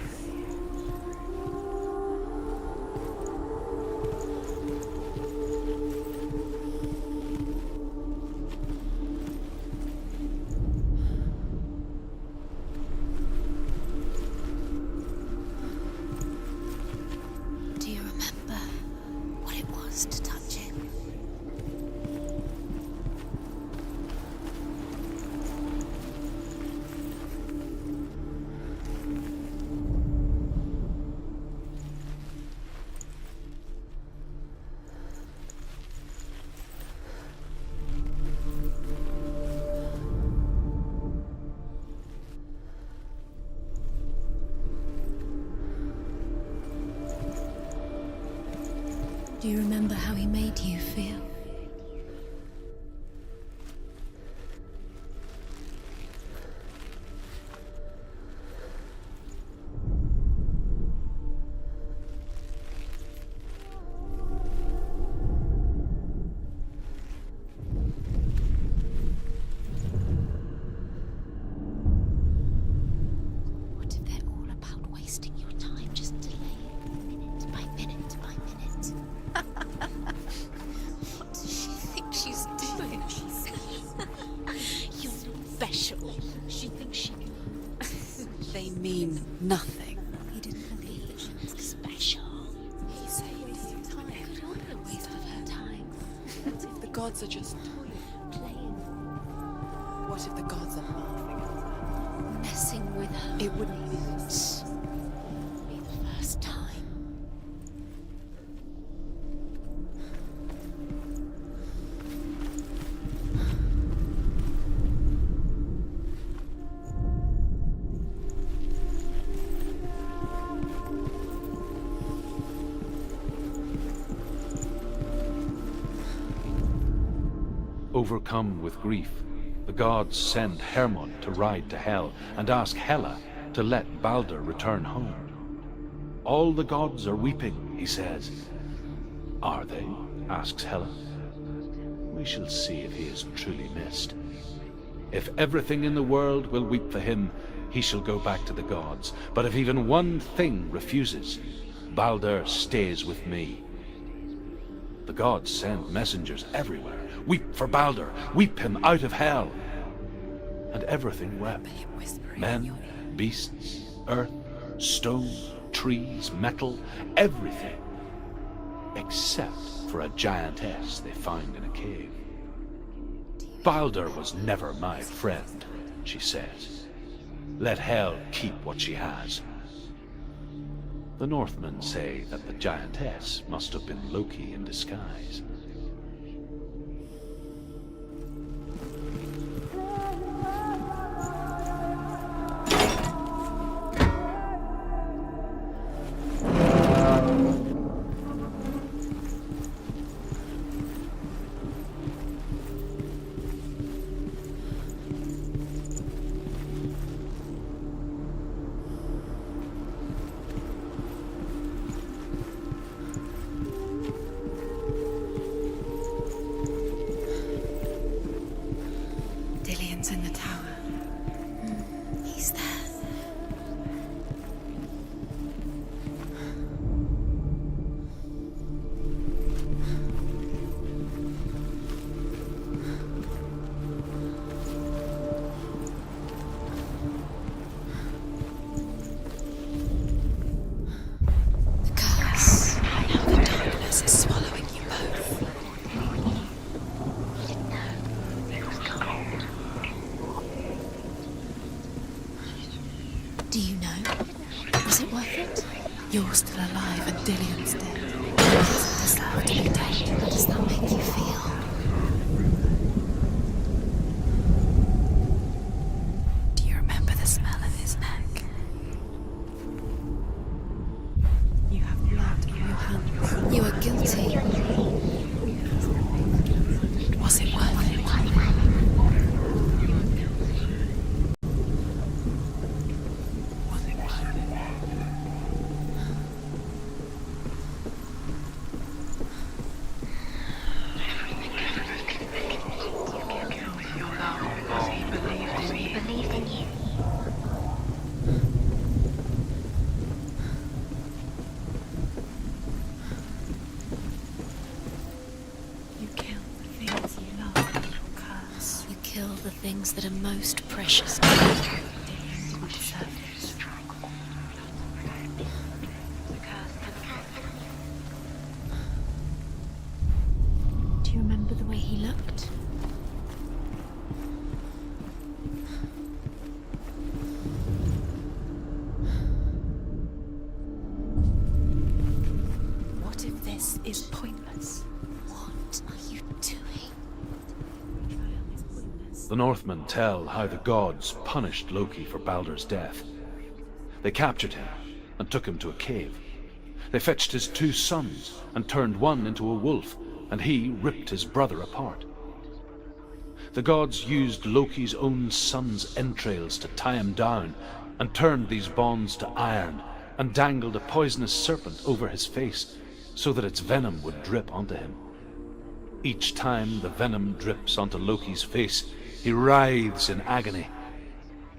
Do you remember what it was to touch it? Do you remember how he made you feel? What if they're all about wasting your time, just delaying minute by minute by minute? What does she think she's doing? You're not special. She thinks she can. They mean nothing. He didn't believe that she was special. He saved you time. What a waste of her time. What if the gods are just Playing, What if the gods are laughing at her? messing with her. It wouldn't be Be the first time. Overcome with grief, the gods send Hermod to ride to Hell and ask Hela to let Balder return home. All the gods are weeping, he says. Are they? Asks Hela. We shall see if he is truly missed. If everything in the world will weep for him, he shall go back to the gods. But if even one thing refuses, Balder stays with me. The gods send messengers everywhere, Weep for Balder! Weep him out of hell! And everything wept. Men, beasts, earth, stone, trees, metal, everything. Except for a giantess they found in a cave. Balder was never my friend, she says. Let hell keep what she has. The Northmen say that the giantess must have been Loki in disguise. Dillian's in the tower. He's there. The curse. Now the darkness is swallowing you both. Do you know? Was it worth it? You're still alive and Dillian's dead. He doesn't deserve to be dead. How does that make you feel? Do you remember the smell of his neck? You have blood on your hands. You are guilty. Was it worth it? Kill the things that are most precious to you. Do you remember the way he looked? What if this is pointless? What are you doing? The Northmen tell how the gods punished Loki for Balder's death. They captured him and took him to a cave. They fetched his 2 sons and turned one into a wolf, and he ripped his brother apart. The gods used Loki's own son's entrails to tie him down and turned these bonds to iron and dangled a poisonous serpent over his face so that its venom would drip onto him. Each time the venom drips onto Loki's face, he writhes in agony.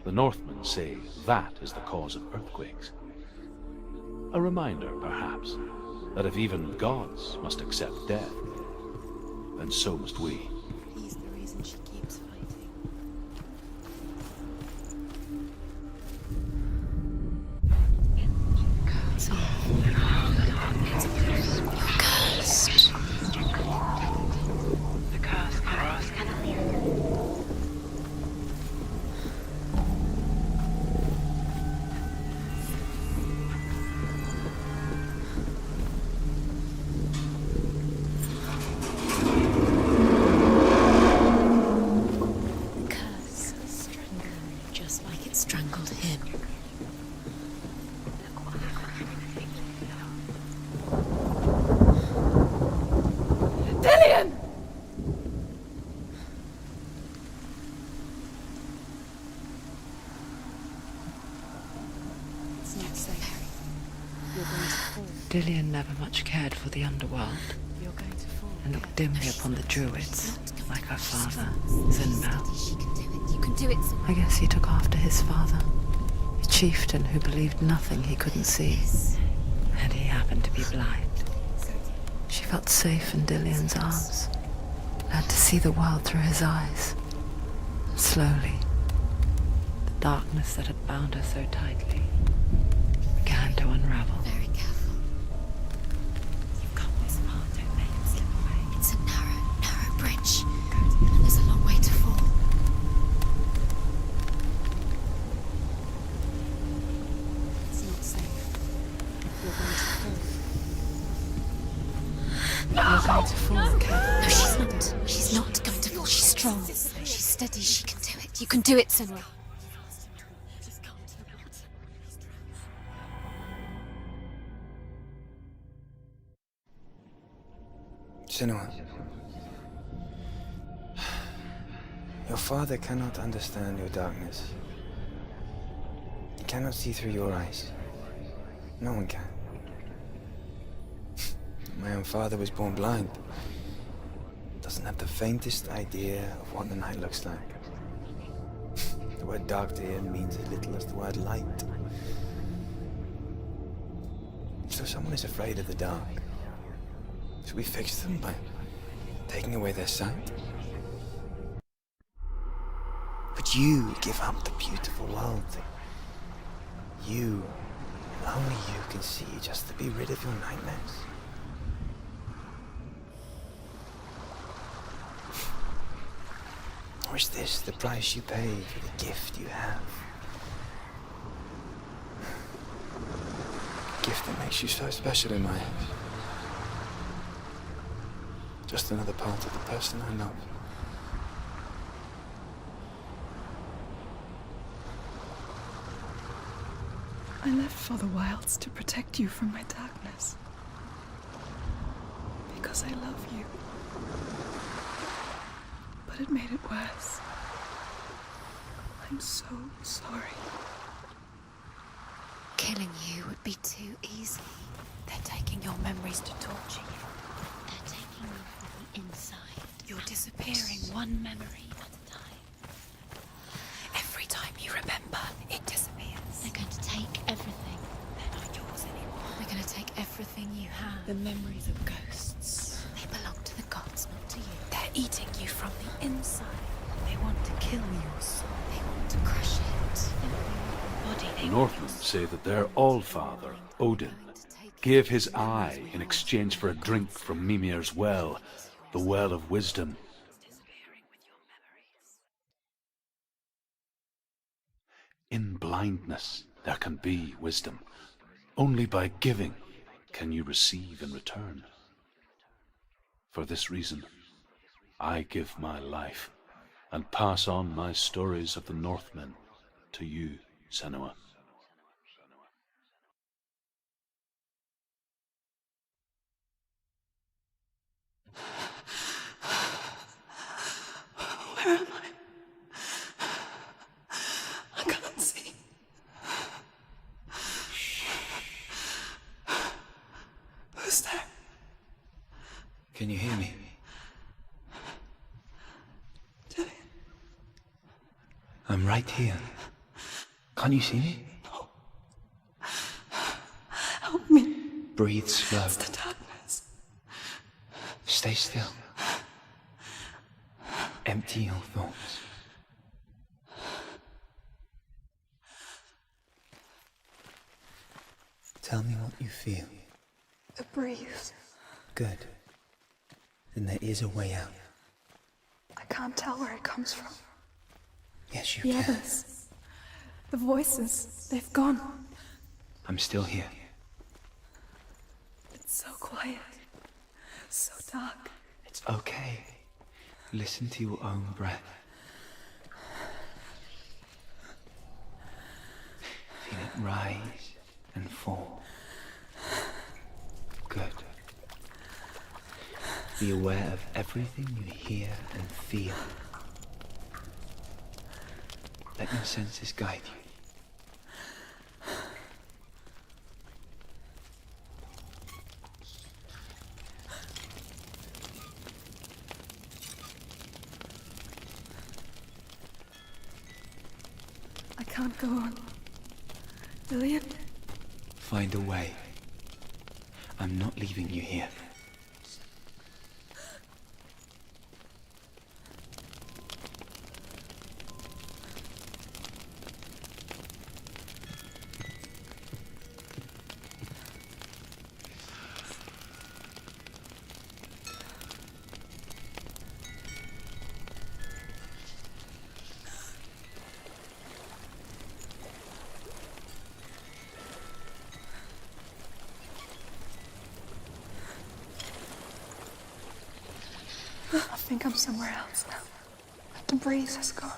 The Northmen say that is the cause of earthquakes. A reminder, perhaps, that if even gods must accept death, then so must we. He's the reason she keeps fighting. Cursed. The curse cross cannot leave. Strangled him. Dillian! It's not safe. You're going to fall. Dillian never much cared for the underworld You're going to fall. and looked dimly upon the druids, like her father, Senua. She can do it. You can do it. I guess he took after his father, a chieftain who believed nothing he couldn't see, and he happened to be blind. She felt safe in Dillian's arms, learned to see the world through his eyes. Slowly, the darkness that had bound her so tightly began to unravel. Very careful. You've come this far, don't make it slip away. It's a narrow bridge. And there's a long way to fall. It's not safe. You're going to fall. You're going to fall, Kat. No, she's not. She's not going to fall. She's strong. She's steady. She can do it. You can do it, Senua. Senua. Your father cannot understand your darkness. He cannot see through your eyes. No one can. My own father was born blind. Doesn't have the faintest idea of what the night looks like. The word dark to him means as little as the word light. So someone is afraid of the dark. Should we fix them by taking away their sight? But you give up the beautiful world. You, only you can see just to be rid of your nightmares. Or is this the price you pay for the gift you have? A gift that makes you so special in my eyes. Just another part of the person I love. I left for the wilds to protect you from my darkness. Because I love you. But it made it worse. I'm so sorry. Killing you would be too easy. They're taking your memories to torture you. They're taking you from the inside. You're disappearing one memory at a time. Every time you remember, it disappears. They're going to take everything. They're not yours anymore. They're going to take everything you have. The memories of ghosts. They belong to the gods, not to you. They're eating you from the inside. They want to kill your soul. They want to crush it. The Northmen say that their Allfather, Odin, gave his eye in exchange for a drink from Mimir's well, the well of wisdom. In blindness there can be wisdom. Only by giving can you receive in return. For this reason, I give my life and pass on my stories of the Northmen to you, Senua. Where am I? I can't see. Who's there? Can you hear me? Dillian. I'm right here. Can't you see me? No. Help me. Breathe slow. It's the darkness. Stay still. Empty your thoughts. Tell me what you feel. The breeze. Good. Then there is a way out. I can't tell where it comes from. Yes, you The can. others. The voices. They've gone. I'm still here. It's so quiet. So dark. It's okay. Listen to your own breath. Feel it rise and fall. Good. Be aware of everything you hear and feel. Let your senses guide you. I can't go on. Dillian? Find a way. I'm not leaving you here. think I'm somewhere else now. The breeze has gone.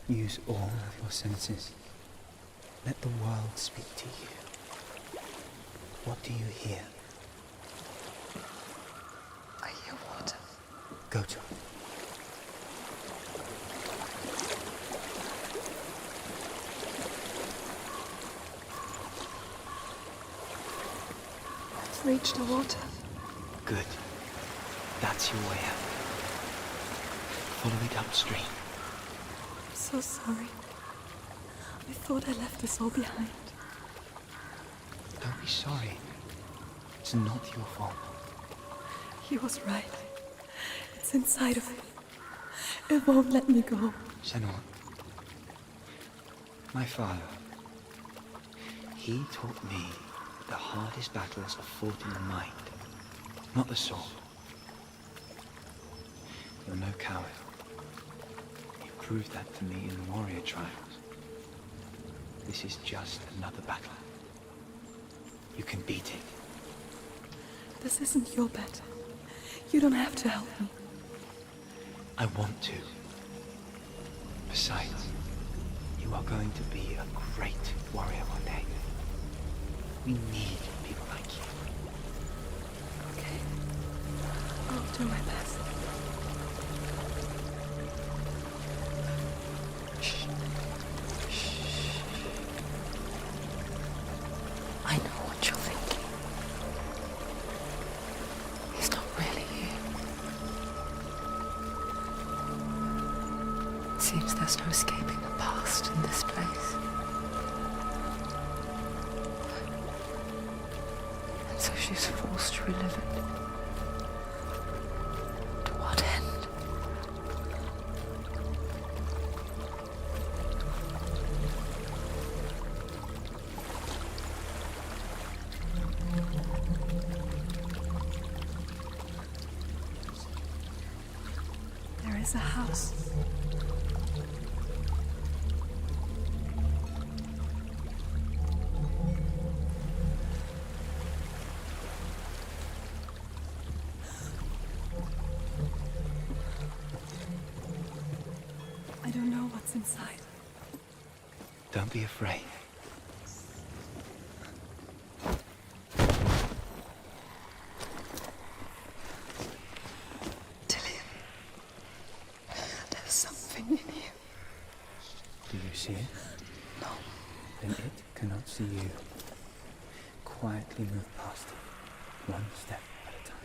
Use all of your senses. Let the world speak to you. What do you hear? I hear water. Go to it. I've reached the water. Good. That's your way out. Follow it upstream. I'm so sorry. I thought I left this all behind. Don't be sorry. It's not your fault. He was right. It's inside of me. It won't let me go. Senua. My father. He taught me the hardest battles are fought in the mind, not the sword. You're no coward. You proved that to me in the warrior trials. This is just another battle. You can beat it. This isn't your battle. You don't have to help me. I want to. Besides, you are going to be a great warrior one day. We need people like you. Okay. I'll do my best. I know what you're thinking. He's not really here. It seems there's no escaping the past in this place. And so she's forced to relive it. To what end? There is a house. I don't know what's inside. Don't be afraid. Dillian, there's something in you. Do you see it? No. Then it cannot see you. Quietly move past it, one step at a time.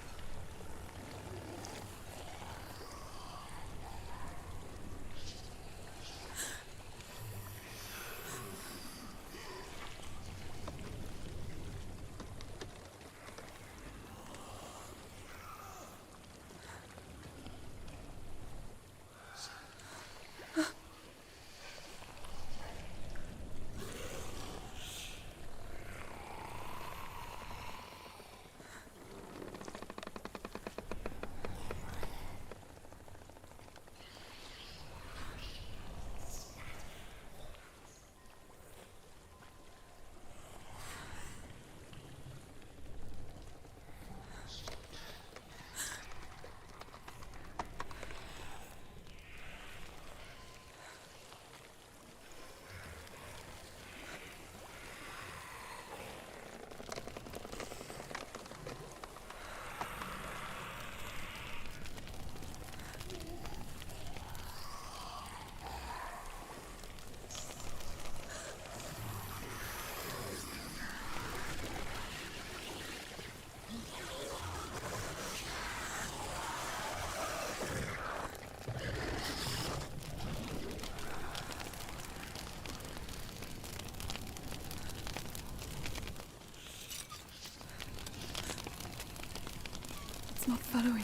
It's not following me.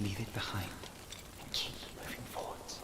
Leave it behind and keep moving forwards.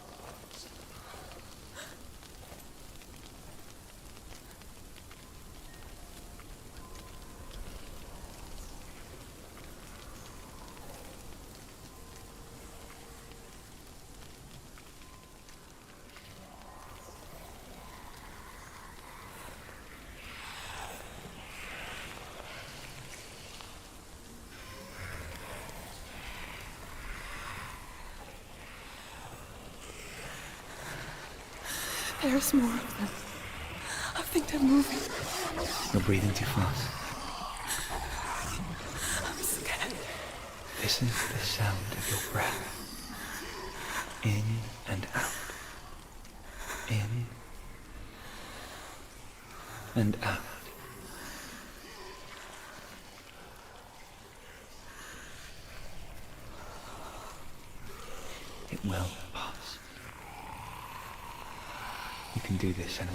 There's more of them. I think they're moving. You're breathing too fast. I'm scared. Listen to the sound of your breath. In and out. In and out. It will pass. You can do this, Senua.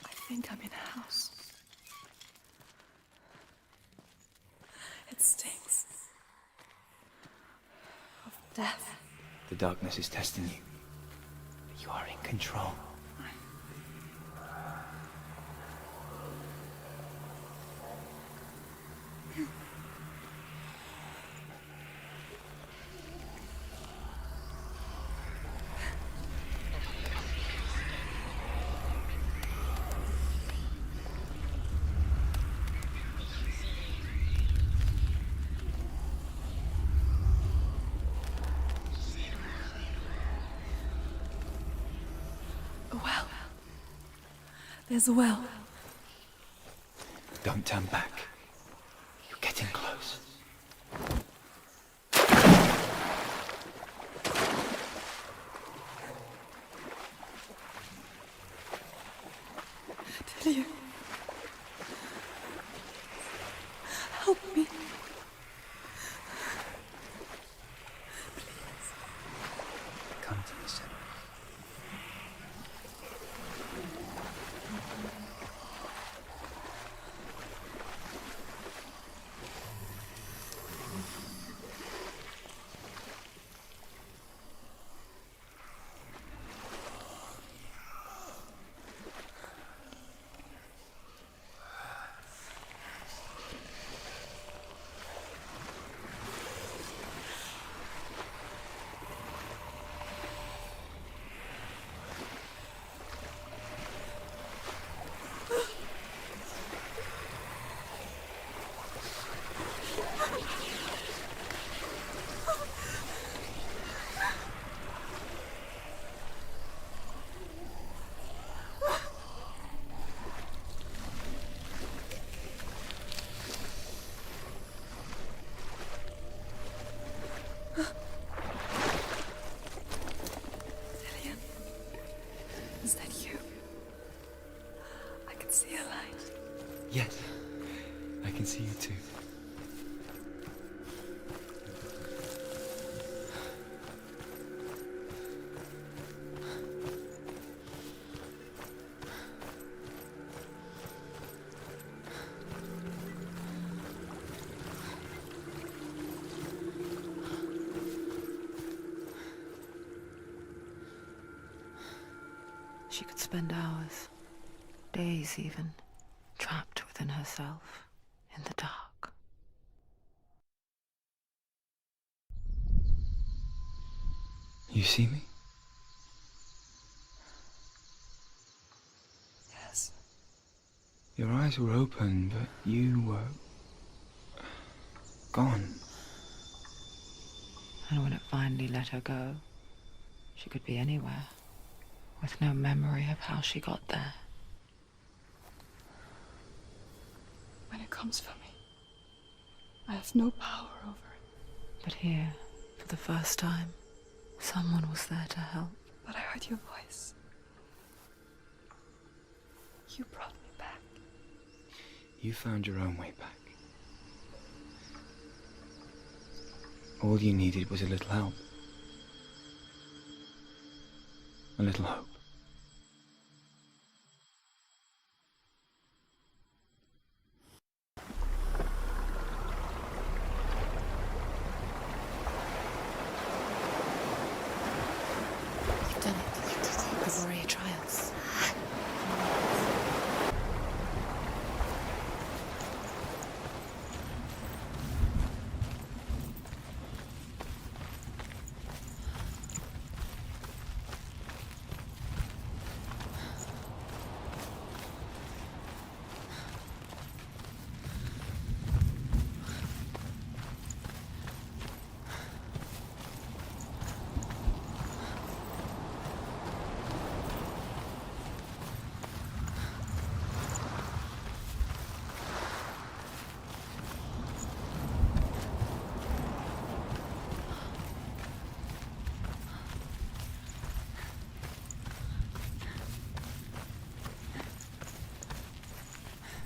I think I'm in a house. It stinks of death. The darkness is testing you. But you are in control. A well. There's a well. Don't turn back. You're getting close. Delia. Help me. Come to the center. Delia. Is that you? I can see a light. Yes, I can see you too. She could spend hours, days even, trapped. within herself, in the dark. You see me? Yes. Your eyes were open, but you were gone. And when it finally let her go, she could be anywhere, with no memory of how she got there. When it comes for me, I have no power over it. But here, for the first time, someone was there to help. But I heard your voice. You brought me back. You found your own way back. All you needed was a little help. A little hope. You've done it. The warrior trials.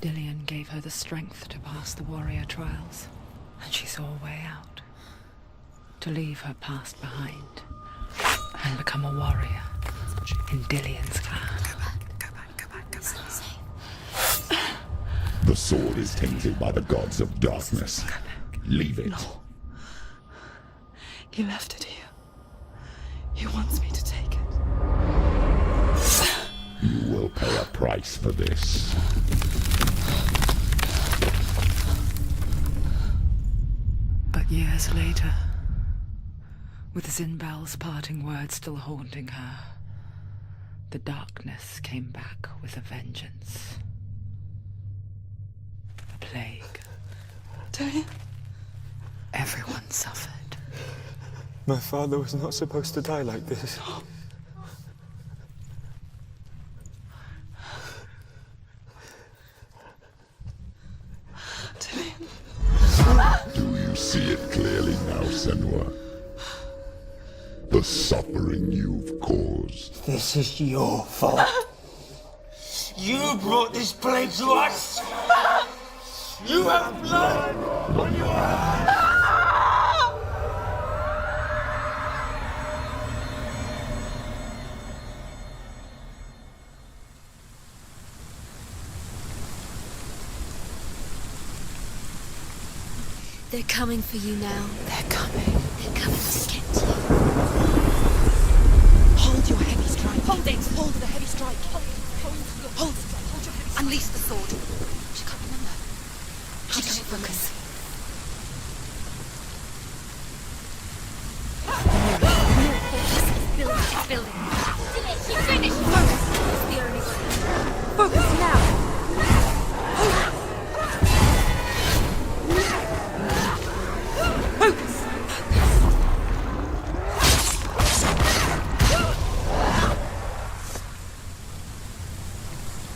Dillion gave her the strength to pass the warrior trials, and she saw a way out. To leave her past behind, and become a warrior in Dillion's clan. Go back. The sword is tainted by the gods of darkness. Leave it. No. He left it here. He wants me to take it. You will pay a price for this. But years later, with Zinbel's parting words still haunting her, the darkness came back with a vengeance. A plague. Dillion? Everyone suffered. My father was not supposed to die like this. Do you see it clearly now, Senua? The suffering you've caused. This is your fault. You brought this plague to us! You have blood on your hands! They're coming for you now. They're coming. They're coming to get you. Hold your heavy strike. Hold it. Hold the heavy strike. Hold it. Hold your heavy strike. Unleash the sword. She can't remember. She can't focus. It's building. Finish. Focus. It's the only way. Focus now.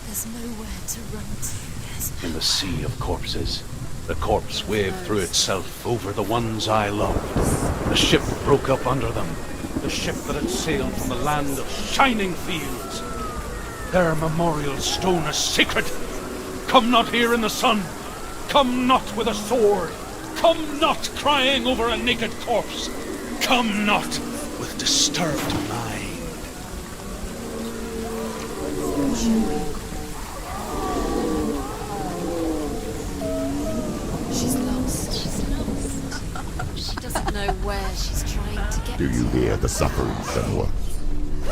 There's nowhere to run to. In the sea of corpses, the corpse waved through itself over the ones I loved. The ship broke up under them. The ship that had sailed from the land of shining fields. Their memorial stone is sacred. Come not here in the sun. Come not with a sword. Come not crying over a naked corpse. Come not with disturbed mind. She's lost. She's lost. She doesn't know where she's trying to get Do you hear the suffering, Senua?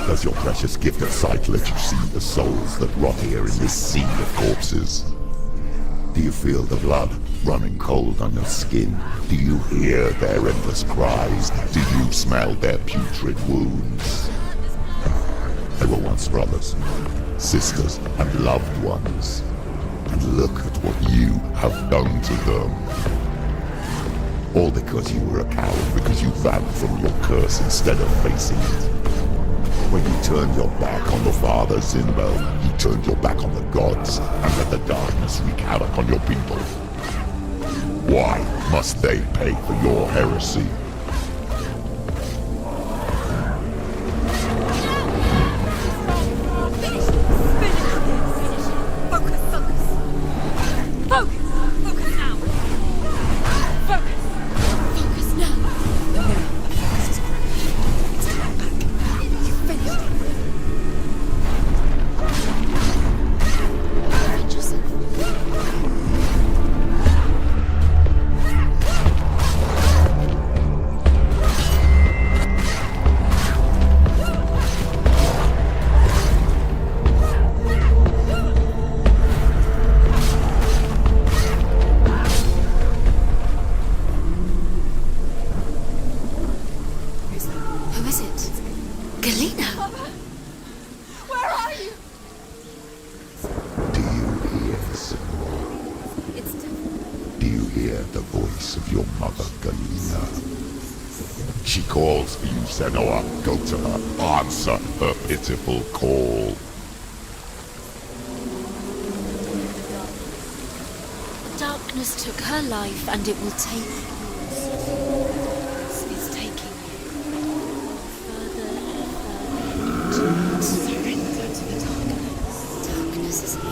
Does your precious gift of sight let you see the souls that rot here in this sea of corpses? Do you feel the blood running cold on your skin? Do you hear their endless cries? Do you smell their putrid wounds? They were once brothers, sisters, and loved ones. And look at what you have done to them. All because you were a coward, because you ran from your curse instead of facing it. When you turned your back on the Father Zinbo, you turned your back on the gods and let the darkness wreak havoc on your people. Why must they pay for your heresy? She calls for you, Senua. Go to her. Answer her pitiful call. Darkness took her life, and it will take yours. It's taking you further and further into surrender to the darkness. Darkness is here.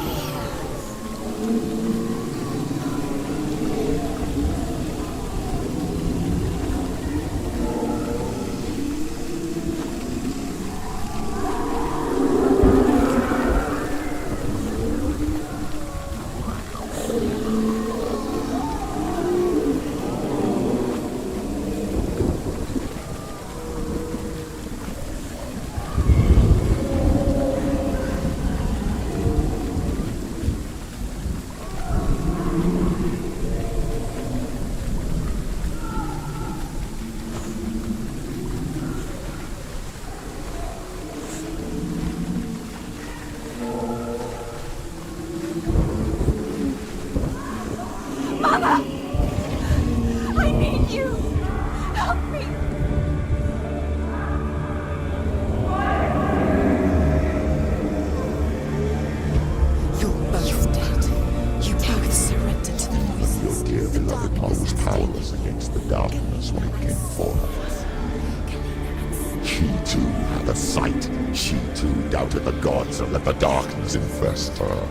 Let the darkness infest her.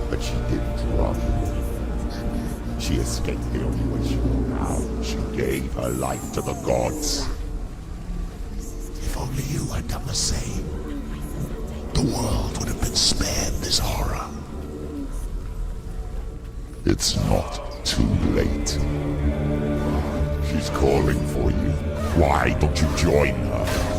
But she didn't run. She escaped the only way she knew how. She gave her life to the gods. If only you had done the same, the world would have been spared this horror. It's not too late. She's calling for you. Why don't you join her?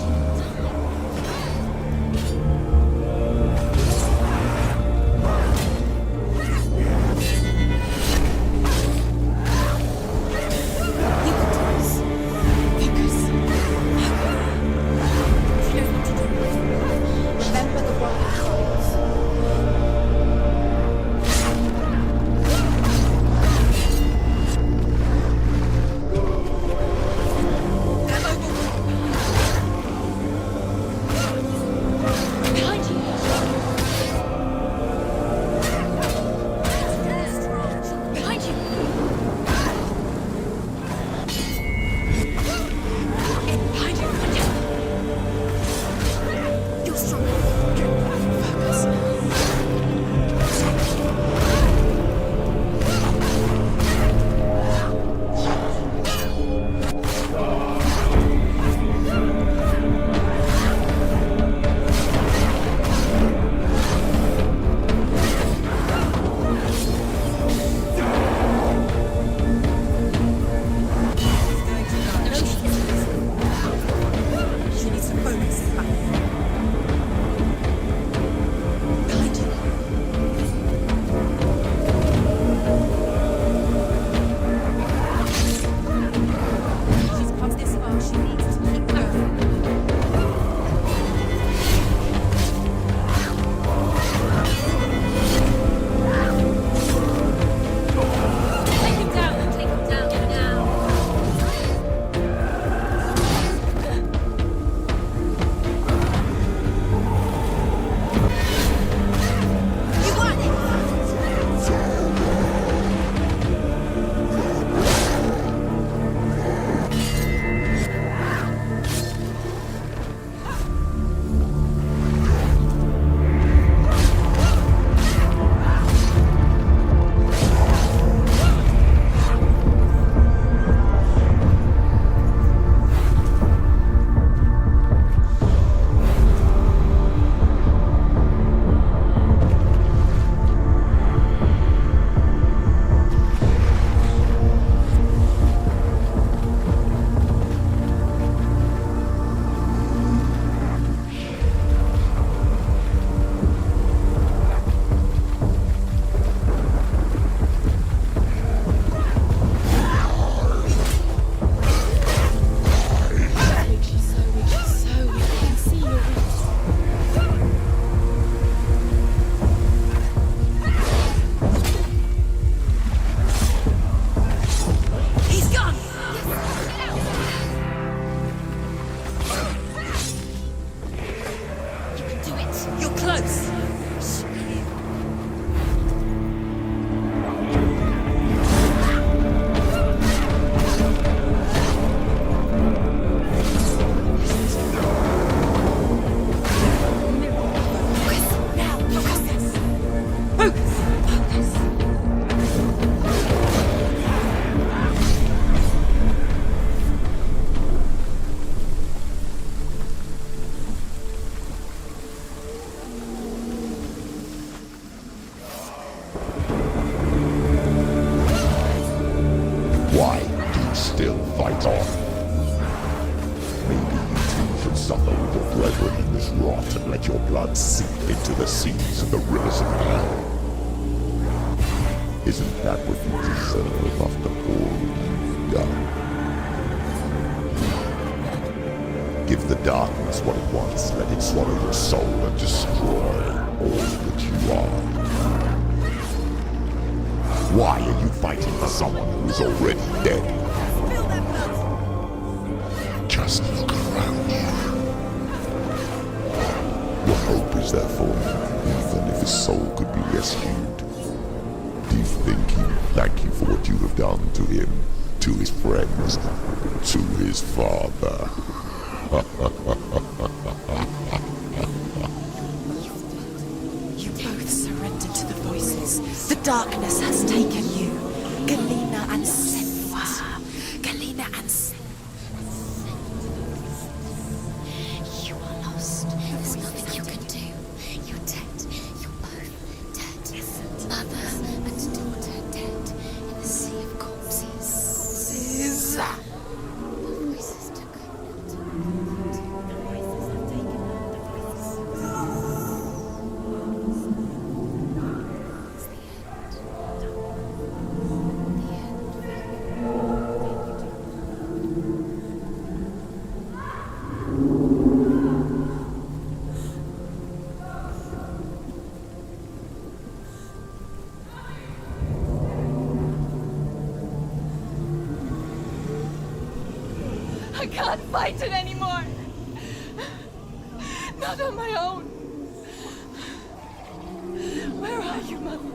Why do you still fight on? Maybe you too should suffer with your brethren in this rot and let your blood seep into the seas and the rivers of hell. Isn't that what you deserve after all you've done? Give the darkness what it wants, let it swallow your soul and destroy all that you are. Why are you fighting for someone who is already dead? Just look around you. What hope is there for him, even if his soul could be rescued? Do you think he will thank you for what you have done to him, to his friends, to his father? You both surrendered to the voices. The darkness has taken you. Galena and Senua. Galena and Senua. You are lost. There's nothing you can do. You're dead. You're both dead. Mother and daughter dead in the sea of corpses. The voices took I can't fight it anymore. Not on my own. Where are you, Mother?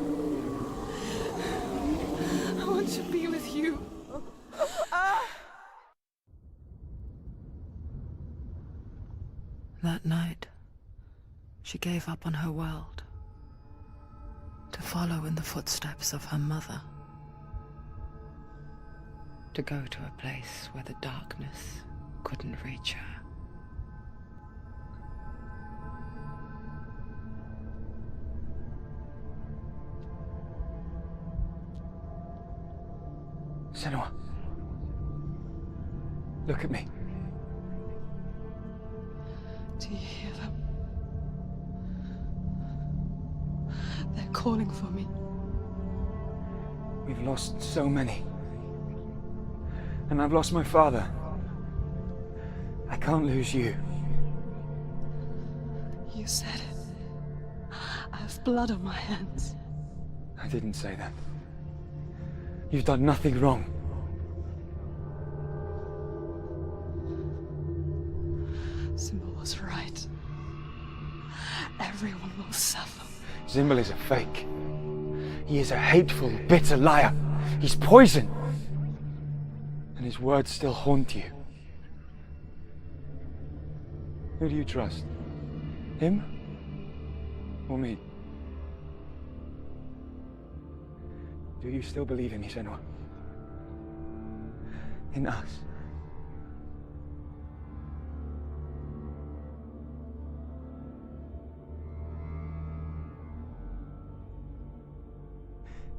I want to be with you. That night, she gave up on her world to follow in the footsteps of her mother, to go to a place where the darkness couldn't reach her. Senua. Look at me. Do you hear them? They're calling for me. We've lost so many. And I've lost my father. I can't lose you. You said it. I have blood on my hands. I didn't say that. You've done nothing wrong. Symbol was right. Everyone will suffer. Zimbel is a fake. He is a hateful, bitter liar. He's poison. And his words still haunt you. Who do you trust? Him? Or me? Do you still believe in me, Senua? In us?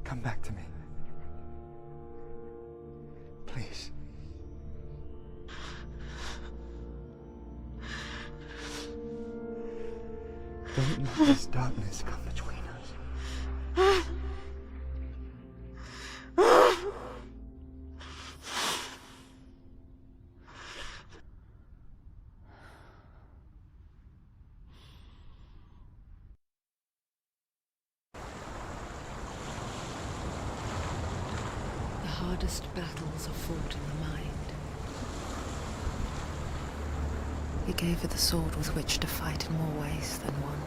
Come back to me. Please. Don't let this darkness come between us. The hardest battles are fought in the mind. He gave her the sword with which to fight in more ways than one.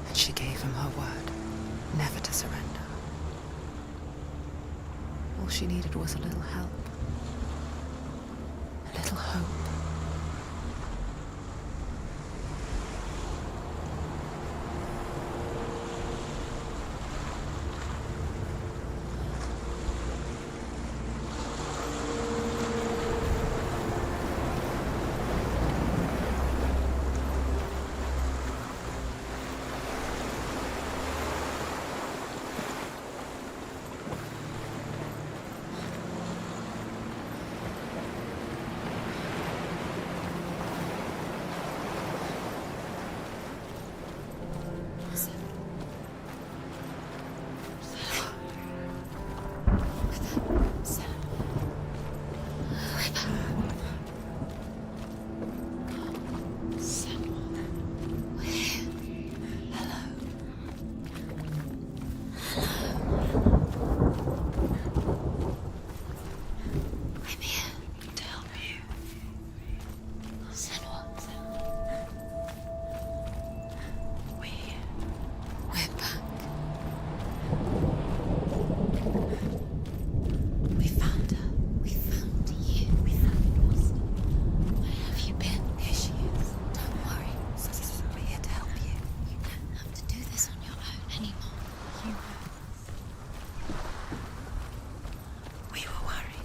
And she gave him her word, never to surrender. All she needed was a little help. A little hope.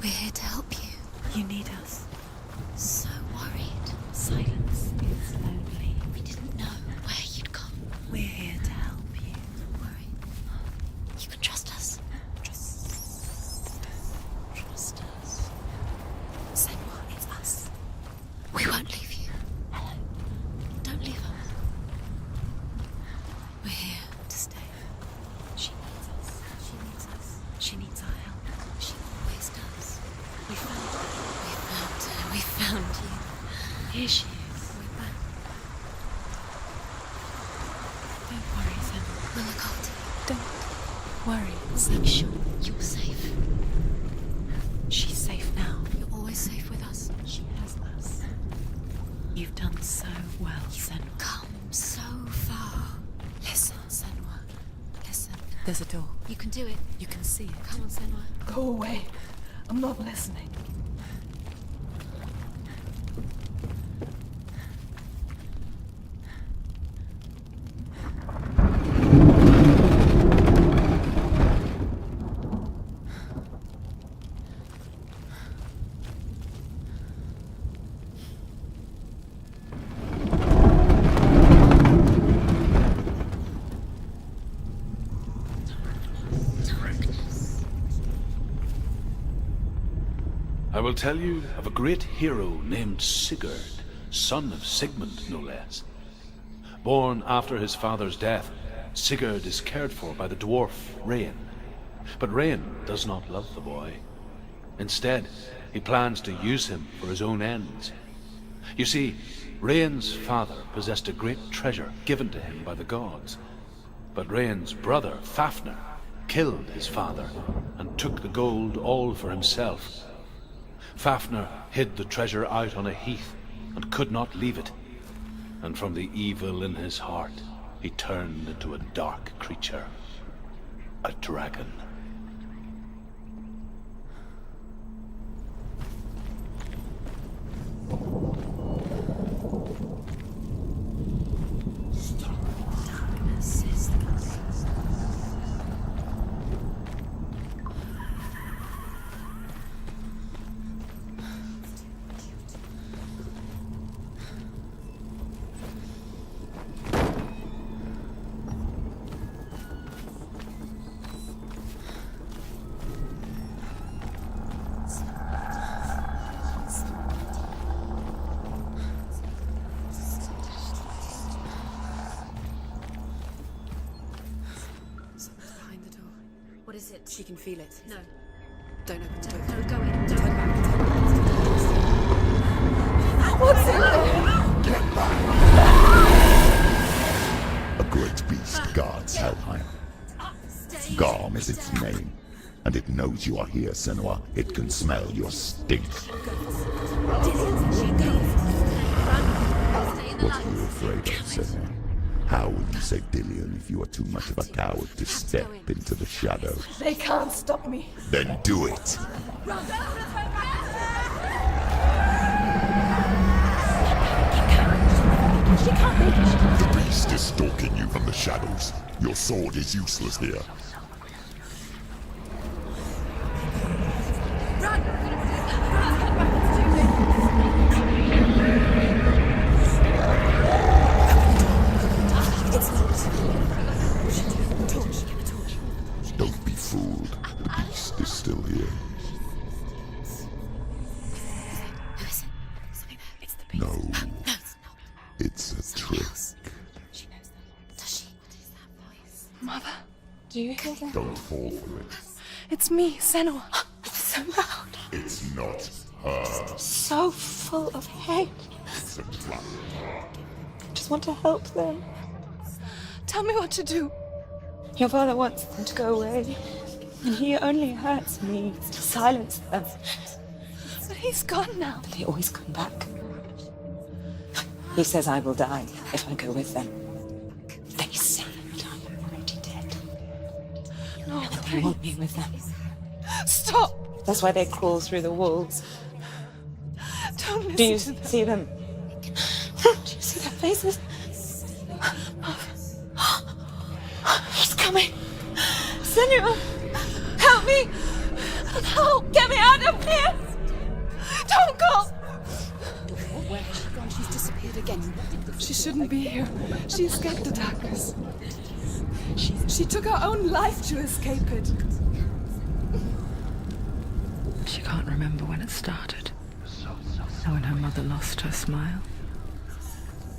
We're here to help you. You need us. So worried. Silence is lonely. We didn't know where you'd gone. We're here to help you. Don't worry. You can trust us. Trust us. Senua, it's us. We won't leave you. Hello. Don't leave us. We're here to stay. She needs us. She needs us. She needs our help. She always does. We found her. We found her. We found you. Here she is. We're back. Don't worry, Senua. We'll look after you. Don't worry. Make sure you're safe. She's safe now. You're always safe with us. She has us. You've done so well, Senua. Come so far. Listen, Senua. Listen. There's a door. You can do it. You can see it. Come on, Senua. Go away. I'm not listening. I will tell you of a great hero named Sigurd, son of Sigmund, no less. Born after his father's death, Sigurd is cared for by the dwarf Rain. But Rain does not love the boy. Instead, he plans to use him for his own ends. You see, Rain's father possessed a great treasure given to him by the gods. But Rain's brother, Fafnir, killed his father and took the gold all for himself. Fafnir hid the treasure out on a heath and could not leave it. And from the evil in his heart, he turned into a dark creature, a dragon. Darkness is the Behind the door. What is it? She can feel it. No. Don't open the door. No, go in. Turn Don't. back. Turn back. What's in there? Get back! A great beast guards Helheim. Garm is its name, and it knows you are here, Senua. It can smell your stink. What are you afraid of, Senua? How will you save Dillion if you are too much of a coward to step into the shadows? They can't stop me. Then do it! The beast is stalking you from the shadows. Your sword is useless here. Don't be fooled. The beast is still here. Who is it? Something there. It's the beast. No, No, it's not. it's a trick. She knows that. Does she? What is that voice? Mother, do you hear that? Don't fall for it. It's me, Senua. It's so loud. It's not her. So full of hate. It's a trap. I just want to help them. Tell me what to do. Your father wants them to go away, and he only hurts me to silence them. But he's gone now. They always come back. He says I will die if I go with them. They say that I am already dead. No, They want me with them. stop! That's why they crawl through the walls. Don't listen Do you to them. see them? Do you see their faces? He's coming! Senua! Help me! Help! Get me out of Here! Don't go! Where has she gone? She's disappeared again. She shouldn't be here. She escaped the darkness. She took her own life to escape it. She can't remember when it started. Or when her mother lost her smile.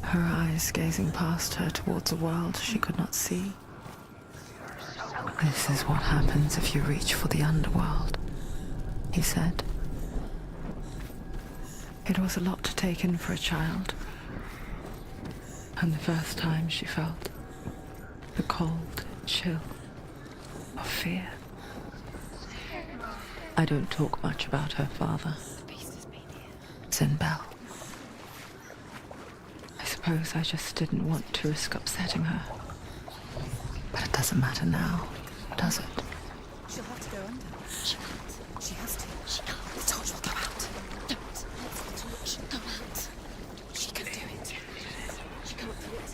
Her eyes gazing past her towards a world she could not see. This is what happens if you reach for the underworld, he said. It was a lot to take in for a child. And the first time she felt the cold chill of fear. I don't talk much about her father, Sinbel. I suppose I just didn't want to risk upsetting her. But it doesn't matter now, does it? She'll have to go under. She can't. She has to. She can't. The torch will go out. Don't. Let the torch go out. She can do it. She can't do it.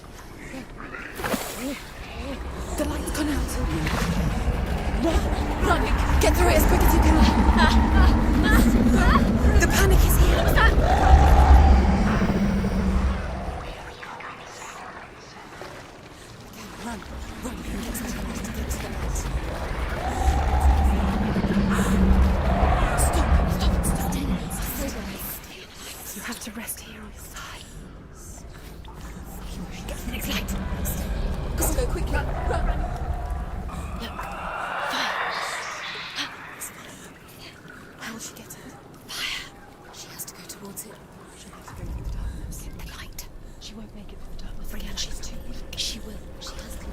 The light's gone out. Run! Get through it as quick as you can. The panic is here. Run! Run! Get to the light. Get to the light. Stop! You have to rest here on the side. Get to the next light. Go, go quickly. Run! Look. Fire. It's fire. How will she get it? Fire. She has to go towards it. She'll have to go through the darkness. Get the light. She won't make it through the darkness. Bring her. She's too weak. She will. She has to.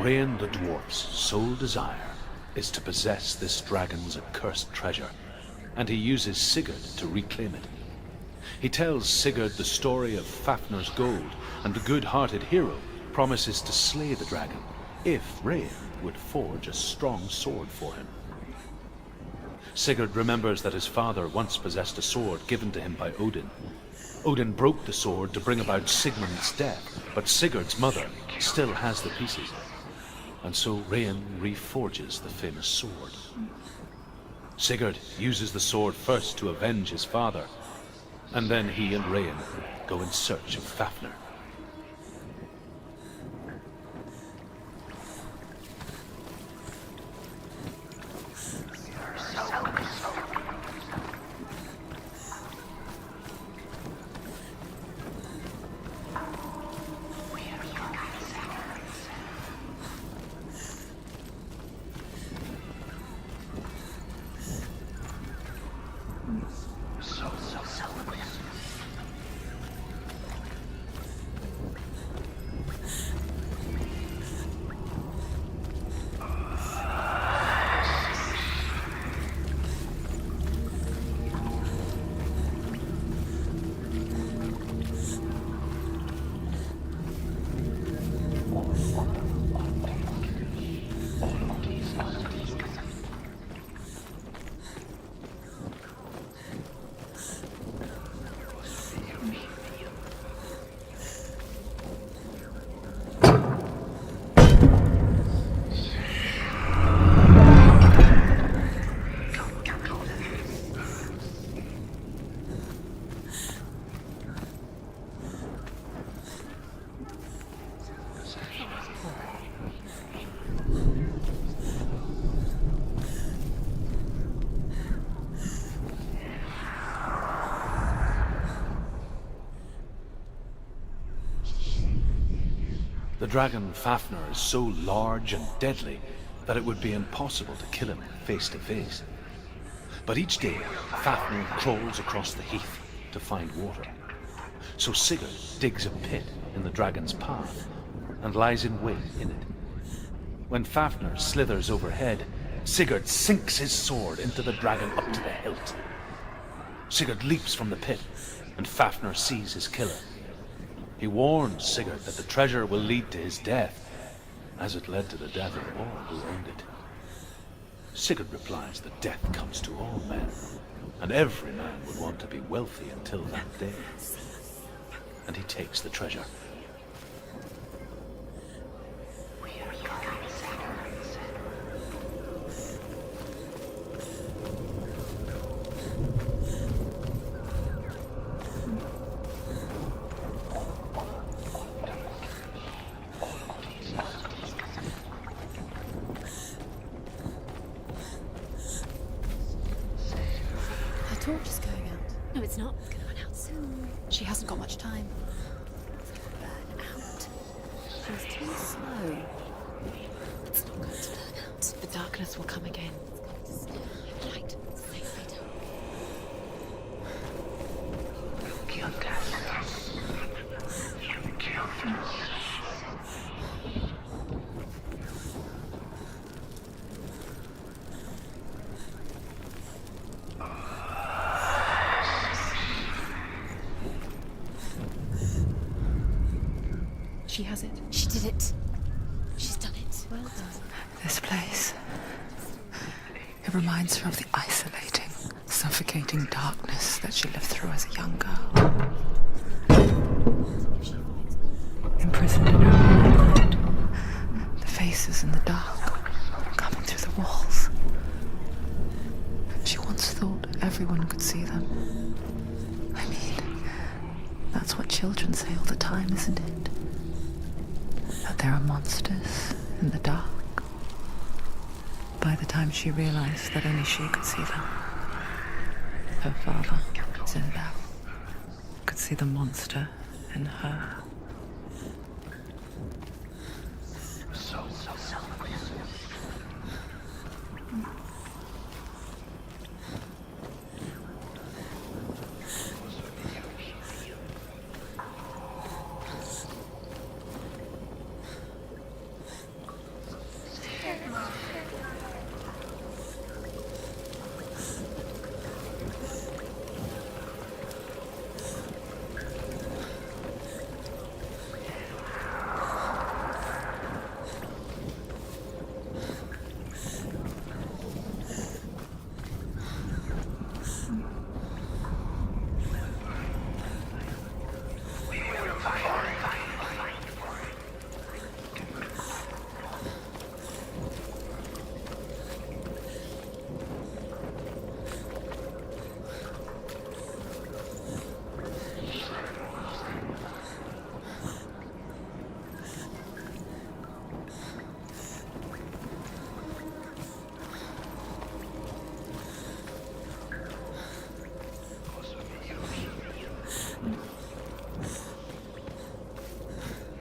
Rain the dwarf's sole desire is to possess this dragon's accursed treasure, and he uses Sigurd to reclaim it. He tells Sigurd the story of Fafnir's gold, and the good-hearted hero promises to slay the dragon if Rain would forge a strong sword for him. Sigurd remembers that his father once possessed a sword given to him by Odin. Odin broke the sword to bring about Sigmund's death, but Sigurd's mother still has the pieces. And so Rain reforges the famous sword. Sigurd uses the sword first to avenge his father, and then he and Rain go in search of Fafnir. The dragon Fafnir is so large and deadly that it would be impossible to kill him face to face. But each day, Fafnir crawls across the heath to find water. So Sigurd digs a pit in the dragon's path and lies in wait in it. When Fafnir slithers overhead, Sigurd sinks his sword into the dragon up to the hilt. Sigurd leaps from the pit, and Fafnir sees his killer. He warns Sigurd that the treasure will lead to his death, as it led to the death of all who owned it. Sigurd replies that death comes to all men, and every man would want to be wealthy until that day. And he takes the treasure. Her torch is going out. No, it's not. It's gonna run out soon. She hasn't got much time. Burn out. She's too slow. It's not going to burn out. The darkness will come again. Light. Stay later. She has it. She did it. She's done it. Well done. This place. It reminds her of the isolating, suffocating darkness that she lived through as a young girl. Imprisoned in her mind. The faces in the dark, coming through the walls. She once thought everyone could see them. I mean, that's what children say all the time, isn't it? That there are monsters in the dark. By the time she realized that only she could see them, her father, Senua, could see the monster in her.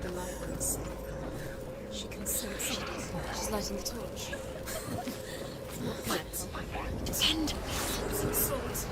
The light works. She can sense it. She's lighting the torch. It's not that. Send. Salt.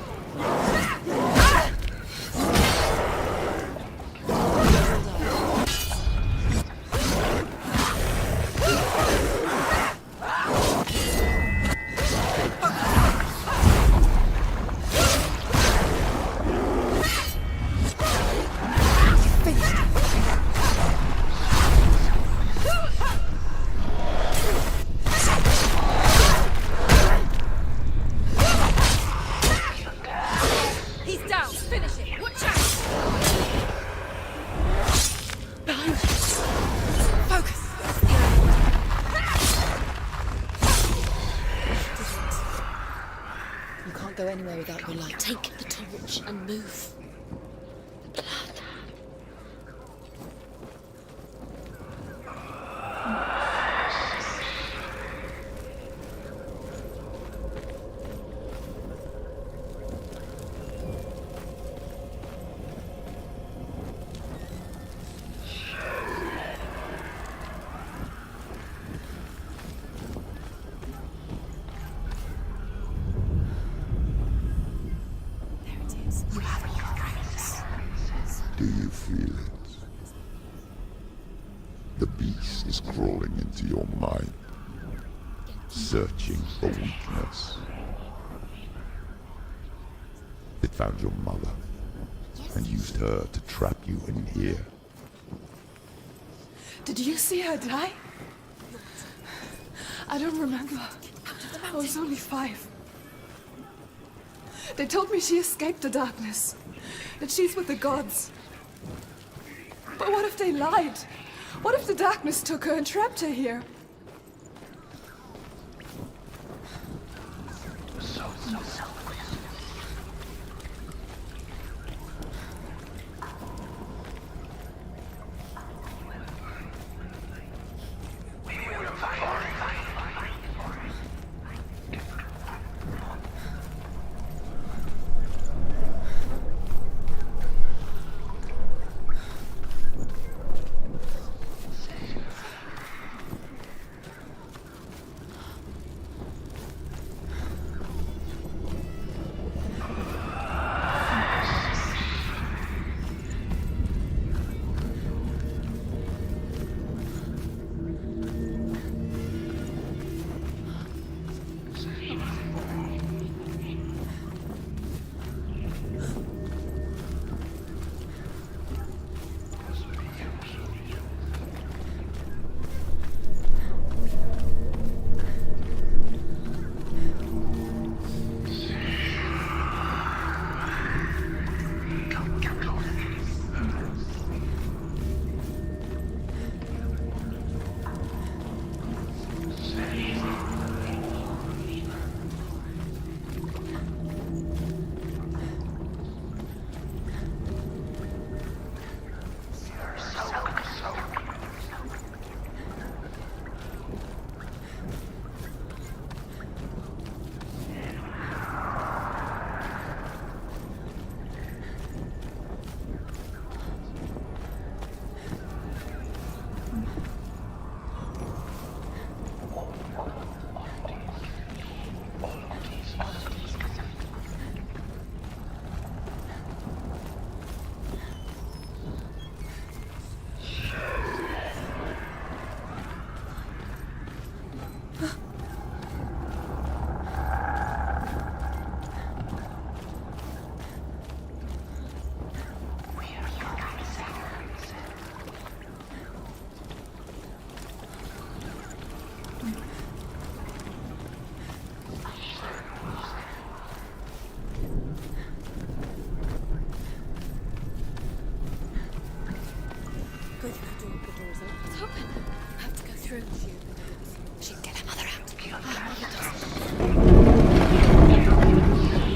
Go anywhere without your light. Take the torch and move. Blood. Do you feel it? The beast is crawling into your mind, searching for weakness. It found your mother and used her to trap you in here. Did you see her die? I don't remember. I was only 5. They told me she escaped the darkness, that she's with the gods. But what if they lied? What if the darkness took her and trapped her here?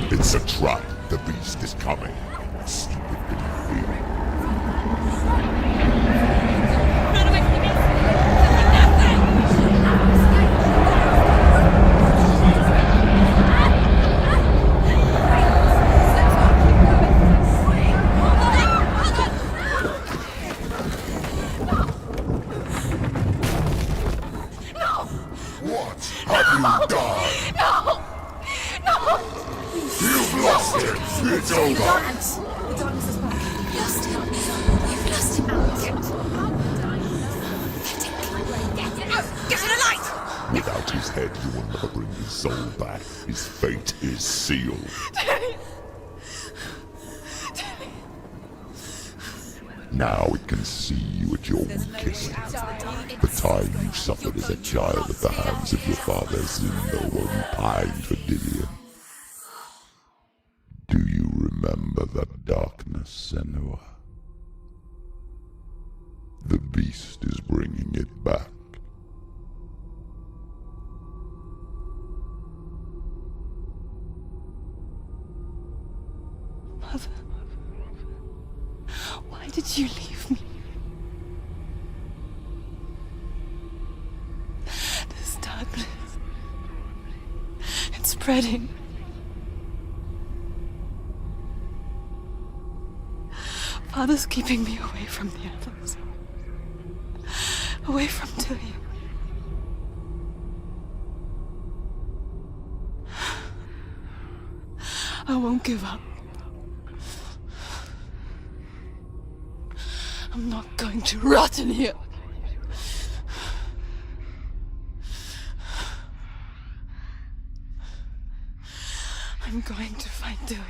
It's a trap. The beast is coming. Stupid little thing. What? Have you done? No! No! You've lost it! It's over! The darkness is back. You've lost him. You've lost him. Get it out! Get it alight! Without his head, you will never bring his soul back. His fate is sealed. Daddy! Now it can see you at your weakest. The time you suffered as a child at the hands of your father Zindo while you pined for Dillion. Do you remember that darkness, Senua? The beast is bringing it back. Mother, why did you leave me? This darkness, it's spreading. Father's keeping me away from the others. Away from Dillion. I won't give up. I'm not going to rot in here. I'm going to find Duin.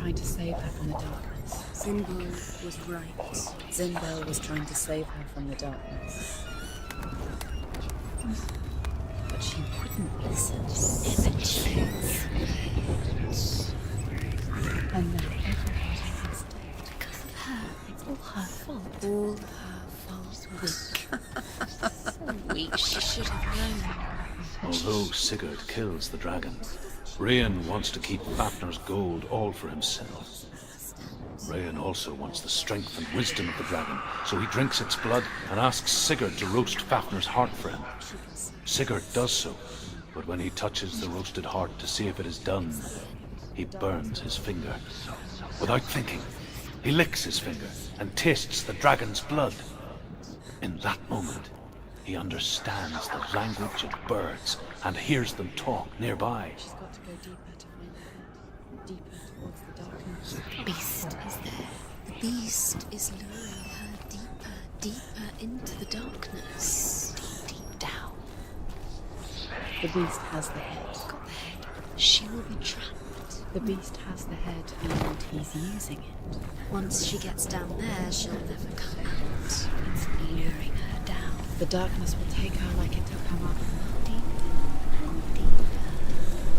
trying to save her from the darkness. Zinbel was right. Zinbel was trying to save her from the darkness. But she wouldn't listen. Never choose. And now everybody is dead. Because of her. It's all her fault. All her fault. Weak. So weak. She should have known. Although Sigurd kills the dragon, Rayan wants to keep Fafnir's gold all for himself. Rayan also wants the strength and wisdom of the dragon, so he drinks its blood and asks Sigurd to roast Fafnir's heart for him. Sigurd does so, but when he touches the roasted heart to see if it is done, he burns his finger. Without thinking, he licks his finger and tastes the dragon's blood. In that moment, he understands the language of birds and hears them talk nearby. She's got to go deeper to find her. Deeper towards the darkness. The beast is there. The beast is luring her deeper, deeper into the darkness. Deep down. The beast has the head. It's got the head. She will be trapped. The beast has the head and he's using it. Once she gets down there, she'll never come out. It's luring her down. The darkness will take her like it took her mother.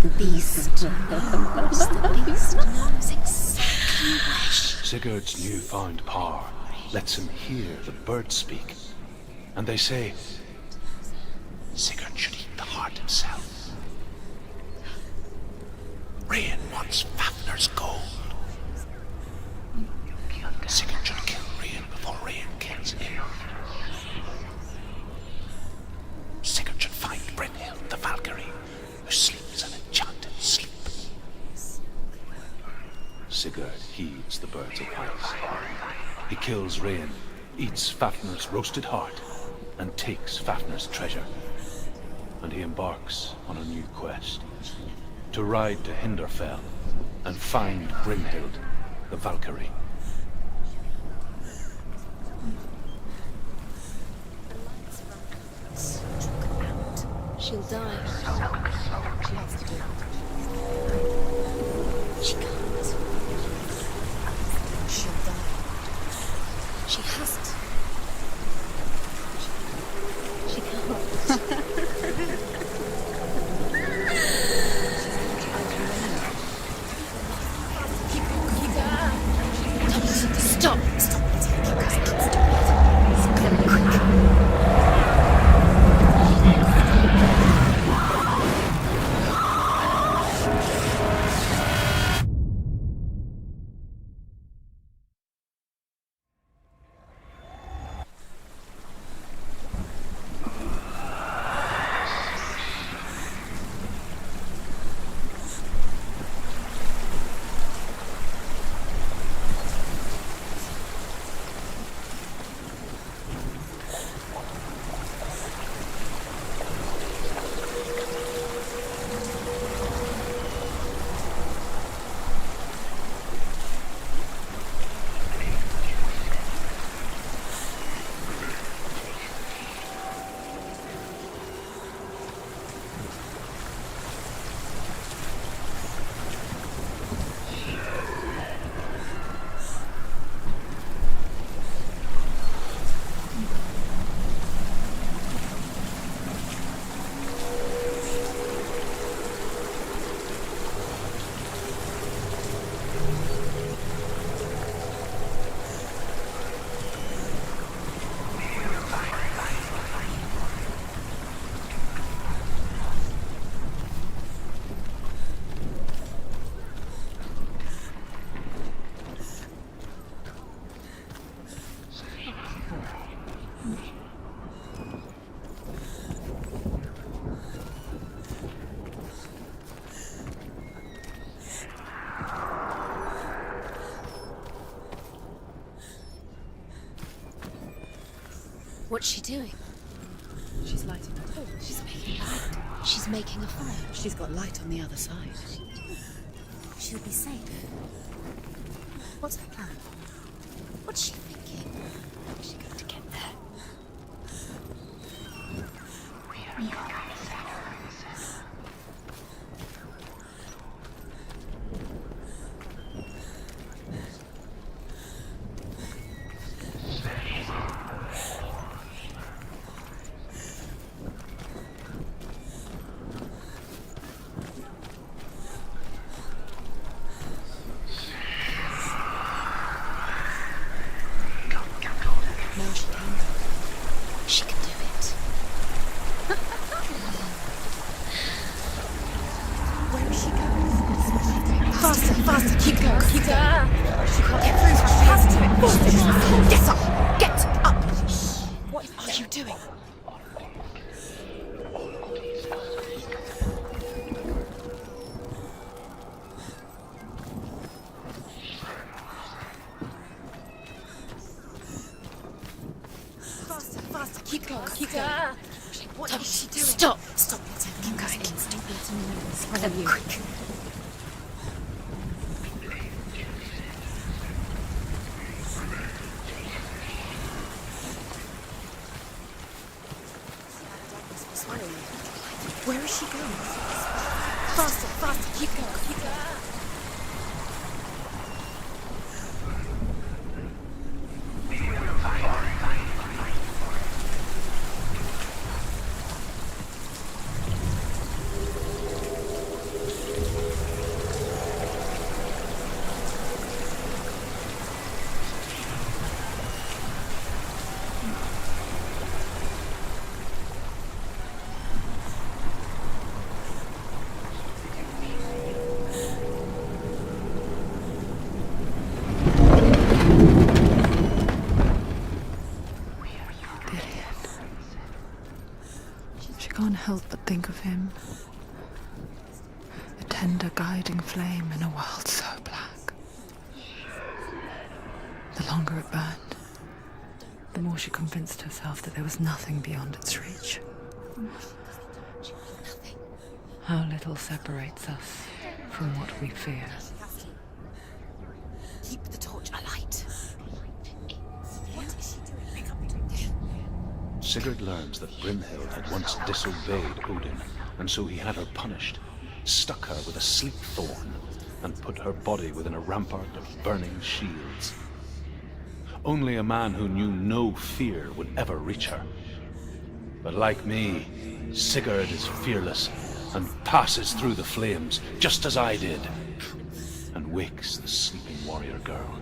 The beast knows. The beast knows exactly where she... Sigurd's newfound power lets him hear the birds speak. And they say, Sigurd should eat the heart himself. Rayan wants Fafnir's gold. Sigurd should kill Rayan before Rayan kills him. Sigurd should find Brynhild the Valkyrie, who sleeps an enchanted sleep. Sigurd heeds the birds' advice. He kills Rayan, eats Fafnir's roasted heart, and takes Fafnir's treasure. And he embarks on a new quest, to ride to Hinderfell and find Brynhild the Valkyrie. She'll die. She has to do it. She can't. She'll die. She has to. She can't. Stop! Stop! What's she doing? She's lighting a torch. She's making light. She's making a fire. She's got light on the other side. She'll be safe. What's her plan? What's she thinking? How's she going to get there? Faster, faster, keep going, keep going. She can't get through. She has to. Get up, get up. What are you doing? Faster, faster, keep going, keep going. What is she doing? Stop, stop. Keep going. Stop letting me know this. Follow you. Quick. Where is she going? Faster, faster, keep going, keep going. Can't help but think of him. A tender guiding flame in a world so black. The longer it burned, the more she convinced herself that there was nothing beyond its reach. How little separates us from what we fear. Keep the torch alight. What is she doing? Sigurd learns that Brynhild had once disobeyed Odin, and so he had her punished, stuck her with a sleep thorn, and put her body within a rampart of burning shields. Only a man who knew no fear would ever reach her. But like me, Sigurd is fearless and passes through the flames, just as I did, and wakes the sleeping warrior girl.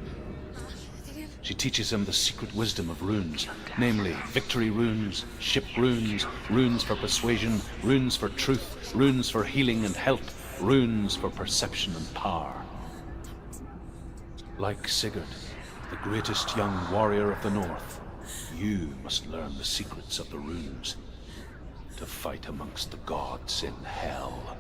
She teaches him the secret wisdom of runes, namely victory runes, ship runes, runes for persuasion, runes for truth, runes for healing and help, runes for perception and power. Like Sigurd, the greatest young warrior of the North, you must learn the secrets of the runes to fight amongst the gods in hell.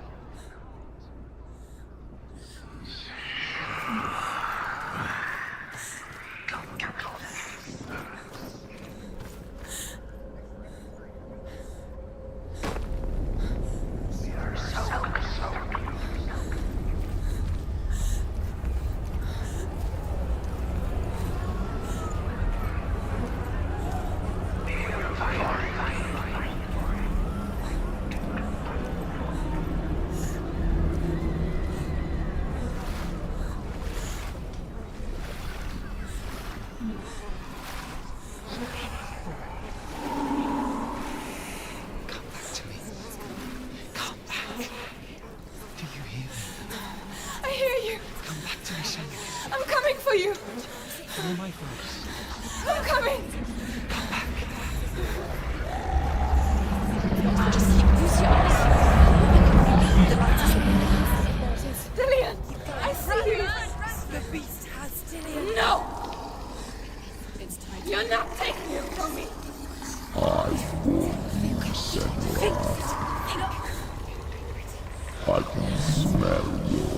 I can smell your...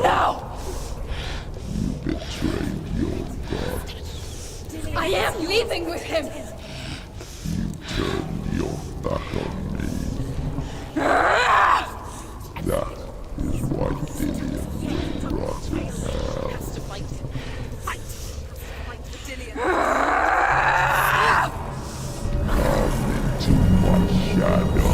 No! You betrayed your god. I am leaving with him! You turned your back on me. That is why Dillion will rot in hell. Come into my shadow.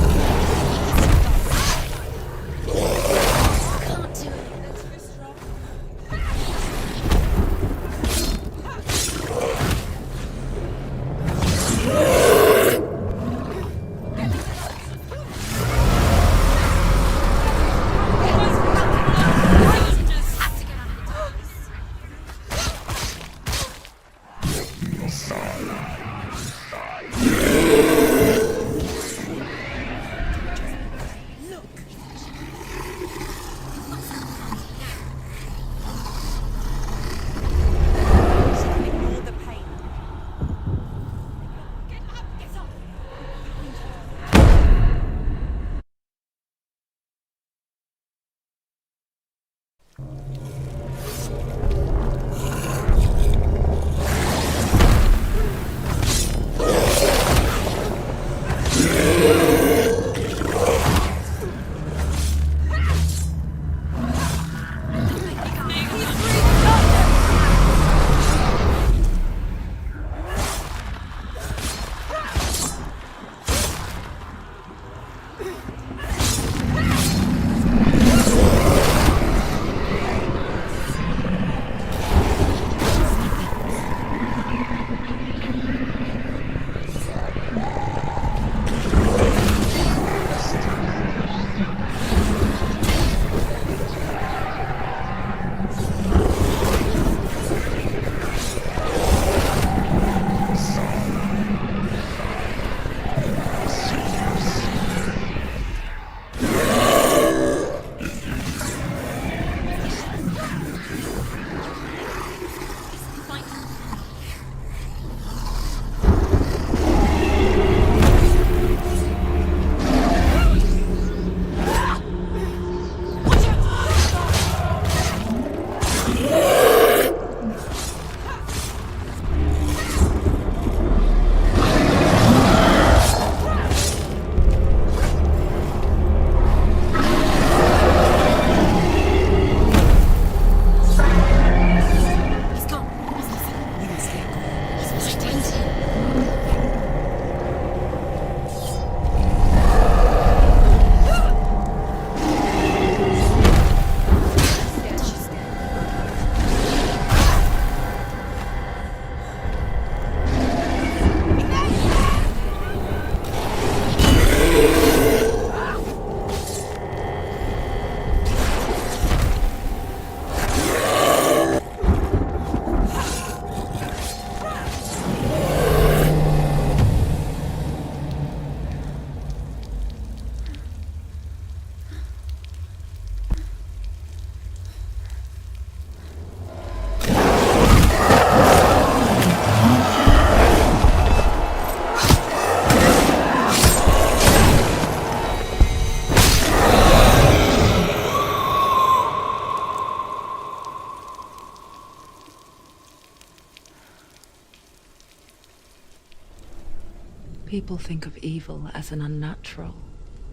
People think of evil as an unnatural,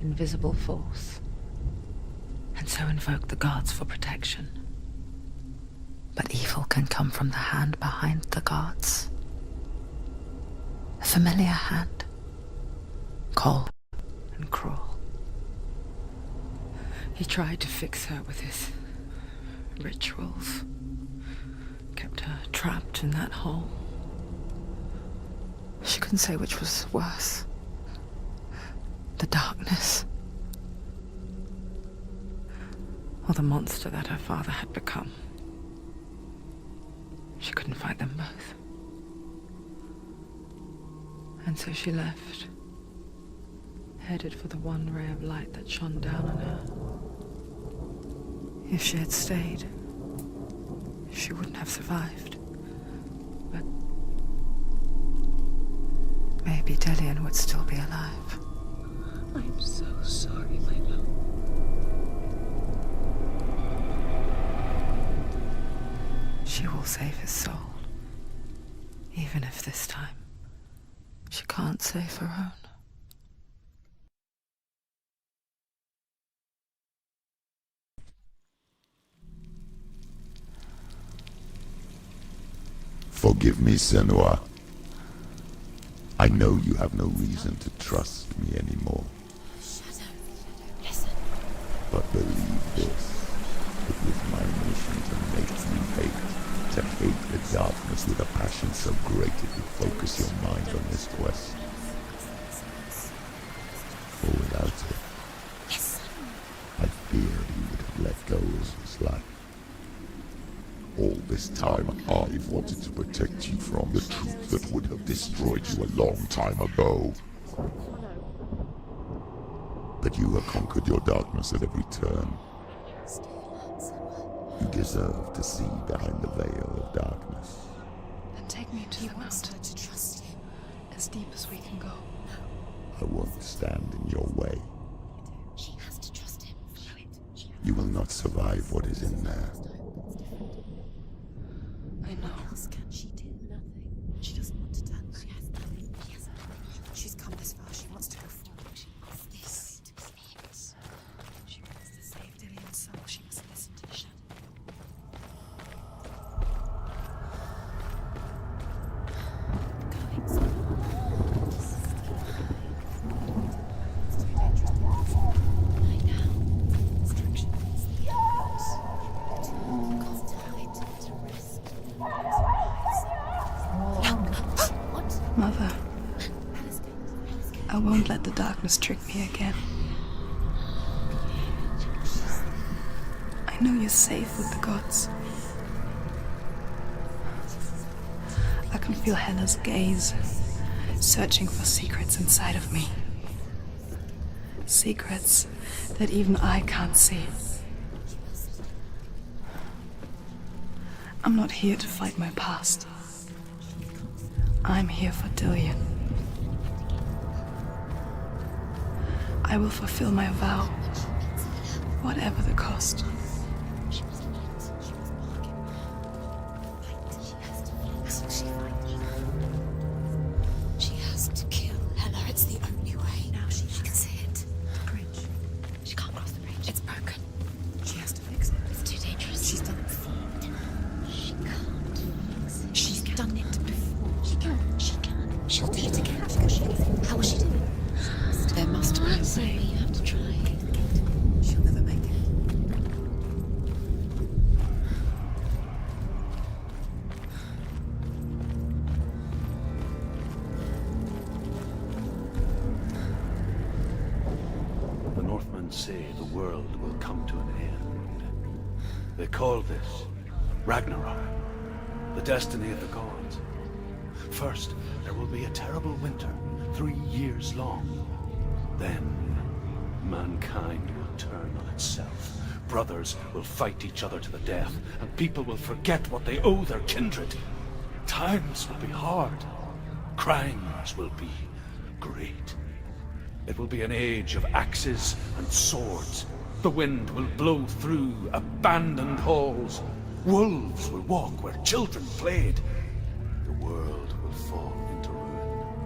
invisible force, and so invoke the gods for protection. But evil can come from the hand behind the gods. A familiar hand, cold and cruel. He tried to fix her with his rituals, kept her trapped in that hole. She couldn't say which was worse. The darkness, or the monster that her father had become. She couldn't fight them both. And so she left, headed for the one ray of light that shone down on her. If she had stayed, she wouldn't have survived. But maybe Dillian would still be alive. I'm so sorry, my love. She will save his soul. Even if this time she can't save her own. Forgive me, Senua. I know you have no reason to trust me anymore. Shadow, listen. But believe this. It was my mission to make you hate. To hate the darkness with a passion so great it would focus your mind on this quest. For without it, I feared you would have let go of this life. All this time, I've wanted to protect you from the truth that would have destroyed you a long time ago. But you have conquered your darkness at every turn. You deserve to see behind the veil of darkness. Then take me to the mountain. To trust him. As deep as we can go. I won't stand in your way. She has to trust him. You will not survive what is in there. I know. What else can she do? Nothing. She doesn't want to turn back. She has nothing. She's come this far. She wants to go forward. She wants this. She wants to save Dillian's soul. She must listen to the shadow. Mother, I won't let the darkness trick me again. I know you're safe with the gods. I can feel Hela's gaze, searching for secrets inside of me. Secrets that even I can't see. I'm not here to fight my past. I'm here for Dillian. I will fulfill my vow, whatever the cost. She has to kill Hela. It's the only way. Now she can see it. The bridge. She can't cross the bridge. It's broken. She has to fix it. It's too dangerous. She's done it before. She can't fix it. She's done it before. She can. She can. She'll do it again. How will she do it? There must be a way. You have to try. She'll never make it. The Northmen say the world will come to an end. They call this Ragnarok, the destiny of the gods. First, there will be a terrible winter, 3 years long. Then, mankind will turn on itself. Brothers will fight each other to the death, and people will forget what they owe their kindred. Times will be hard. Crimes will be great. It will be an age of axes and swords. The wind will blow through abandoned halls. Wolves will walk where children played. The world will fall into ruin.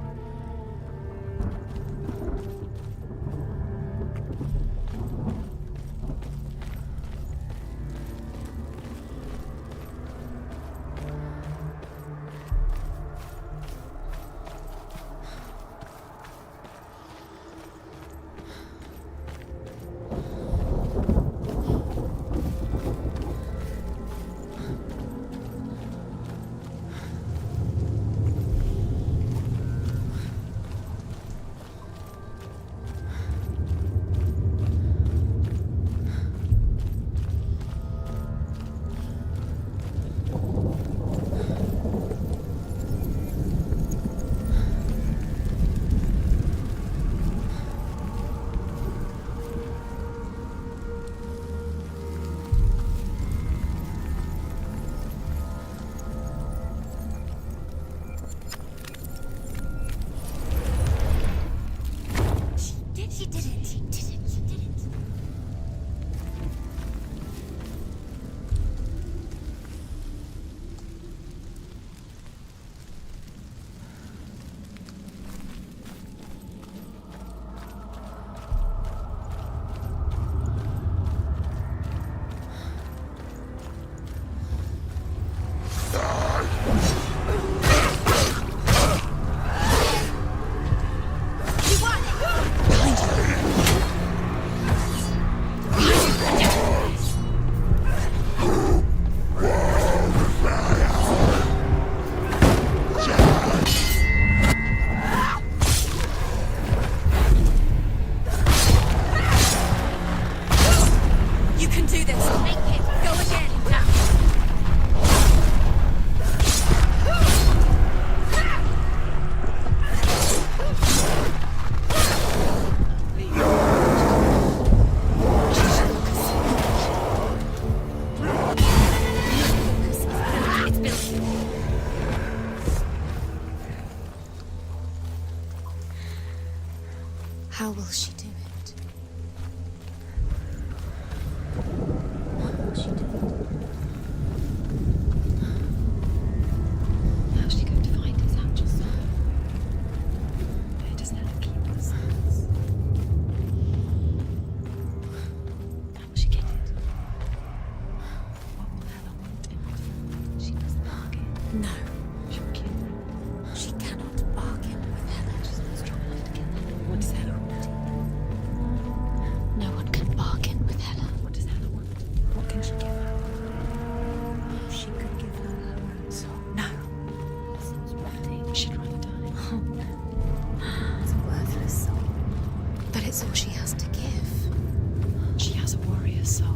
her soul.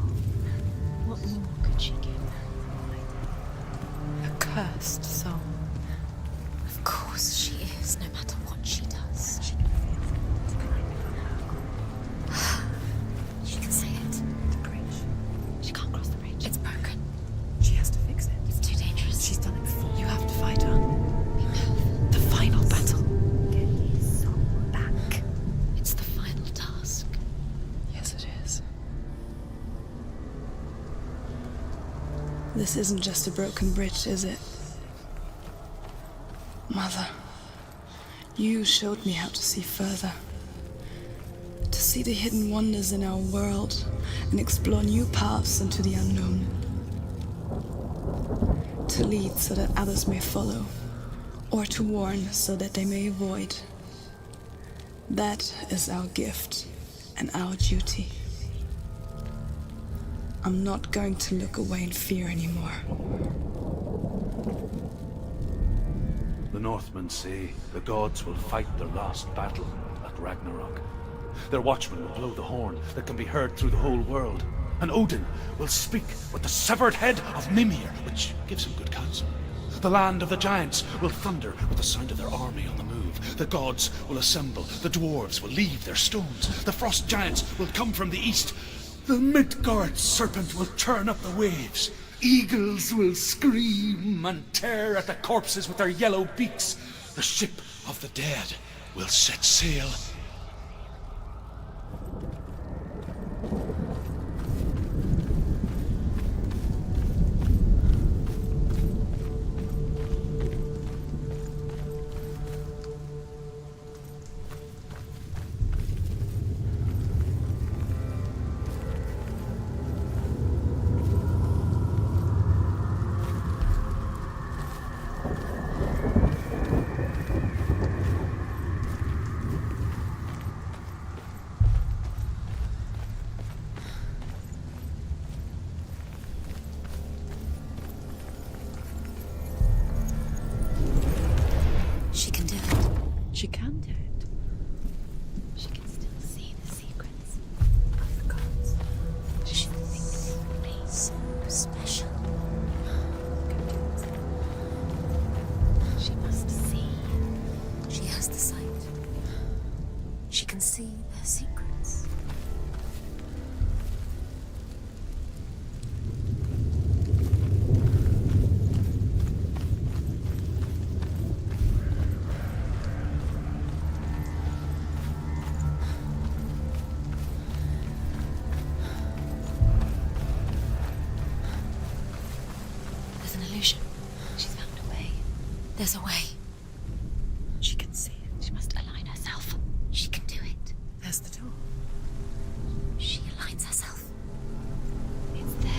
What more could she give her? A cursed soul. Of course she is, no matter what she does. She can say it. The bridge. She can't cross the bridge. It's broken. She has to fix it. It's too dangerous. She's done it before. You have to fight her. The final battle. Get his soul back. It's the final task. Yes, it is. This isn't just a broken bridge, is it? Mother, you showed me how to see further. To see the hidden wonders in our world and explore new paths into the unknown. To lead so that others may follow, or to warn so that they may avoid. That is our gift and our duty. I'm not going to look away in fear anymore. The Northmen say the gods will fight their last battle at Ragnarok. Their watchmen will blow the horn that can be heard through the whole world. And Odin will speak with the severed head of Mimir, which gives him good counsel. The land of the giants will thunder with the sound of their army on the move. The gods will assemble. The dwarves will leave their stones. The frost giants will come from the east. The Midgard serpent will turn up the waves. Eagles will scream and tear at the corpses with their yellow beaks. The ship of the dead will set sail. She can do it. She can do it. She can still see the secrets of the gods. She thinks it's so special. She must see. She has the sight. She can see their secrets. There's an illusion. She's found a way. There's a way. She can see it. She must align herself. She can do it. There's the door. She aligns herself. It's there.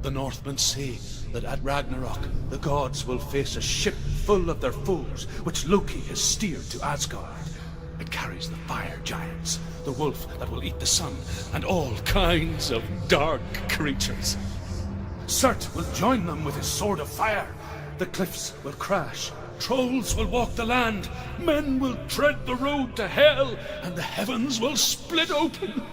The Northmen say that at Ragnarok, the gods will face a ship full of their foes, which Loki has steered to Asgard. It carries the fire giants, the wolf that will eat the sun, and all kinds of dark creatures. Surt will join them with his sword of fire. The cliffs will crash. Trolls will walk the land. Men will tread the road to hell, and the heavens will split open.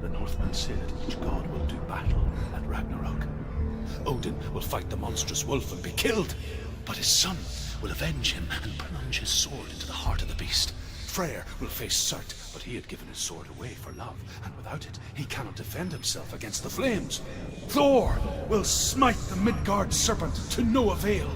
The Northmen say that each god will do battle at Ragnarok. Odin will fight the monstrous wolf and be killed, but his son will avenge him and plunge his sword into the heart of the beast. Freyr will face Surt, but he had given his sword away for love, and without it, he cannot defend himself against the flames. Thor will smite the Midgard serpent to no avail.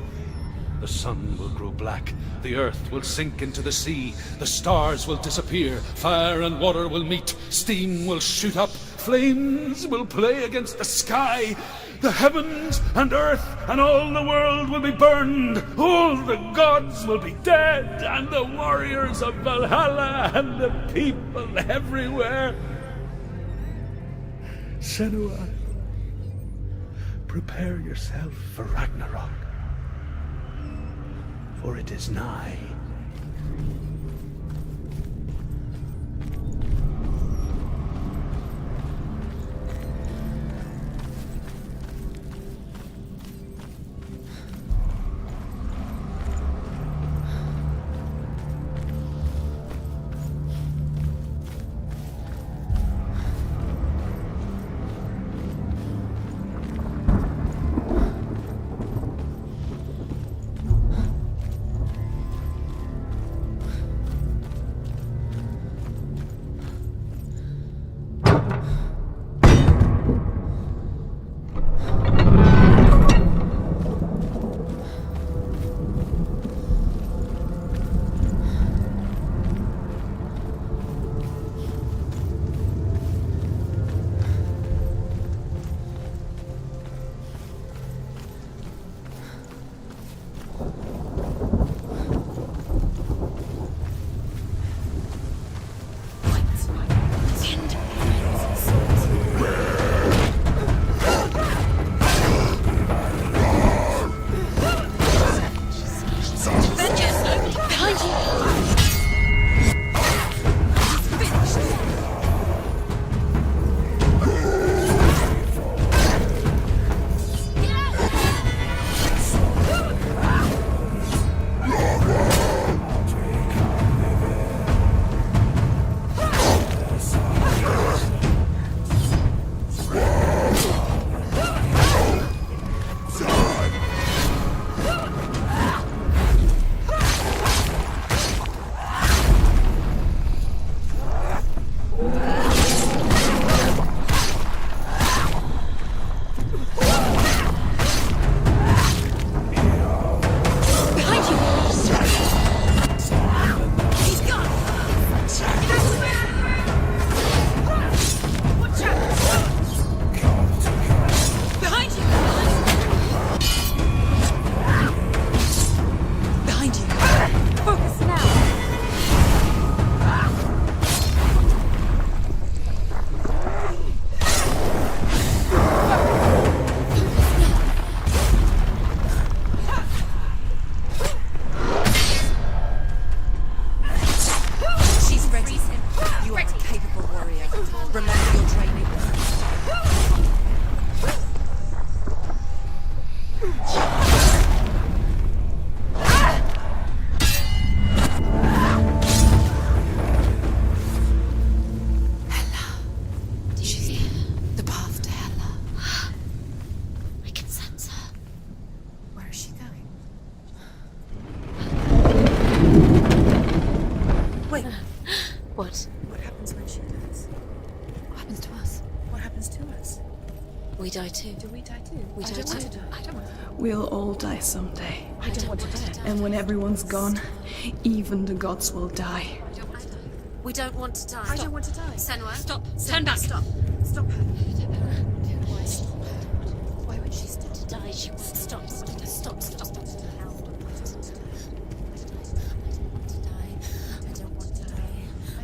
The sun will grow black, the earth will sink into the sea, the stars will disappear, fire and water will meet, steam will shoot up, flames will play against the sky, the heavens and earth and all the world will be burned, all the gods will be dead, and the warriors of Valhalla and the people everywhere. Senua, prepare yourself for Ragnarok, for it is nigh. We die too. Do we die too? We die too. I don't want to. We'll all die someday. I don't want to die. And when everyone's gone, even the gods will die. We don't want to die. I don't want to die. Senua, Stop. Turn back. Stop. Stop her. Why stop her? Why would she stop to die? She won't stop. Stop.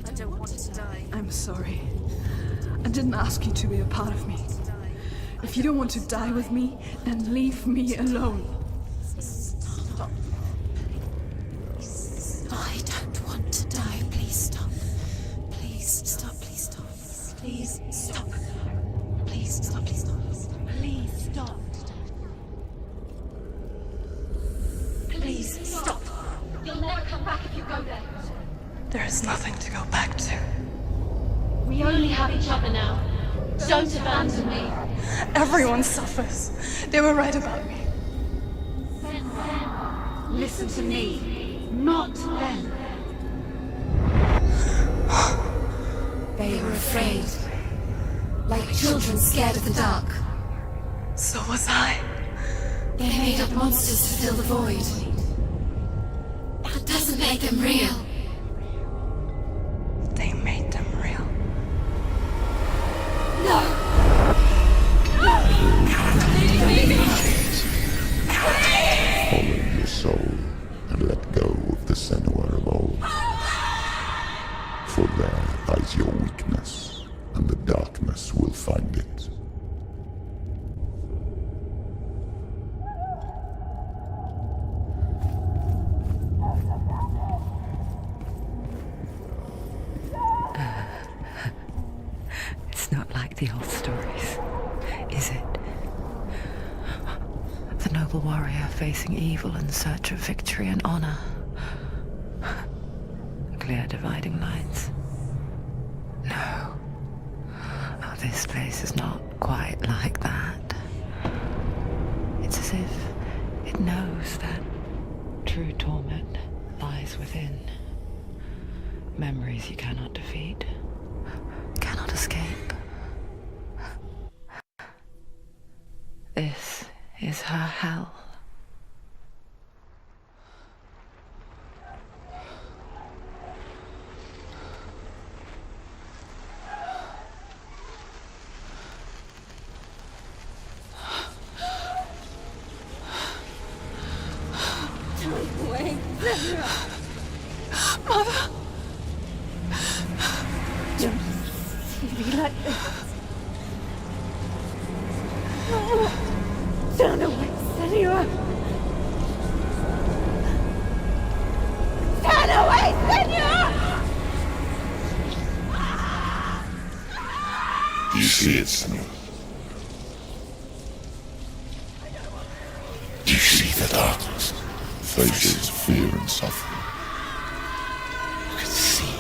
I don't want to die. I'm sorry. I didn't ask you to be a part of me. If you don't want to die with me, then leave me alone. Stop. I don't want to die. Please stop. Please stop. Please stop. Please stop. Please stop. Please stop. Please stop. Please stop. You'll never come back if you go there. There is nothing to go back to. We only have each other now. Don't abandon me. Everyone suffers. They were right about me. Listen to me, not them. They were afraid. Like children scared of the dark. So was I. They made up monsters to fill the void. That doesn't make them real. They made them real. No! Follow your soul and let go of the Senua of old. For there lies your weakness, and the darkness will find it. It's not like the old stories, is it? The noble warrior facing evil in search of victory and honor. Clear dividing lines. No. Oh, this place is not quite like that. It's as if it knows that true torment lies within. Memories you cannot defeat, cannot escape. This is her hell. Wait, Mother! don't see me like this. Turn away, Senua! Turn away, Senua! Do you see it, Senua? Do you see the darkness? Faces fear and suffering. You can see it.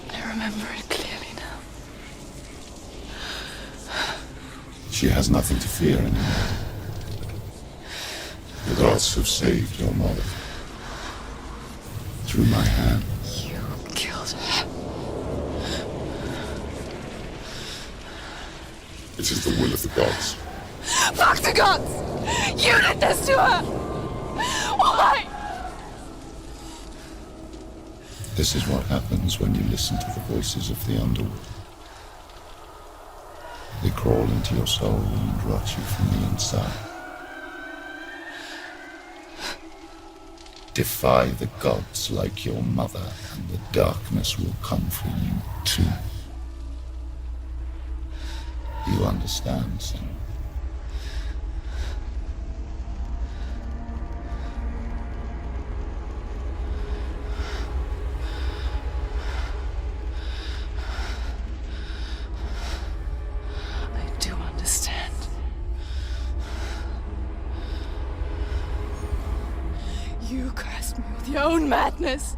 I remember it clearly now. She has nothing to fear anymore. The gods have saved your mother. Through my hand. You killed her. It is the will of the gods. Fuck the gods! You did this to her! Why? This is what happens when you listen to the voices of the underworld. They crawl into your soul and rot you from the inside. Defy the gods like your mother, and the darkness will come for you too. You understand, Senua? I do understand. You cursed me with your own madness.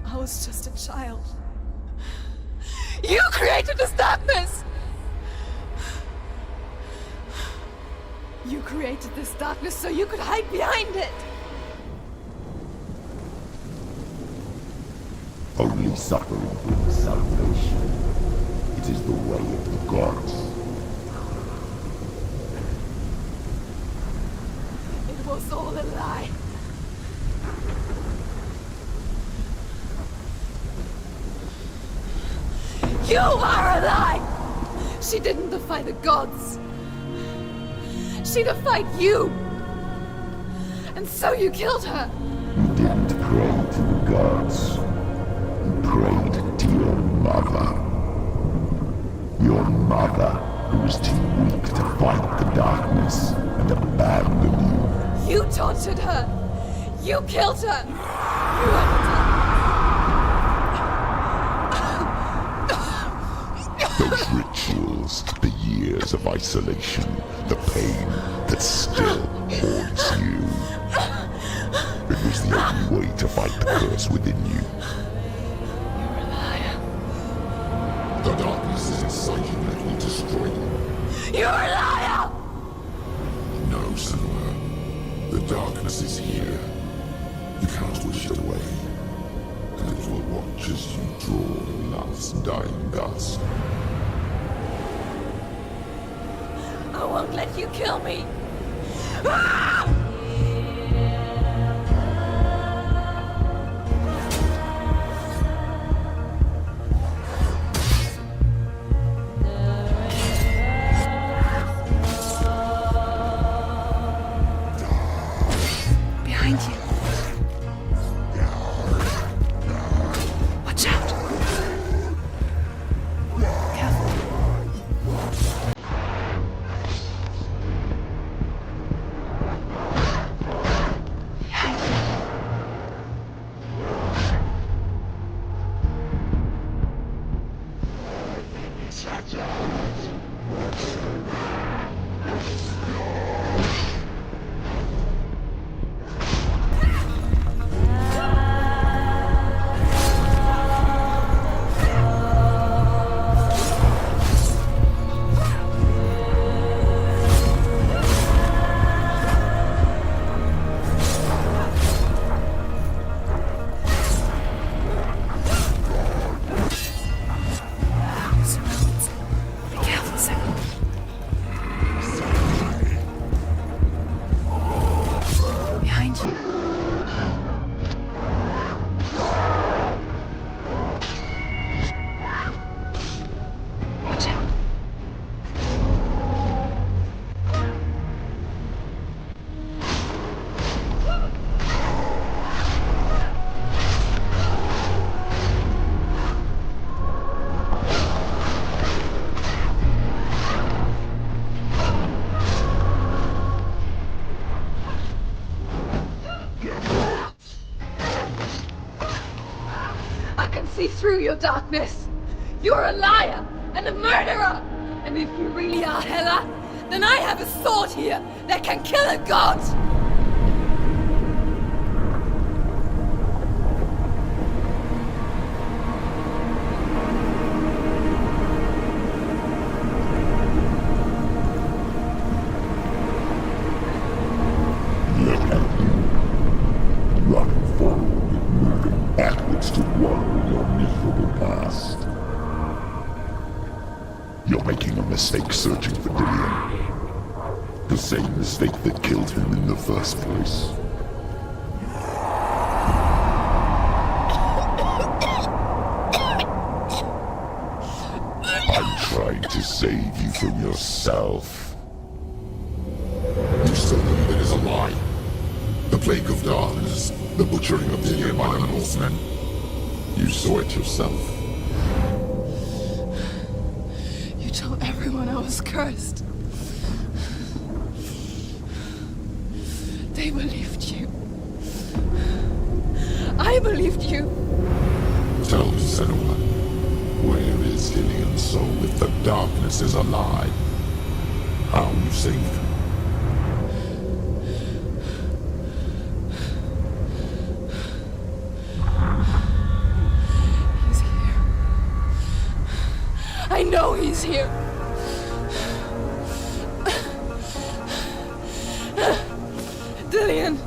I was just a child. You created this darkness! You created this darkness so you could hide behind it! Only suffering brings salvation. It is the way of the gods. It was all a lie. You are a lie! She didn't defy the gods. She defied you! And so you killed her! You didn't pray to the gods. You prayed to your mother. Your mother, who was too weak to fight the darkness and abandon you. You tortured her! You killed her! You have done... Those rituals, the years of isolation, the pain that still haunts you. It was the only way to fight the curse within you. You're a liar. The darkness is inside you that will destroy you. You're a liar! No, Senua. The darkness is here. You cannot wish it away. And it will watch as you draw the last dying gasp. I won't let you kill me! Behind you. Watch out. Careful. See through your darkness. You're a liar and a murderer. And if you really are Hela, then I have a sword here that can kill a god. Running forward and moving backwards to wallow in your miserable past. You're making a mistake searching for Dillion. The same mistake that killed him in the first place. I'm trying to save you from yourself. You still believe it is a lie. The plague of darkness, the butchering of Dillion by the Norsemen. You saw it yourself. You told everyone I was cursed. They believed you. I believed you. Tell me, Senua, where is Dillion's soul if the darkness is a lie? How you saved him? I know he's here. Dillion,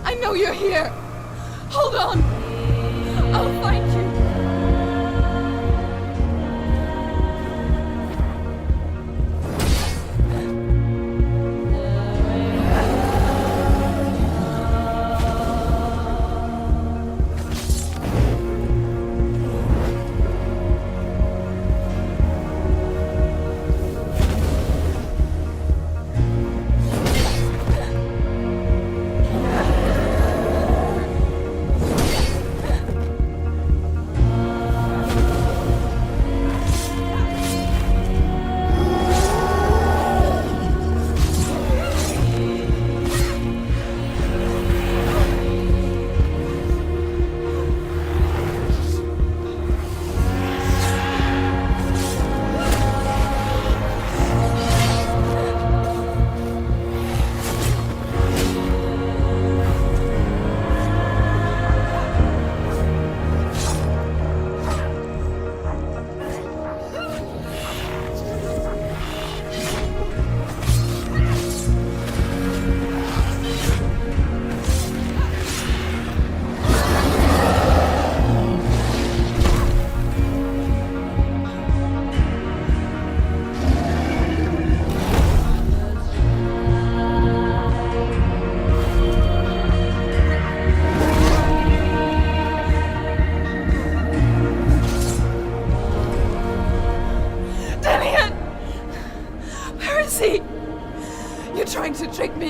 I know you're here. Hold on. I'll find you.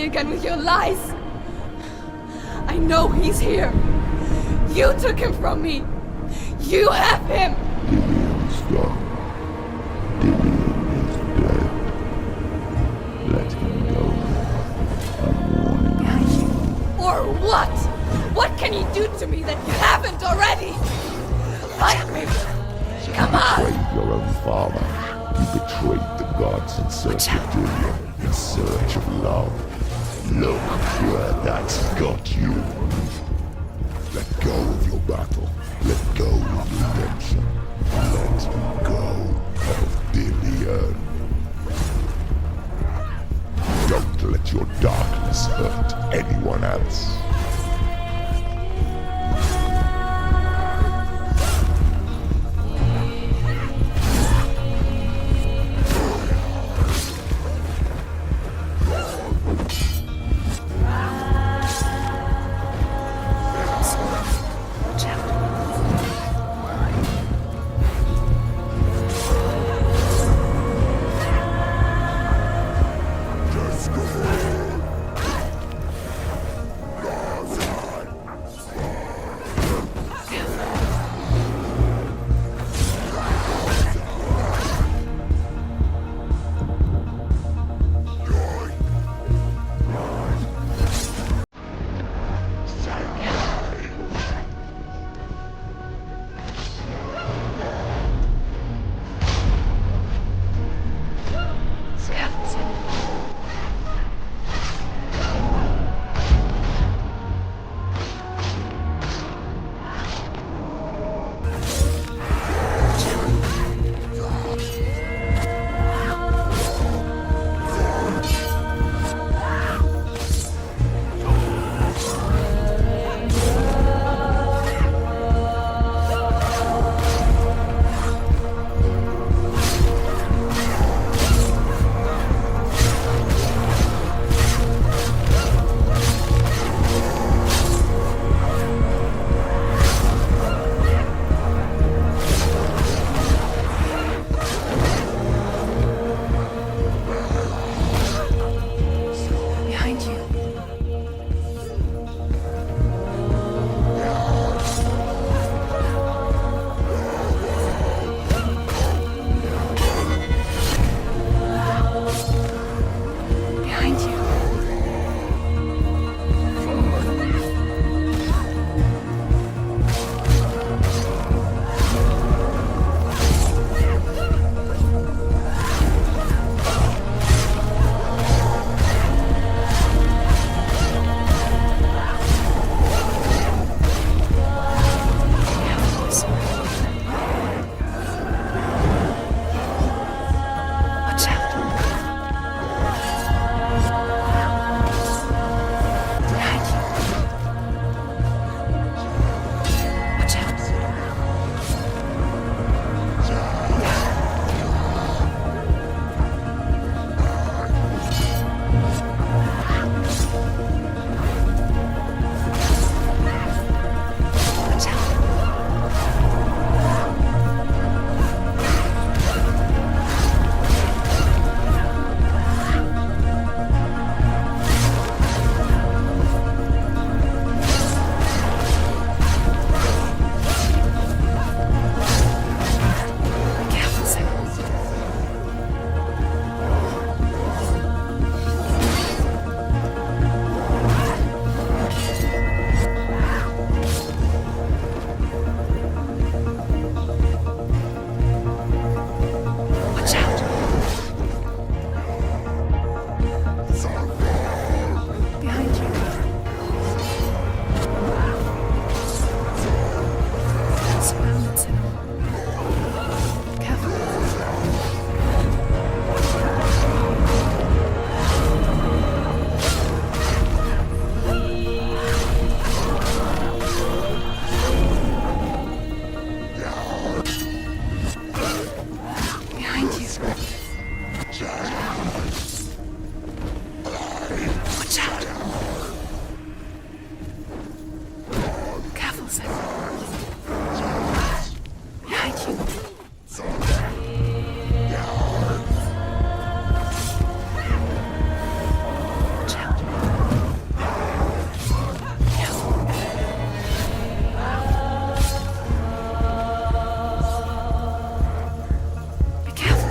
me again with your lies. I know he's here. You took him from me. You have him. Dillian's gone. Dillian is dead. Let him go. I'm warning you. Or what? What can you do to me that you haven't already? Fight me. Come on. You betrayed your own father. You betrayed the gods in search of Dillian, in search of love. Look where that's got you. Let go of your battle. Let go of redemption. Let go of Dillian. Don't let your darkness hurt anyone else.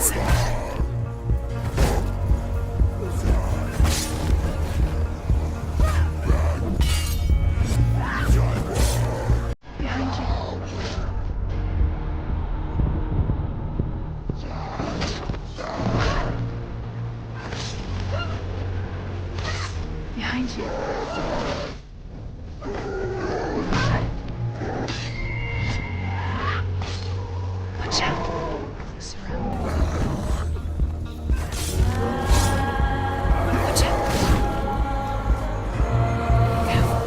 Behind you. Behind you. Watch out. Surrounded. Watch out. Careful.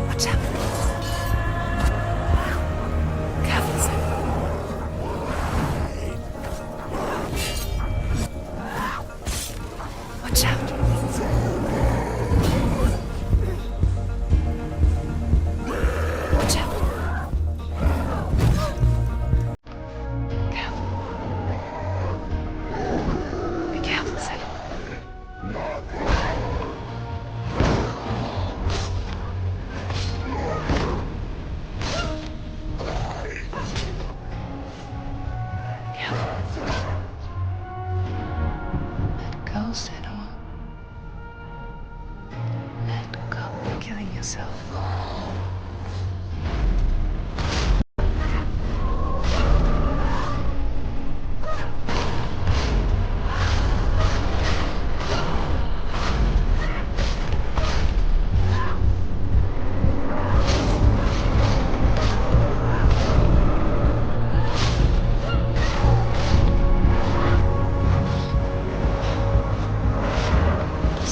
Watch out. Careful, Senua. Watch out. Watch out. Careful. Be careful, Senua. Careful. Let go, Senua. Let go. You're killing yourself.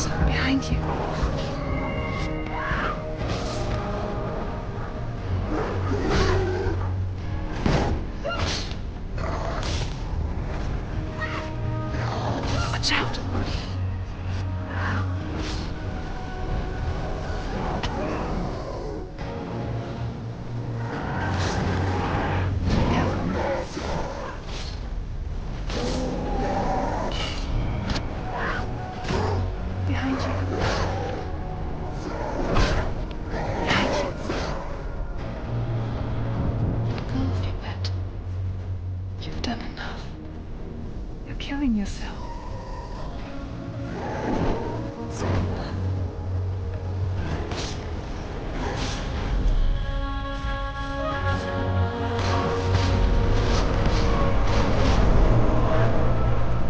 Look behind you. Watch out. Behind you. Behind you. Let go of your pet. You've done enough. You're killing yourself.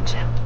Watch out.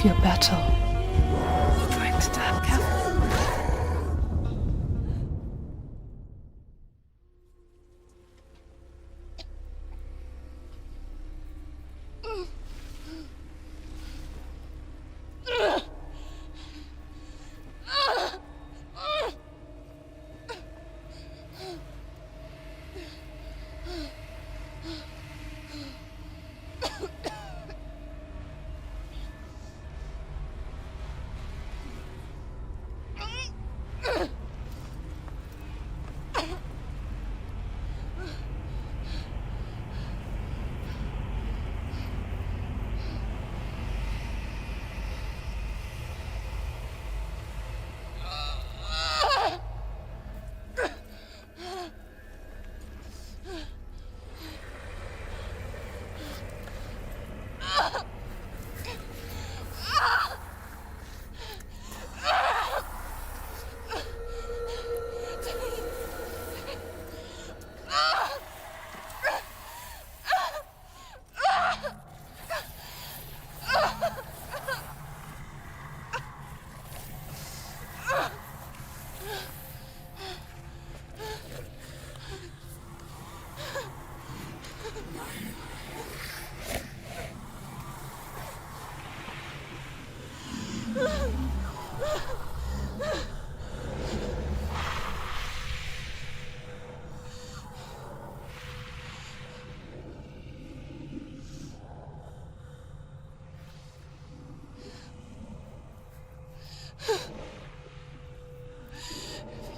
your battle. Going to damn careful.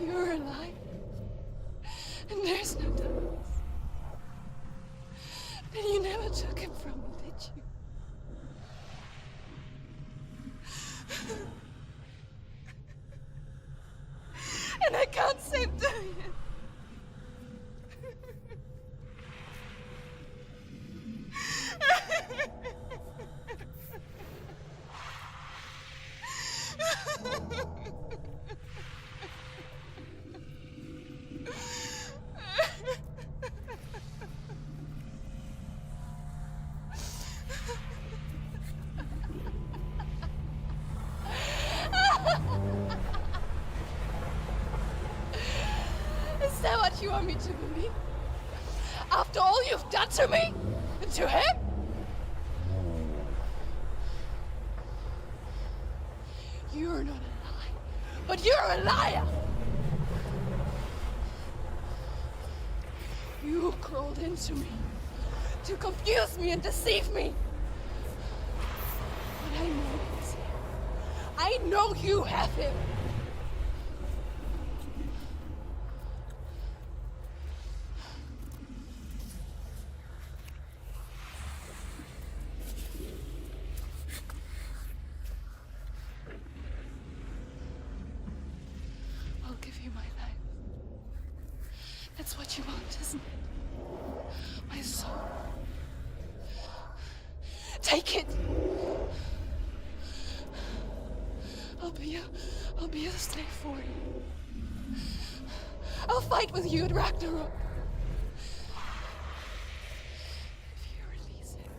If you're alive, and there's no darkness, then you never took him from me, did you? And I can't save doing it. Is that what you want me to believe? After all you've done to me? And to him? You're not a liar, but you're a liar! You crawled into me to confuse me and deceive me. But I know he's here. I know you have him. I'll give you my life. That's what you want, isn't it? My soul. Take it. I'll be a slave for you. I'll fight with you at Ragnarok. If you release him.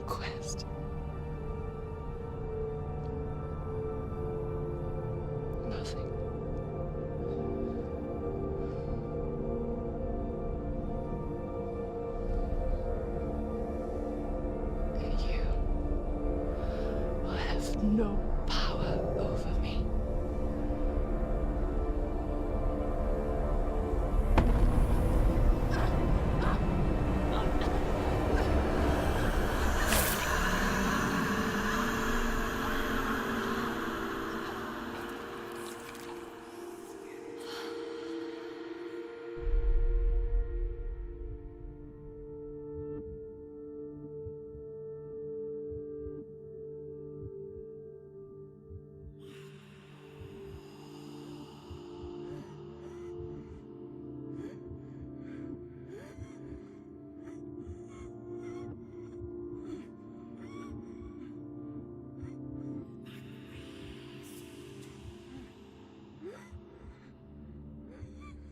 quest. Nothing. And you will have no power over me.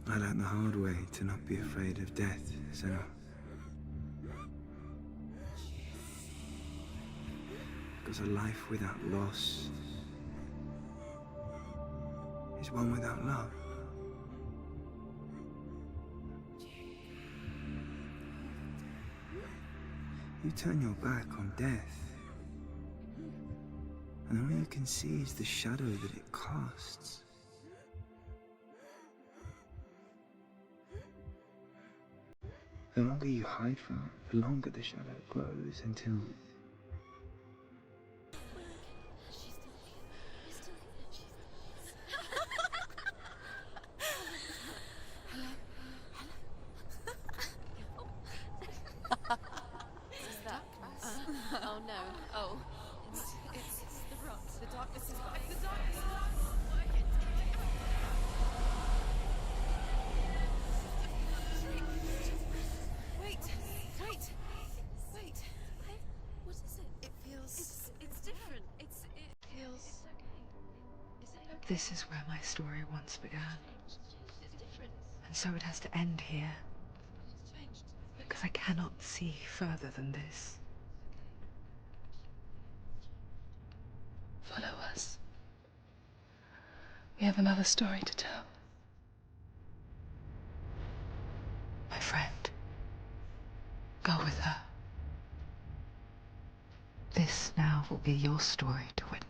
I learned the hard way to not be afraid of death, Senua. Because a life without loss is one without love. You turn your back on death, and all you can see is the shadow that it casts. The longer you hide from it, the longer the shadow grows until... Is that? Oh no. Oh. It's the rot. The darkness is back. The darkness is working. Wait. What is it? It feels... It's different. It feels... Is it okay? This is where my story once began. It's different. And so it has to end here. It's changed. Because I cannot see further than this. Follow us. We have another story to tell. My friend. Go with her. This now will be your story to witness.